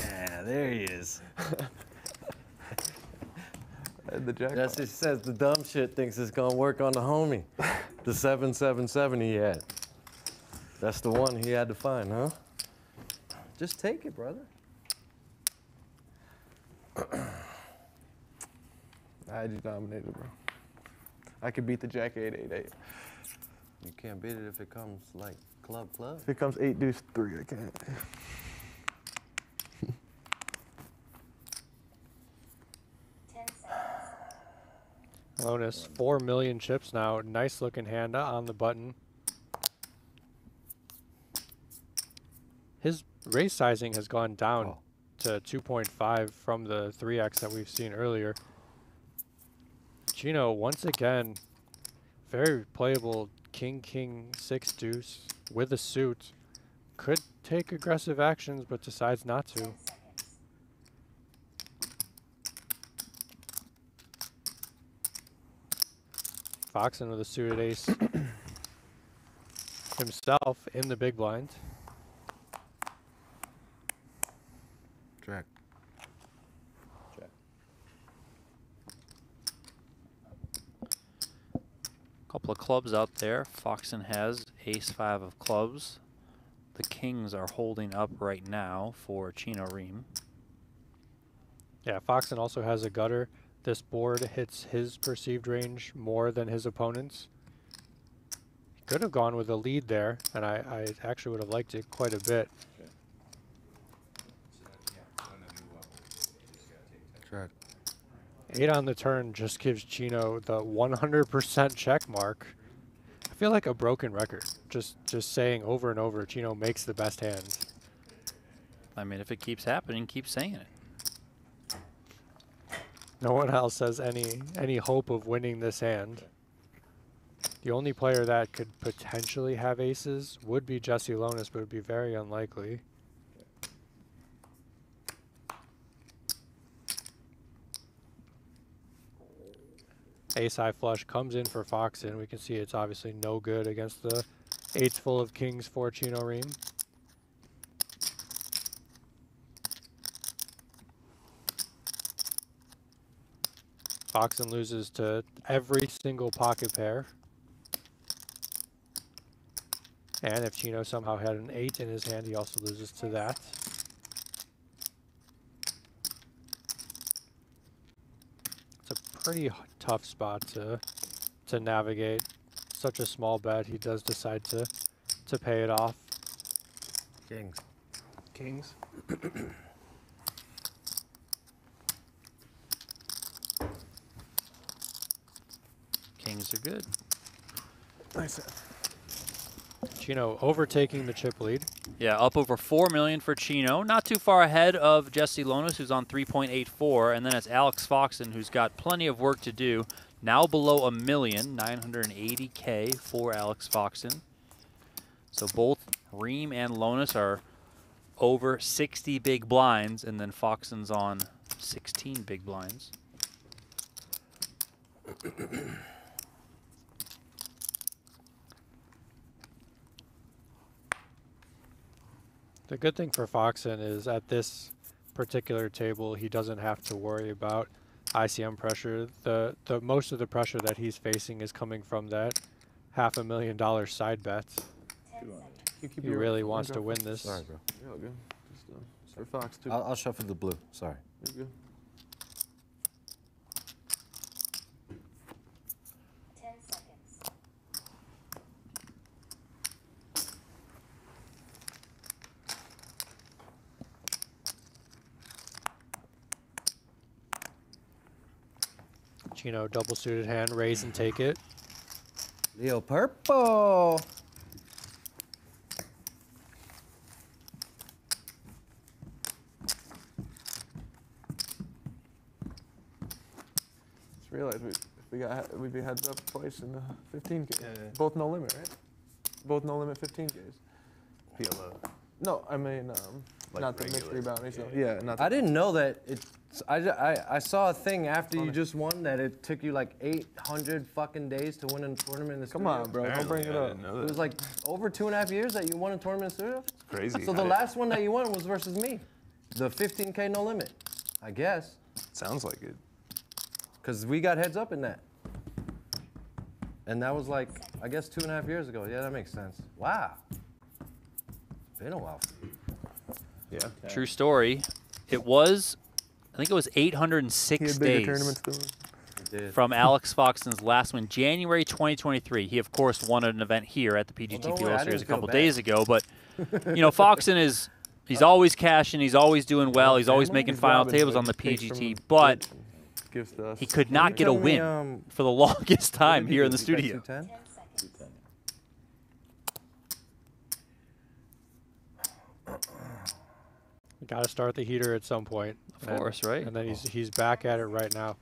Speaker 2: Yeah, there he is.
Speaker 3: I had the jackpot.
Speaker 2: Jesse says the dumb shit thinks it's going to work on the homie. The 777 he had. That's the one he had to find, huh? Just take it, brother.
Speaker 3: I had you dominated, bro. I could beat the jack 888.
Speaker 2: You can't beat it if it comes like club.
Speaker 3: If it comes 8 deuce 3, I can't.
Speaker 8: 10 seconds.
Speaker 5: Lonis, 4 million chips now. Nice looking hand on the button. His raise sizing has gone down to 2.5 from the 3x that we've seen earlier. Chino, once again, very playable king 6 deuce with a suit. Could take aggressive actions, but decides not to.
Speaker 8: 10 seconds.
Speaker 5: Foxen with a suited ace himself in the big blind.
Speaker 2: Jack.
Speaker 1: Couple of clubs out there. Foxen has ace-5 of clubs. The kings are holding up right now for Chino Rheem.
Speaker 5: Yeah, Foxen also has a gutter. This board hits his perceived range more than his opponent's. He could have gone with a lead there, and I actually would have liked it quite a bit.
Speaker 2: Jack.
Speaker 5: 8 on the turn just gives Chino the 100% check mark. I feel like a broken record. Just saying over and over, Chino makes the best hand.
Speaker 1: I mean, if it keeps happening, keep saying it.
Speaker 5: No one else has any hope of winning this hand. The only player that could potentially have aces would be Jesse Lonis, but it would be very unlikely. Ace-high flush comes in for Foxen. We can see it's obviously no good against the 8s full of kings for Chino Rheem. Foxen loses to every single pocket pair. And if Chino somehow had an 8 in his hand, he also loses to that. It's a pretty tough spot to navigate. Such a small bet, he does decide to pay it off.
Speaker 2: Kings.
Speaker 3: Kings.
Speaker 1: Kings are good.
Speaker 3: Nice.
Speaker 5: Chino overtaking the chip lead.
Speaker 1: Yeah, up over 4 million for Chino. Not too far ahead of Jesse Lonis, who's on 3.84, and then it's Alex Foxen, who's got plenty of work to do. Now below $1 million, 980K for Alex Foxen. So both Rheem and Lonis are over 60 big blinds, and then Foxen's on 16 big blinds.
Speaker 5: The good thing for Foxen is at this particular table, he doesn't have to worry about ICM pressure. The most of the pressure that he's facing is coming from that $500,000 side bet.
Speaker 8: 10 seconds.
Speaker 5: He really wants to win this.
Speaker 2: Sorry, bro.
Speaker 3: Yeah, all good. Just, for Fox, too.
Speaker 2: I'll shuffle the blue. Sorry.
Speaker 3: You're good.
Speaker 8: 10 seconds.
Speaker 5: Chino double suited hand, raise and take it.
Speaker 2: Leo Purple.
Speaker 3: Just realized we'd be heads up twice in the 15K. Both no limit, right? Both no limit 15Ks.
Speaker 6: PLO.
Speaker 3: No, I mean,
Speaker 6: Like
Speaker 3: not the mixed
Speaker 6: regular.
Speaker 3: rebounding stuff. Yeah, not the
Speaker 2: I didn't know that it's. I saw a thing after you just won that it took you like 800 fucking days to win a tournament in the
Speaker 3: Come
Speaker 2: studio.
Speaker 3: on, bro. Don't
Speaker 6: Apparently,
Speaker 3: bring it
Speaker 6: I
Speaker 3: up.
Speaker 6: didn't know
Speaker 2: It
Speaker 6: that.
Speaker 2: was like over 2.5 years that you won a tournament in the studio?
Speaker 6: Crazy.
Speaker 2: So the last one that you won was versus me. The 15K no limit, I guess.
Speaker 6: Sounds like it.
Speaker 2: Because we got heads up in that. And that was like, I guess 2.5 years ago. Yeah, that makes sense. Wow. Been a while.
Speaker 6: Yeah.
Speaker 1: True story. It was, I think it was
Speaker 3: He
Speaker 1: 806
Speaker 3: had bigger
Speaker 1: days
Speaker 3: tournaments than me.
Speaker 2: Did.
Speaker 1: from Alex Foxen's last win, January 2023. He, of course, won an event here at the PGT
Speaker 2: don't worry,
Speaker 1: PLO
Speaker 2: I
Speaker 1: Series a
Speaker 2: didn't feel
Speaker 1: couple
Speaker 2: bad.
Speaker 1: days ago. But, you know, Foxen is, he's always cashing. He's always doing well. He's always making
Speaker 3: He's
Speaker 1: final
Speaker 3: Robin,
Speaker 1: tables
Speaker 3: but
Speaker 1: on the
Speaker 3: he takes from
Speaker 1: PGT.
Speaker 3: the
Speaker 1: But
Speaker 3: group and gives to us.
Speaker 1: he could
Speaker 2: Can
Speaker 1: not
Speaker 2: you
Speaker 1: get a
Speaker 2: tell me,
Speaker 1: win for the longest time here in the studio.
Speaker 2: 210?
Speaker 8: 10 seconds.
Speaker 5: We got to start the heater at some point.
Speaker 1: Of course, right?
Speaker 5: And then he's back at it right now.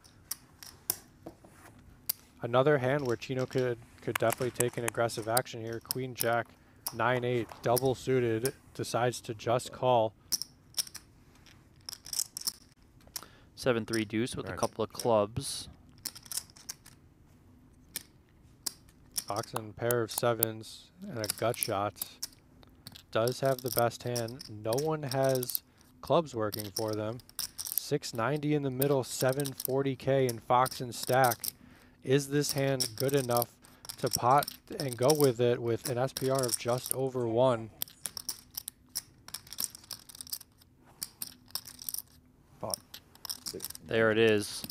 Speaker 5: Another hand where Chino could definitely take an aggressive action here. Queen Jack, 9-8, double suited, decides to just call.
Speaker 1: 7-3 deuce with a couple of clubs.
Speaker 5: Foxen, pair of sevens and a gut shot. Does have the best hand. No one has clubs working for them. 690 in the middle, 740K in Foxen stack. Is this hand good enough to pot and go with it with an SPR of just over 1?
Speaker 1: There it is.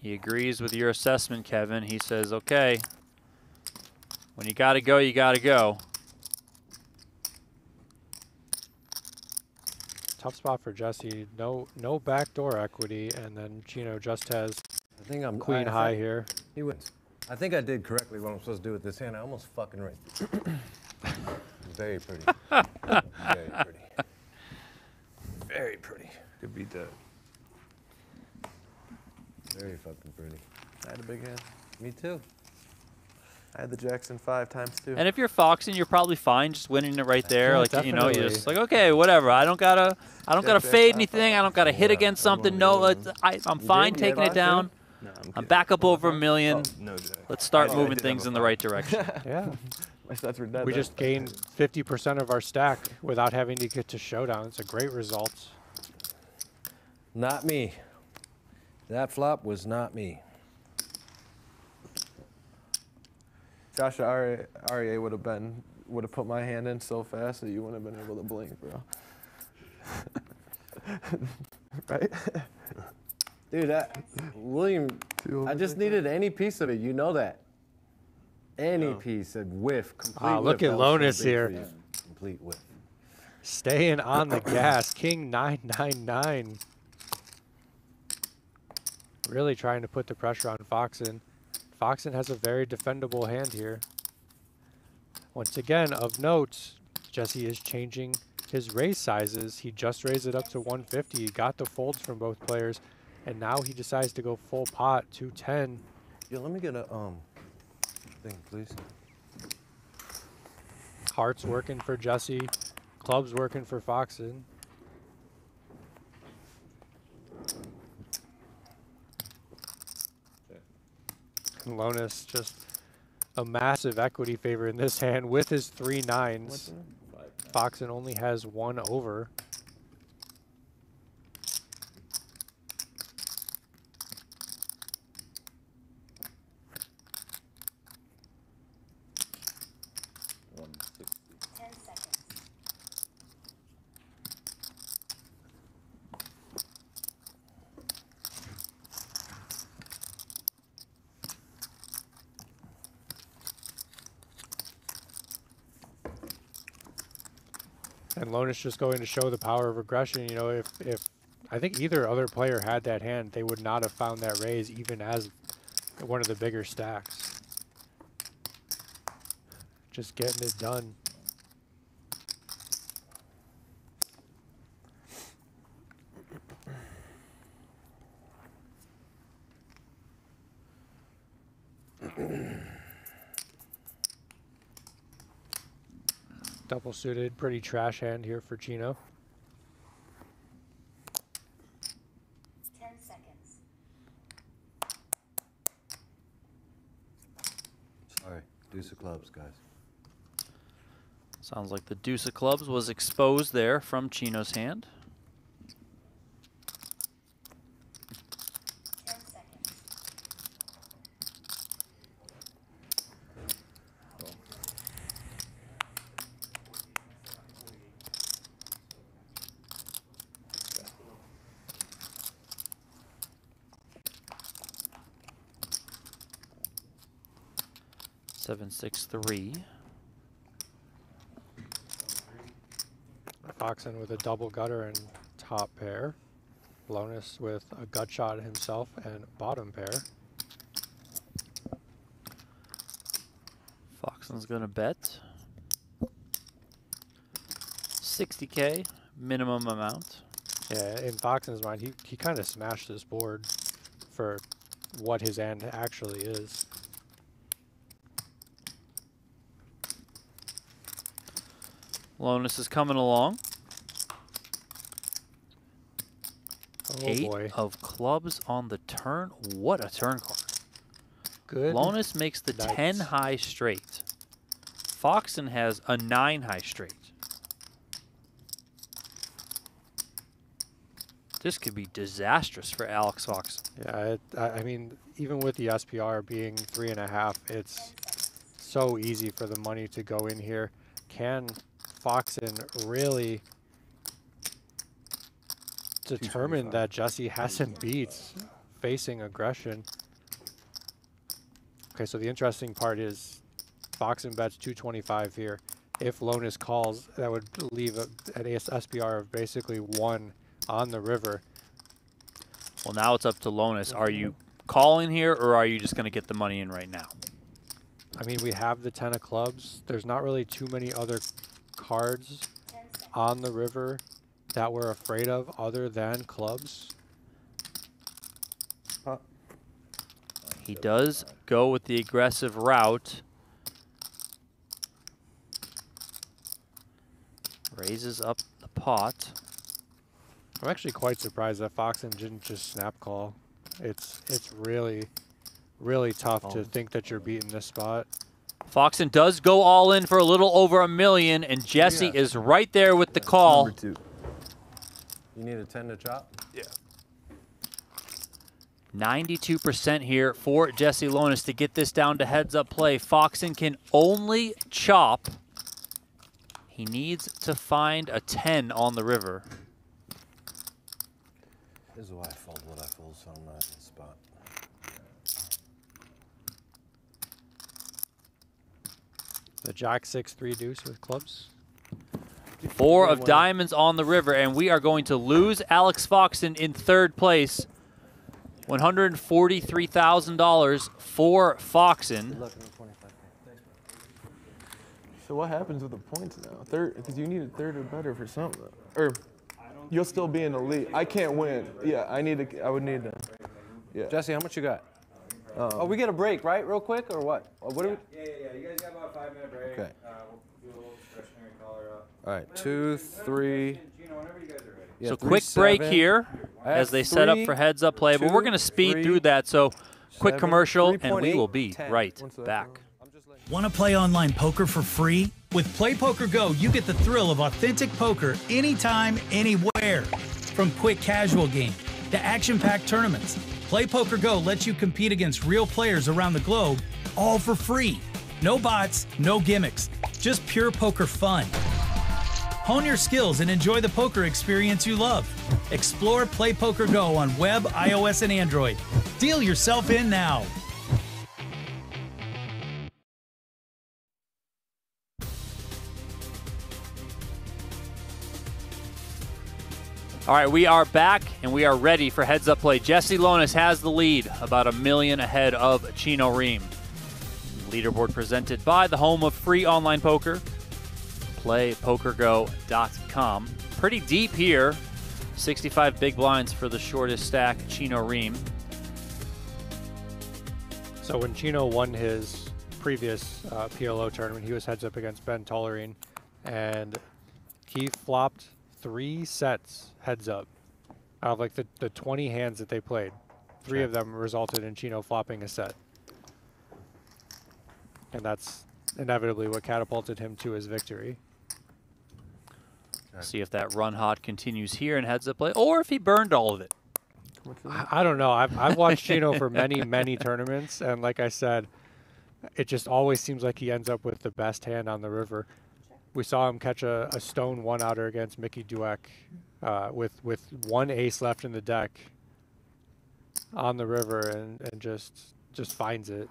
Speaker 1: He agrees with your assessment, Kevin. He says, okay, when you got to go, you got to go.
Speaker 5: Tough spot for Jesse. No backdoor equity, and then Chino just has
Speaker 2: I think I'm
Speaker 5: queen high here.
Speaker 2: He wins. I think I did correctly what I'm supposed to do with this hand. I almost fucking raised it. Very pretty. Very pretty. Very pretty.
Speaker 6: Could beat that.
Speaker 2: Very fucking pretty.
Speaker 3: I had a big hand.
Speaker 2: Me too.
Speaker 3: I had the Jackson 5 times 2.
Speaker 1: And if you're Foxen, you're probably fine just winning it right there.
Speaker 5: Yeah,
Speaker 1: Like, you know, you're
Speaker 5: definitely.
Speaker 1: just like, okay, whatever. I don't gotta fade
Speaker 3: Jack,
Speaker 1: anything. I don't gotta hit against something. No, I'm fine taking it down.
Speaker 6: No,
Speaker 1: I'm back up over a million.
Speaker 6: No, Jack.
Speaker 1: Let's start
Speaker 6: I
Speaker 1: moving
Speaker 6: did have
Speaker 1: things
Speaker 6: a
Speaker 1: in the right direction.
Speaker 5: Yeah.
Speaker 3: My stats were dead.
Speaker 5: We
Speaker 3: though.
Speaker 5: just gained 50% of our stack without having to get to showdown. It's a great result.
Speaker 2: Not me. That flop was not me.
Speaker 3: Joshua REA would have put my hand in so fast that you wouldn't have been able to blink, bro. Right?
Speaker 2: Dude, William, I just needed any piece of it. You know that. Any piece of whiff. Complete whiff.
Speaker 5: Look at
Speaker 2: That was so
Speaker 5: Lonis
Speaker 2: big
Speaker 5: here.
Speaker 2: for you. Complete whiff.
Speaker 5: Staying on the gas. King 999. Really trying to put the pressure on Foxen. Foxen has a very defendable hand here. Once again, of note, Jesse is changing his raise sizes. He just raised it up to 150. He got the folds from both players, and now he decides to go full pot, 210.
Speaker 2: Yo, let me get a thing, please.
Speaker 5: Hearts working for Jesse. Clubs working for Foxen. And Lonis just a massive equity favor in this hand with his 3 9s. Foxen only has 1 over. And Lonis just going to show the power of aggression. You know, if I think either other player had that hand, they would not have found that raise even as one of the bigger stacks. Just getting it done. Double suited, pretty trash hand here for Chino.
Speaker 8: 10 seconds.
Speaker 2: Sorry, deuce of clubs, guys.
Speaker 1: Sounds like the deuce of clubs was exposed there from Chino's hand.
Speaker 8: 10 seconds.
Speaker 1: Seven, 6, 3.
Speaker 5: Foxen with a double gutter and top pair. Lonis with a gut shot himself and bottom pair.
Speaker 1: Foxen's gonna bet 60K minimum amount.
Speaker 5: Yeah, in Foxen's mind, he kind of smashed this board for what his hand actually is.
Speaker 1: Lonis is coming along.
Speaker 5: Oh
Speaker 1: 8
Speaker 5: boy.
Speaker 1: of clubs on the turn. What a turn card.
Speaker 5: Good.
Speaker 1: Lonis makes the
Speaker 5: night.
Speaker 1: 10 high straight. Foxen has a 9 high straight. This could be disastrous for Alex Foxen.
Speaker 5: Yeah, I mean, even with the SPR being 3.5, it's so easy for the money to go in here. Can Foxen really determine that Jesse hasn't beat facing aggression? Okay, so the interesting part is Foxen bets 225 here. If Lonis calls, that would leave an SPR of basically 1 on the river.
Speaker 1: Well, now it's up to Lonis. Are you calling here, or are you just going to get the money in right now?
Speaker 5: I mean, we have the 10 of clubs. There's not really too many other cards on the river that we're afraid of other than clubs.
Speaker 1: He does go with the aggressive route. Raises up the pot.
Speaker 5: I'm actually quite surprised that Foxen didn't just snap call. It's really, really tough to think that you're beating this spot.
Speaker 1: Foxen does go all in for a little over $1 million, and Jesse is right there with the call.
Speaker 2: Number 2. You need a 10 to chop?
Speaker 6: Yeah.
Speaker 1: 92% here for Jesse Lonis to get this down to heads-up play. Foxen can only chop. He needs to find a 10 on the river.
Speaker 2: This is why I fold what I fold, so I'm not in the spot.
Speaker 5: The Jack 6-3 deuce with clubs.
Speaker 1: 4 of diamonds on the river, and we are going to lose Alex Foxen in 3rd place. $143,000 for Foxen.
Speaker 3: So what happens with the points now? Third, because you need a 3rd or better for something. Or you'll still be in the lead. I can't win. Yeah, I would need to. Yeah.
Speaker 2: Jesse, how much you got?
Speaker 11: Oh, we get a break, right? Real quick, or what? What do we?
Speaker 9: Yeah. You guys got about a 5-minute break.
Speaker 2: Okay.
Speaker 9: We'll do a little discretionary caller up.
Speaker 2: All right, 2, 3.
Speaker 9: Gino, whenever you guys are ready.
Speaker 2: Yeah,
Speaker 1: So
Speaker 2: 3,
Speaker 1: quick break
Speaker 2: 7.
Speaker 1: here as they set up
Speaker 2: 3,
Speaker 1: for heads-up play, but
Speaker 2: 2,
Speaker 1: we're going to speed
Speaker 2: 3,
Speaker 1: through that. So quick
Speaker 2: 7,
Speaker 1: commercial, and we
Speaker 2: 3.8,
Speaker 1: will be
Speaker 2: 10.
Speaker 1: right back.
Speaker 10: Want to play online poker for free? With Play Poker Go, you get the thrill of authentic poker anytime, anywhere. From quick casual games to action-packed tournaments, Play Poker Go lets you compete against real players around the globe, all for free. No bots, no gimmicks, just pure poker fun. Hone your skills and enjoy the poker experience you love. Explore Play Poker Go on web, iOS, and Android. Deal yourself in now.
Speaker 1: All right, we are back, and we are ready for heads-up play. Jesse Lonis has the lead, about $1 million ahead of Chino Rheem. Leaderboard presented by the home of free online poker, PlayPokerGo.com. Pretty deep here. 65 big blinds for the shortest stack, Chino Rheem.
Speaker 5: So when Chino won his previous PLO tournament, he was heads up against Ben Tollerine, and he flopped 3 sets heads up out of like the 20 hands that they played. 3 of them resulted in Chino flopping a set. And that's inevitably what catapulted him to his victory.
Speaker 1: See if that run hot continues here in heads up play, or if he burned all of it.
Speaker 5: I don't know. I've watched Chino for many tournaments, and like I said, it just always seems like he ends up with the best hand on the river. We saw him catch a stone one-outer against Mickey Dueck with 1 ace left in the deck on the river, and just finds it.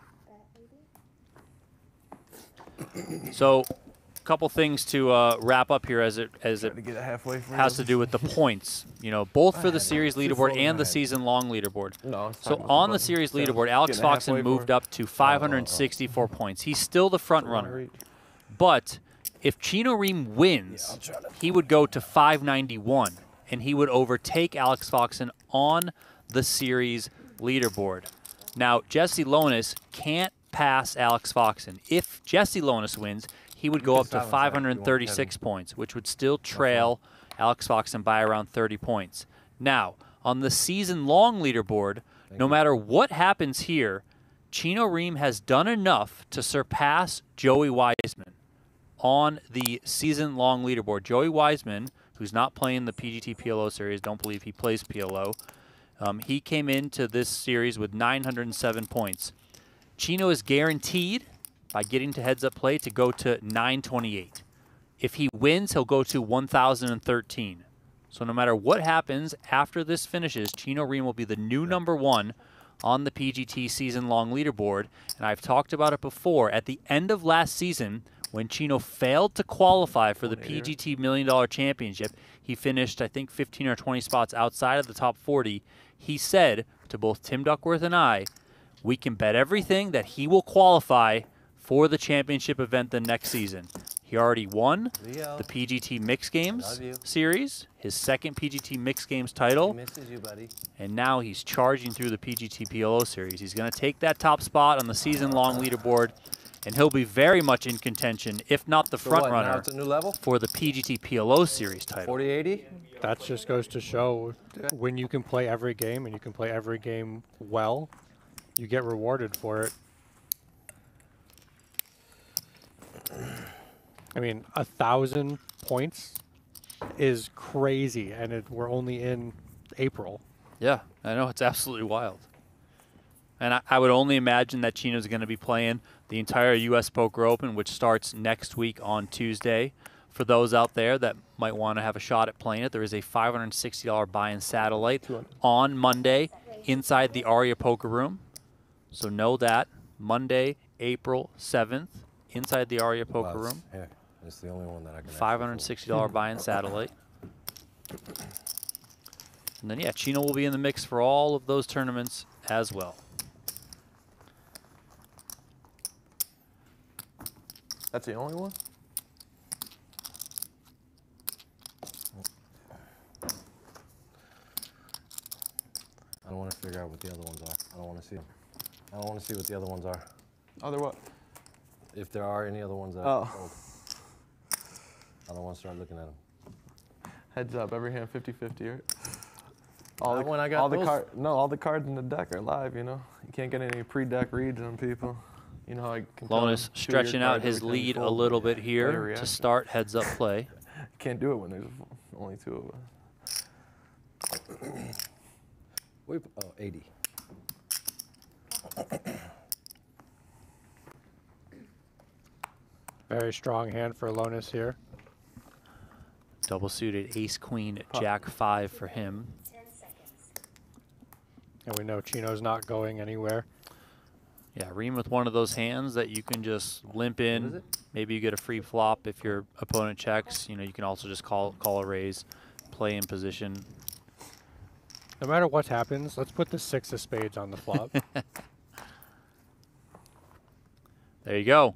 Speaker 1: So, a couple things to wrap up here as it has to do with the points. You know, both for the series leaderboard and the season-long leaderboard. So on the series leaderboard, Alex Foxen moved up to 564 points. He's still the front runner, but if Chino Rheem wins, he would go to 591, and he would overtake Alex Foxen on the series leaderboard. Now, Jesse Lonis can't pass Alex Foxen. If Jesse Lonis wins, he would go up to 536 points, which would still trail Alex Foxen by around 30 points. Now, on the season-long leaderboard, no matter what happens here, Chino Rheem has done enough to surpass Joey Wiseman on the season-long leaderboard. Joey Wiseman, who's not playing the PGT PLO Series, don't believe he plays PLO, he came into this series with 907 points. Chino is guaranteed, by getting to heads-up play, to go to 928. If he wins, he'll go to 1,013. So no matter what happens after this finishes, Chino Rheem will be the new #1 on the PGT season-long leaderboard. And I've talked about it before. At the end of last season, when Chino failed to qualify for the PGT $1 Million Championship, he finished, I think, 15 or 20 spots outside of the top 40. He said to both Tim Duckworth and I, we can bet everything that he will qualify for the championship event the next season. He already won the PGT Mixed Games Series, his second PGT Mixed Games title, and now he's charging through the PGT PLO Series. He's going to take that top spot on the season-long leaderboard, and he'll be very much in contention, if not the front runner, for the PGT PLO Series title.
Speaker 11: 40-80?
Speaker 5: That just goes to show when you can play every game, and you can play every game well, you get rewarded for it. I mean, 1,000 points is crazy, and we're only in April.
Speaker 1: Yeah, I know. It's absolutely wild. And I would only imagine that Chino's going to be playing the entire U.S. Poker Open, which starts next week on Tuesday. For those out there that might want to have a shot at playing it, there is a $560 buy-in satellite on Monday inside the Aria Poker Room. So know that. Monday, April 7th, inside the Aria Poker Room.
Speaker 2: Yeah, it's the only one that I can.
Speaker 1: $560 buy-in satellite. And then, yeah, Chino will be in the mix for all of those tournaments as well.
Speaker 3: That's the only one?
Speaker 2: I don't want to figure out what the other ones are. I don't want to see them. I don't want to see what the other ones are.
Speaker 3: Other what?
Speaker 2: If there are any other ones that
Speaker 3: Oh.
Speaker 2: I don't want to start looking at them.
Speaker 3: Heads up, every hand 50-50, right? All the cards in the deck are live, you know. You can't get any pre-deck reads on people. You know how I can tell
Speaker 1: Lonis stretching out his lead a little bit here to start heads-up play.
Speaker 3: Can't do it when there's only 2 of us.
Speaker 2: Oh, 80.
Speaker 5: Very strong hand for Lonis here.
Speaker 1: Double suited ace, queen, jack 5 for him.
Speaker 8: 10 seconds.
Speaker 5: And we know Chino's not going anywhere.
Speaker 1: Yeah, Rheem with one of those hands that you can just limp in. Maybe you get a free flop if your opponent checks. You know, you can also just call a raise, play in position.
Speaker 5: No matter what happens, let's put the 6 of spades on the flop.
Speaker 1: There you go.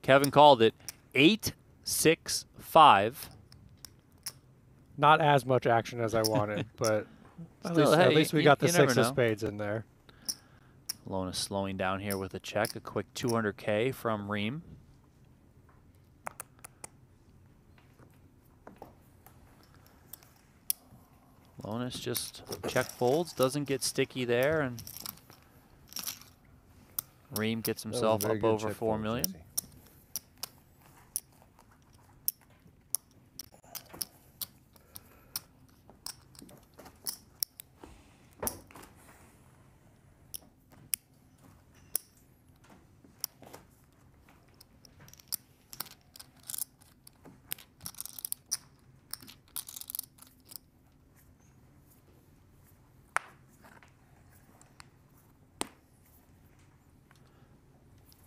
Speaker 1: Kevin called it 8-6-5.
Speaker 5: Not as much action as I wanted, but
Speaker 1: Still,
Speaker 5: at
Speaker 1: hey,
Speaker 5: least we
Speaker 1: you-
Speaker 5: got the
Speaker 1: you never
Speaker 5: 6
Speaker 1: know.
Speaker 5: of spades in there.
Speaker 1: Lonis slowing down here with a check, a quick 200K from Rheem. Lonis just check folds, doesn't get sticky there, and Rheem gets
Speaker 2: That was a
Speaker 1: himself
Speaker 2: very
Speaker 1: up
Speaker 2: good
Speaker 1: over
Speaker 2: check
Speaker 1: 4
Speaker 2: fold,
Speaker 1: million.
Speaker 2: Jesse.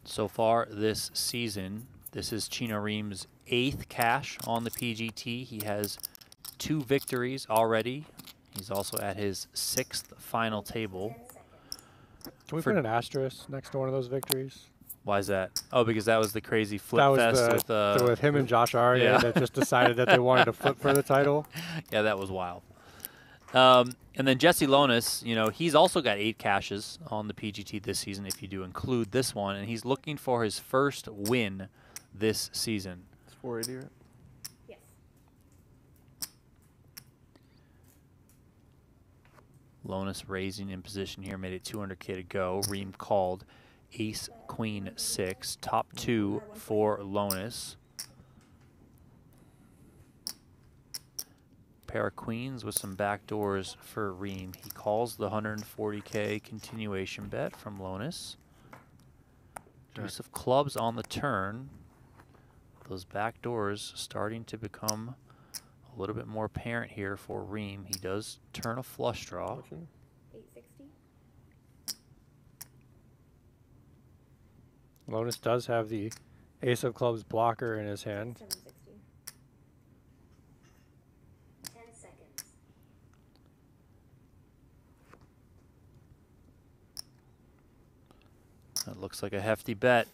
Speaker 1: So far this season, this is Chino Rheem's 8th cash on the PGT. He has 2 victories already. He's also at his 6th final table.
Speaker 5: Can we
Speaker 1: For-
Speaker 5: put an asterisk next to one of those victories?
Speaker 1: Why is that? Oh, because that was the crazy flip
Speaker 5: That was
Speaker 1: fest
Speaker 5: with him and Josh Arya
Speaker 1: yeah.
Speaker 5: that just decided that they wanted to flip for the title.
Speaker 1: Yeah, that was wild. And then Jesse Lonis, you know, he's also got 8 cashes on the PGT this season, if you do include this one, and he's looking for his first win this season.
Speaker 3: It's 480, right?
Speaker 8: Yes.
Speaker 1: Lonis raising in position here, made it 200K to go. Rheem called ace, queen, 6. Top 2 for Lonis. Pair of queens with some back doors for Rheem. He calls the 140K continuation bet from Lonis. Deuce of clubs on the turn. Those back doors starting to become a little bit more apparent here for Rheem. He does turn a flush draw.
Speaker 8: 860.
Speaker 5: Lonis does have the ace of clubs blocker in his hand.
Speaker 8: 760. 10 seconds.
Speaker 1: That looks like a hefty bet.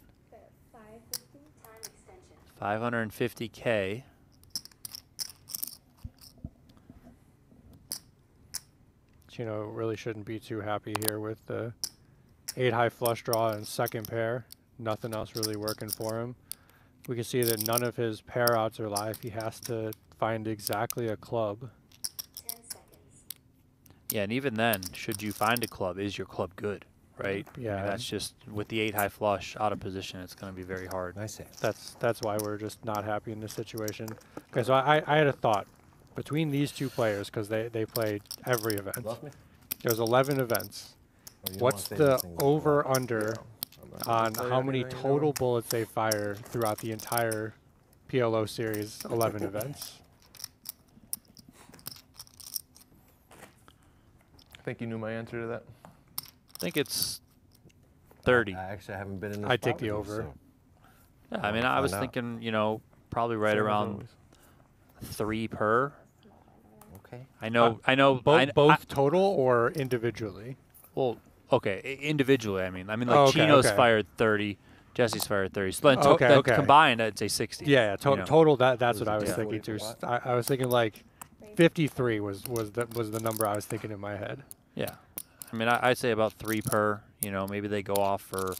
Speaker 8: 550. Time extension.
Speaker 1: 550K.
Speaker 5: Chino really shouldn't be too happy here with the 8 high flush draw and second pair. Nothing else really working for him. We can see that none of his pair outs are live. He has to find exactly a club.
Speaker 8: 10 seconds.
Speaker 1: Yeah, and even then, should you find a club, is your club good, right?
Speaker 5: Yeah.
Speaker 1: I mean, that's just, with the 8 high flush out of position, it's going to be very hard.
Speaker 2: Nice hand.
Speaker 5: That's why we're just not happy in this situation. Okay, so I had a thought. Between these two players, because they played every event,
Speaker 2: Lost me?
Speaker 5: there's 11 events.
Speaker 2: Oh, you don't
Speaker 5: What's
Speaker 2: wanna say
Speaker 5: the
Speaker 2: anything.
Speaker 5: over-under on
Speaker 3: play
Speaker 5: how many
Speaker 3: anything, you
Speaker 5: total
Speaker 3: know?
Speaker 5: bullets they fire throughout the entire PLO Series 11 events?
Speaker 3: I think you knew my answer to that.
Speaker 1: I think it's 30.
Speaker 2: I actually haven't been in this
Speaker 5: I'd take
Speaker 2: spot
Speaker 5: the
Speaker 2: with you,
Speaker 5: over.
Speaker 2: so-
Speaker 1: Yeah, I mean, I was
Speaker 2: find out.
Speaker 1: thinking, you know, probably right
Speaker 3: Same as
Speaker 1: around
Speaker 3: always.
Speaker 1: 3 per.
Speaker 2: Okay.
Speaker 1: I know,
Speaker 5: Both total or individually?
Speaker 1: Well, okay, individually, I mean, like
Speaker 5: Oh, okay,
Speaker 1: Chino's
Speaker 5: okay.
Speaker 1: fired 30, Jesse's fired 30. So then,
Speaker 5: Okay,
Speaker 1: then
Speaker 5: okay.
Speaker 1: combined, I'd say 60.
Speaker 5: Yeah,
Speaker 1: you know.
Speaker 5: total. That's what I
Speaker 2: Was
Speaker 5: was
Speaker 2: it
Speaker 5: thinking
Speaker 2: 40
Speaker 5: too.
Speaker 2: for what?
Speaker 5: I was thinking like 53 was the number I was thinking in my head.
Speaker 1: Yeah. I mean, I'd say about 3 per. You know, maybe they go off for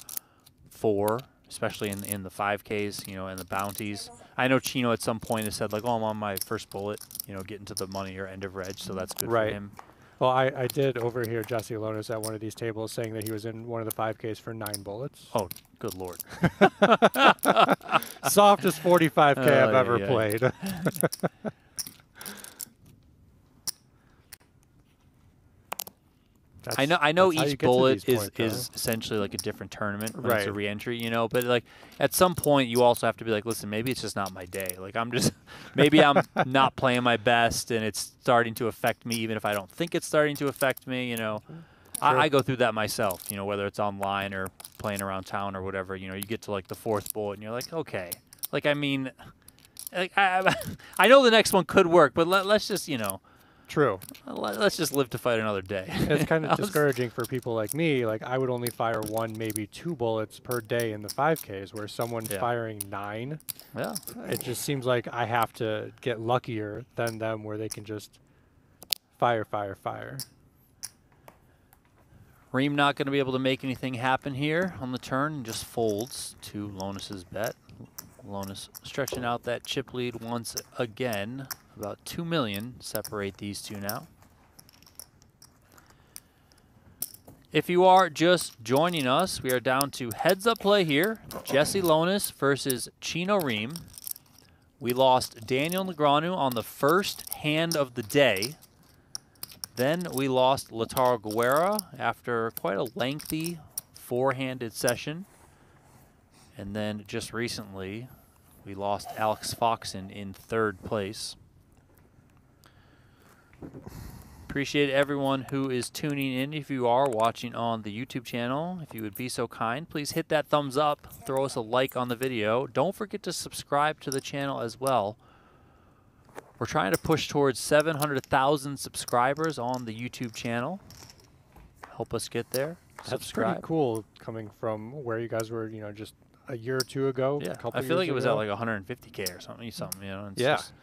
Speaker 1: 4, especially in the 5Ks, you know, and the bounties. I know Chino at some point has said, like, oh, I'm on my first bullet, you know, getting to the money or end of reg, so that's good
Speaker 5: Right.
Speaker 1: for him.
Speaker 5: Well, I did overhear Jesse Lonis at one of these tables saying that he was in one of the 5Ks for 9 bullets.
Speaker 1: Oh, good Lord.
Speaker 5: Softest 45K I've
Speaker 1: Oh,
Speaker 5: ever
Speaker 1: yeah.
Speaker 5: played.
Speaker 1: I know
Speaker 5: that's how you
Speaker 1: each
Speaker 5: get to
Speaker 1: bullet
Speaker 5: these
Speaker 1: is
Speaker 5: points,
Speaker 1: essentially like a different tournament when it's a
Speaker 5: Right.
Speaker 1: re-entry, you know, but like at some point you also have to be like, listen, maybe it's just not my day. Like I'm just, maybe I'm not playing my best and it's starting to affect me even if I don't think it's starting to affect me, you know. I go through that myself, you know, whether it's online or playing around town or whatever, you know, you get to like the 4th bullet and you're like, okay. Like, I mean, like, I know the next one could work, but let's just, you know,
Speaker 5: True.
Speaker 1: Let's just live to fight another day.
Speaker 5: It's kind of discouraging for people like me. Like, I would only fire 1, maybe 2 bullets per day in the 5Ks, where someone's firing 9.
Speaker 1: Yeah.
Speaker 5: It just seems like I have to get luckier than them, where they can just fire, fire, fire.
Speaker 1: Rheem not going to be able to make anything happen here on the turn, and just folds to Lonis's bet. Lonis stretching out that chip lead once again. About 2 million separate these two now. If you are just joining us, we are down to heads-up play here. Jesse Lonis versus Chino Rheem. We lost Daniel Negreanu on the first hand of the day. Then we lost Lautaro Guerra after quite a lengthy 4-handed session. And then just recently, we lost Alex Foxen in 3rd place. Appreciate everyone who is tuning in. If you are watching on the YouTube channel, if you would be so kind, please hit that thumbs up, throw us a like on the video. Don't forget to subscribe to the channel as well. We're trying to push towards 700,000 subscribers on the YouTube channel. Help us get there.
Speaker 5: That's
Speaker 1: Subscribe.
Speaker 5: pretty cool, coming from where you guys were, you know, just a year or 2 ago.
Speaker 1: Yeah,
Speaker 5: a couple
Speaker 1: I feel like it was at
Speaker 5: ago.
Speaker 1: like 150K or something. You know. It's
Speaker 5: Yeah.
Speaker 1: just,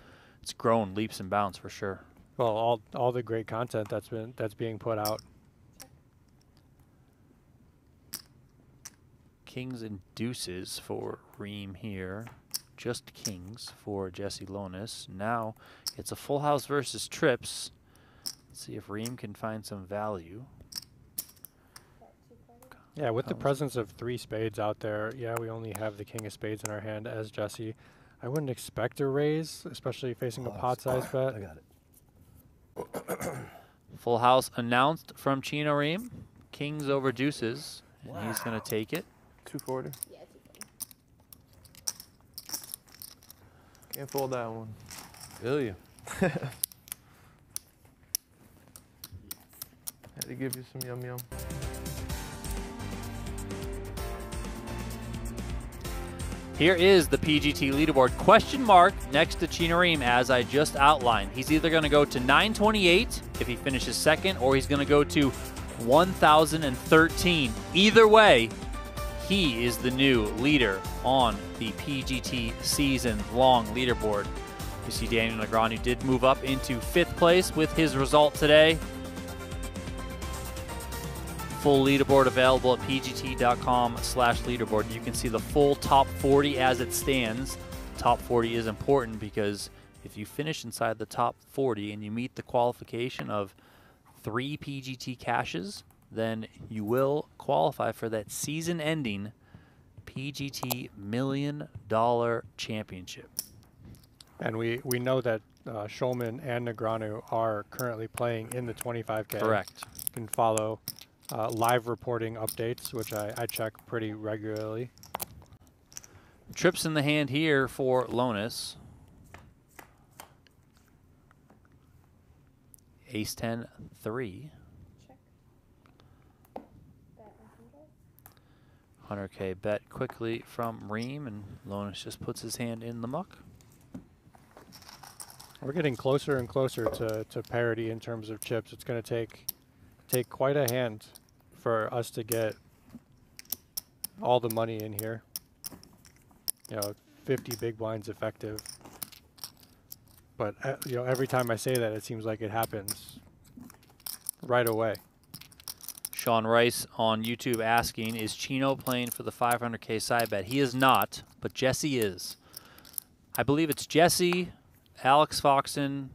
Speaker 1: it's grown leaps and bounds for sure.
Speaker 5: Well, all the great content that's being put out.
Speaker 1: Kings and deuces for Rheem here. Just kings for Jesse Lonis. Now it's a full house versus trips. Let's see if Rheem can find some value.
Speaker 5: Yeah, with the presence of 3 spades out there, yeah, we only have the king of spades in our hand as Jesse. I wouldn't expect a raise, especially facing a pot-sized bet.
Speaker 2: I got it.
Speaker 1: Full house announced from Chino Rheem. Kings over deuces, and he's going to take it.
Speaker 3: 240.
Speaker 8: Yeah, 240.
Speaker 3: Can't fold that one.
Speaker 2: Feel you.
Speaker 3: Had to give you some yum yum.
Speaker 1: Here is the PGT leaderboard. Question mark next to Chino Rheem, as I just outlined. He's either going to go to 928 if he finishes second, or he's going to go to 1,013. Either way, he is the new leader on the PGT season-long leaderboard. You see Daniel Negreanu did move up into 5th place with his result today. Full leaderboard available at pgt.com/leaderboard. You can see the full top 40 as it stands. Top 40 is important because if you finish inside the top 40 and you meet the qualification of 3 PGT caches, then you will qualify for that season-ending PGT $1 million championship.
Speaker 5: And we know that Shulman and Negreanu are currently playing in the 25K.
Speaker 1: Correct.
Speaker 5: You can follow live reporting updates, which I check pretty regularly.
Speaker 1: Trips in the hand here for Lonis. Ace-10, 3.
Speaker 8: Check. Bet
Speaker 1: 100K bet quickly from Rheem, and Lonis just puts his hand in the muck.
Speaker 5: We're getting closer and closer to parity in terms of chips. It's going to take quite a hand for us to get all the money in here. You know, 50 big blinds effective. But you know, every time I say that, it seems like it happens right away.
Speaker 1: Sean Rice on YouTube asking, is Chino playing for the 500K side bet? He is not, but Jesse is. I believe it's Jesse, Alex Foxen,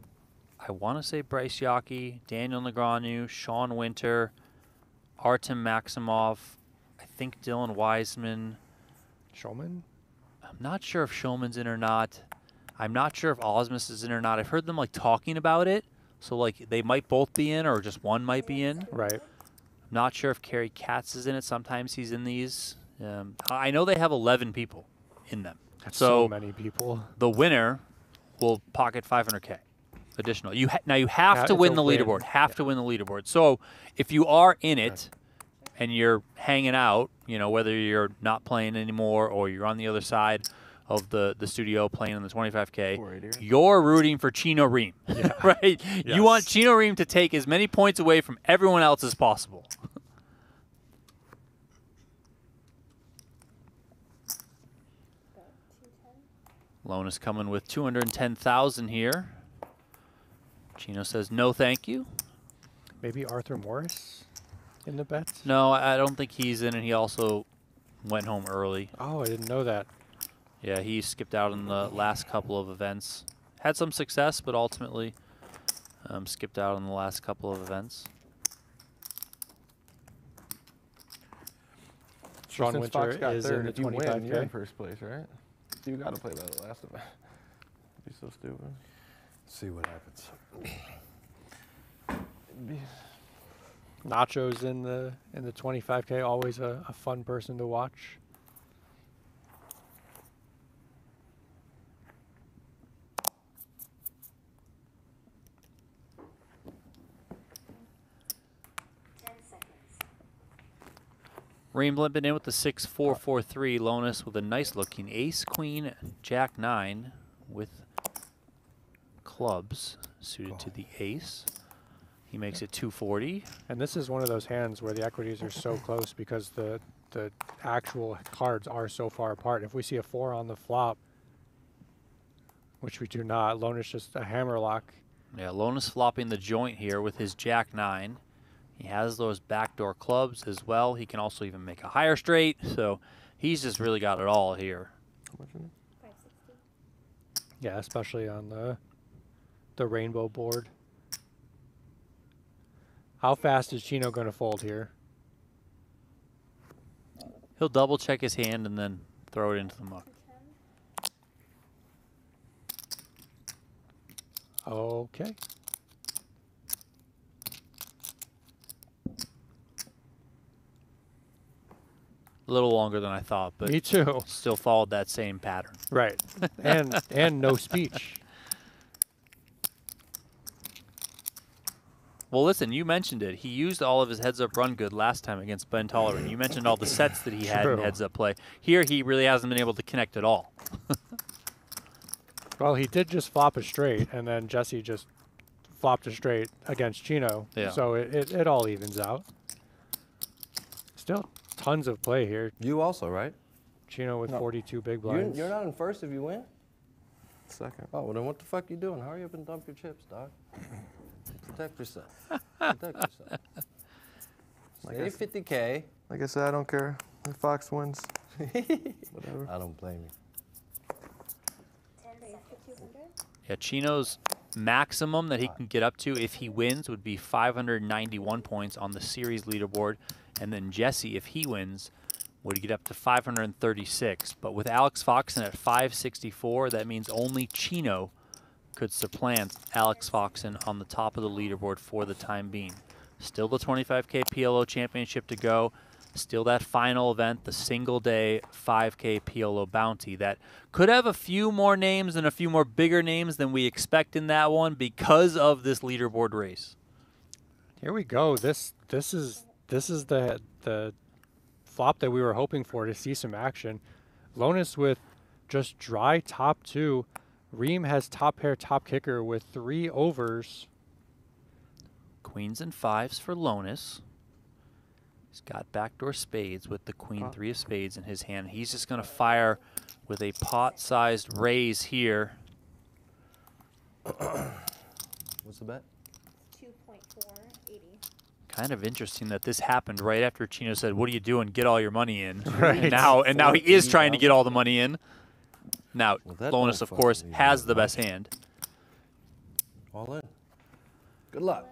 Speaker 1: I want to say Bryce Yockey, Daniel Negreanu, Sean Winter, Artem Maximov, I think Dylan Wiseman.
Speaker 5: Shulman?
Speaker 1: I'm not sure if Shulman's in or not. I'm not sure if Osmus is in or not. I've heard them like talking about it. So like they might both be in or just one might be in.
Speaker 5: Right.
Speaker 1: I'm not sure if Kerry Katz is in it. Sometimes he's in these. I know they have 11 people in them.
Speaker 5: That's
Speaker 1: so
Speaker 5: so many people.
Speaker 1: The winner will pocket 500K additional. Now you have to win the leaderboard. To win the leaderboard. So if you are in it and you're hanging out, you know, whether you're not playing anymore or you're on the other side, of the studio playing in the 25K.
Speaker 3: 480.
Speaker 1: You're rooting for Chino Rheem, right? You want Chino Rheem to take as many points away from everyone else as possible. Lonis coming with 210,000 here. Chino says no, thank you.
Speaker 5: Maybe Arthur Morris in the bets?
Speaker 1: No, I don't think he's in, and he also went home early.
Speaker 5: Oh, I didn't know that.
Speaker 1: Yeah, he skipped out in the last couple of events. Had some success, but ultimately skipped out in the last couple of events.
Speaker 5: Sean
Speaker 3: Since
Speaker 5: Winter
Speaker 3: Fox got
Speaker 5: is
Speaker 3: third,
Speaker 5: in the
Speaker 3: if you win, you're in
Speaker 5: 25K.
Speaker 3: first place, right? You got to play that last event. Be so stupid.
Speaker 2: See what happens.
Speaker 5: Nacho's in the 25K, always a fun person to watch.
Speaker 1: Rheem limping in with the 6-4-4-3. Lonis with a nice looking ace, queen, jack 9 with clubs suited to the ace. He makes it 240.
Speaker 5: And this is one of those hands where the equities are so close because the actual cards are so far apart. If we see a 4 on the flop, which we do not, Lonis just a hammer lock.
Speaker 1: Yeah, Lonis flopping the joint here with his jack 9. He has those backdoor clubs as well. He can also even make a higher straight. So he's just really got it all here.
Speaker 3: How much is it?
Speaker 8: 560.
Speaker 5: Yeah, especially on the rainbow board. How fast is Chino going to fold here?
Speaker 1: He'll double check his hand and then throw it into the muck.
Speaker 5: Okay.
Speaker 1: A little longer than I thought, but
Speaker 5: Me too.
Speaker 1: still followed that same pattern.
Speaker 5: Right. and no speech.
Speaker 1: Well, listen, you mentioned it. He used all of his heads-up run good last time against Ben Tolleran. You mentioned all the sets that he had in
Speaker 5: True.
Speaker 1: heads-up play. Here, he really hasn't been able to connect at all.
Speaker 5: Well, he did just flop a straight, and then Jesse just flopped a straight against Chino.
Speaker 1: Yeah.
Speaker 5: So it all evens out. Still tons of play here.
Speaker 2: You also, right?
Speaker 5: Chino with
Speaker 3: No.
Speaker 5: 42 big blinds.
Speaker 2: You're not in first if you win?
Speaker 3: Second.
Speaker 2: Oh, well then what the fuck you doing? Hurry up and dump your chips, dog. Protect yourself. Protect yourself. Stay 50K.
Speaker 3: Like I said, I don't care if Fox wins. Whatever.
Speaker 2: I don't blame you.
Speaker 8: 10 seconds. 200.
Speaker 1: Yeah, Chino's maximum that he can get up to if he wins would be 591 points on the series leaderboard. And then Jesse, if he wins, would get up to 536. But with Alex Foxen at 564, that means only Chino could supplant Alex Foxen on the top of the leaderboard for the time being. Still the 25K PLO championship to go. Still that final event, the single day 5K PLO bounty that could have a few more names and a few more bigger names than we expect in that one because of this leaderboard race.
Speaker 5: Here we go. This is the flop that we were hoping for, to see some action. Lonis with just dry top 2. Rheem has top pair, top kicker with 3 overs.
Speaker 1: Queens and 5s for Lonis. He's got backdoor spades with the queen 3 of spades in his hand. He's just going to fire with a pot-sized raise here.
Speaker 2: What's the bet?
Speaker 8: 2.480.
Speaker 1: Kind of interesting that this happened right after Chino said, "What are you doing? Get all your money in."
Speaker 5: Right.
Speaker 1: And now he is trying to get all the money in. Now,
Speaker 2: Well, that
Speaker 1: Lonis,
Speaker 2: don't
Speaker 1: of course,
Speaker 2: fucking
Speaker 1: has
Speaker 2: even
Speaker 1: the
Speaker 2: much.
Speaker 1: best hand.
Speaker 2: All in. Good luck.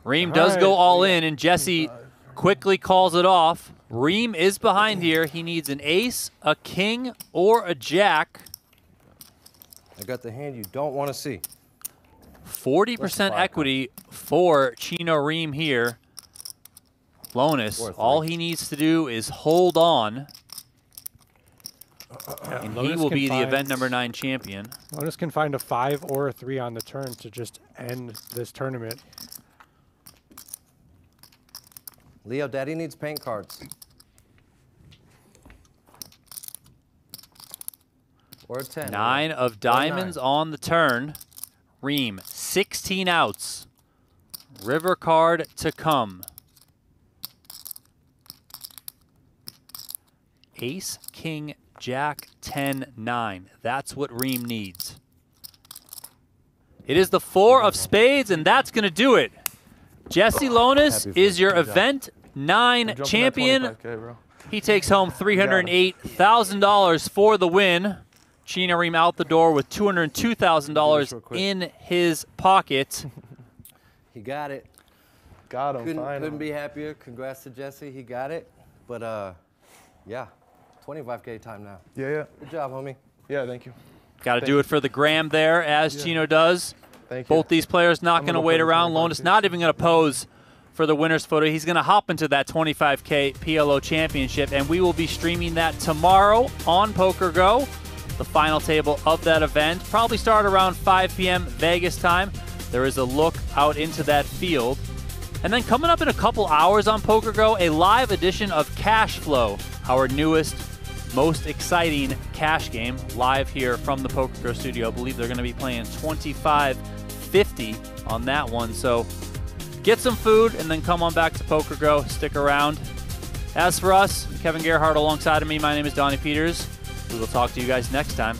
Speaker 1: Rheem does
Speaker 5: right.
Speaker 1: go all in, and Jesse quickly calls it off. Rheem is behind here. He needs an ace, a king, or a jack.
Speaker 2: I got the hand you don't want to see.
Speaker 1: 40% equity for Chino Rheem here. Lonis,
Speaker 2: Or 3.
Speaker 1: all he needs to do is hold on, and he
Speaker 5: Lonis
Speaker 1: will
Speaker 5: can
Speaker 1: be the
Speaker 5: find-
Speaker 1: event number 9 champion.
Speaker 5: Lonis can find a 5 or a 3 on the turn to just end this tournament.
Speaker 2: Leo, Daddy needs paint cards. Or a 10.
Speaker 1: 9 of diamonds on the turn. Rheem, 16 outs. River card to come. Ace, king, jack, 10, 9. That's what Rheem needs. It is the 4 of spades, and that's going to do it. Jesse Lonis is your event 9 champion. He takes home $308,000 for the win. Chino Rheem out the door with $202,000 in his pocket.
Speaker 2: He got it.
Speaker 3: Got him.
Speaker 2: Couldn't be happier. Congrats to Jesse. He got it. But yeah, 25K time now.
Speaker 3: Yeah.
Speaker 2: Good job, homie.
Speaker 3: Yeah, thank you.
Speaker 1: Got to do it for the gram there, as Chino does.
Speaker 3: Thank you.
Speaker 1: Both these players not going to wait around. Lonis not even going to pose for the winner's photo. He's going to hop into that 25K PLO championship, and we will be streaming that tomorrow on PokerGo. The final table of that event. Probably start around 5 p.m. Vegas time. There is a look out into that field. And then coming up in a couple hours on PokerGo, a live edition of Cash Flow, our newest, most exciting cash game, live here from the PokerGo Studio. I believe they're going to be playing 25-50 on that one. So get some food and then come on back to PokerGo. Stick around. As for us, Kevin Gerhart alongside of me, my name is Donnie Peters. We will talk to you guys next time.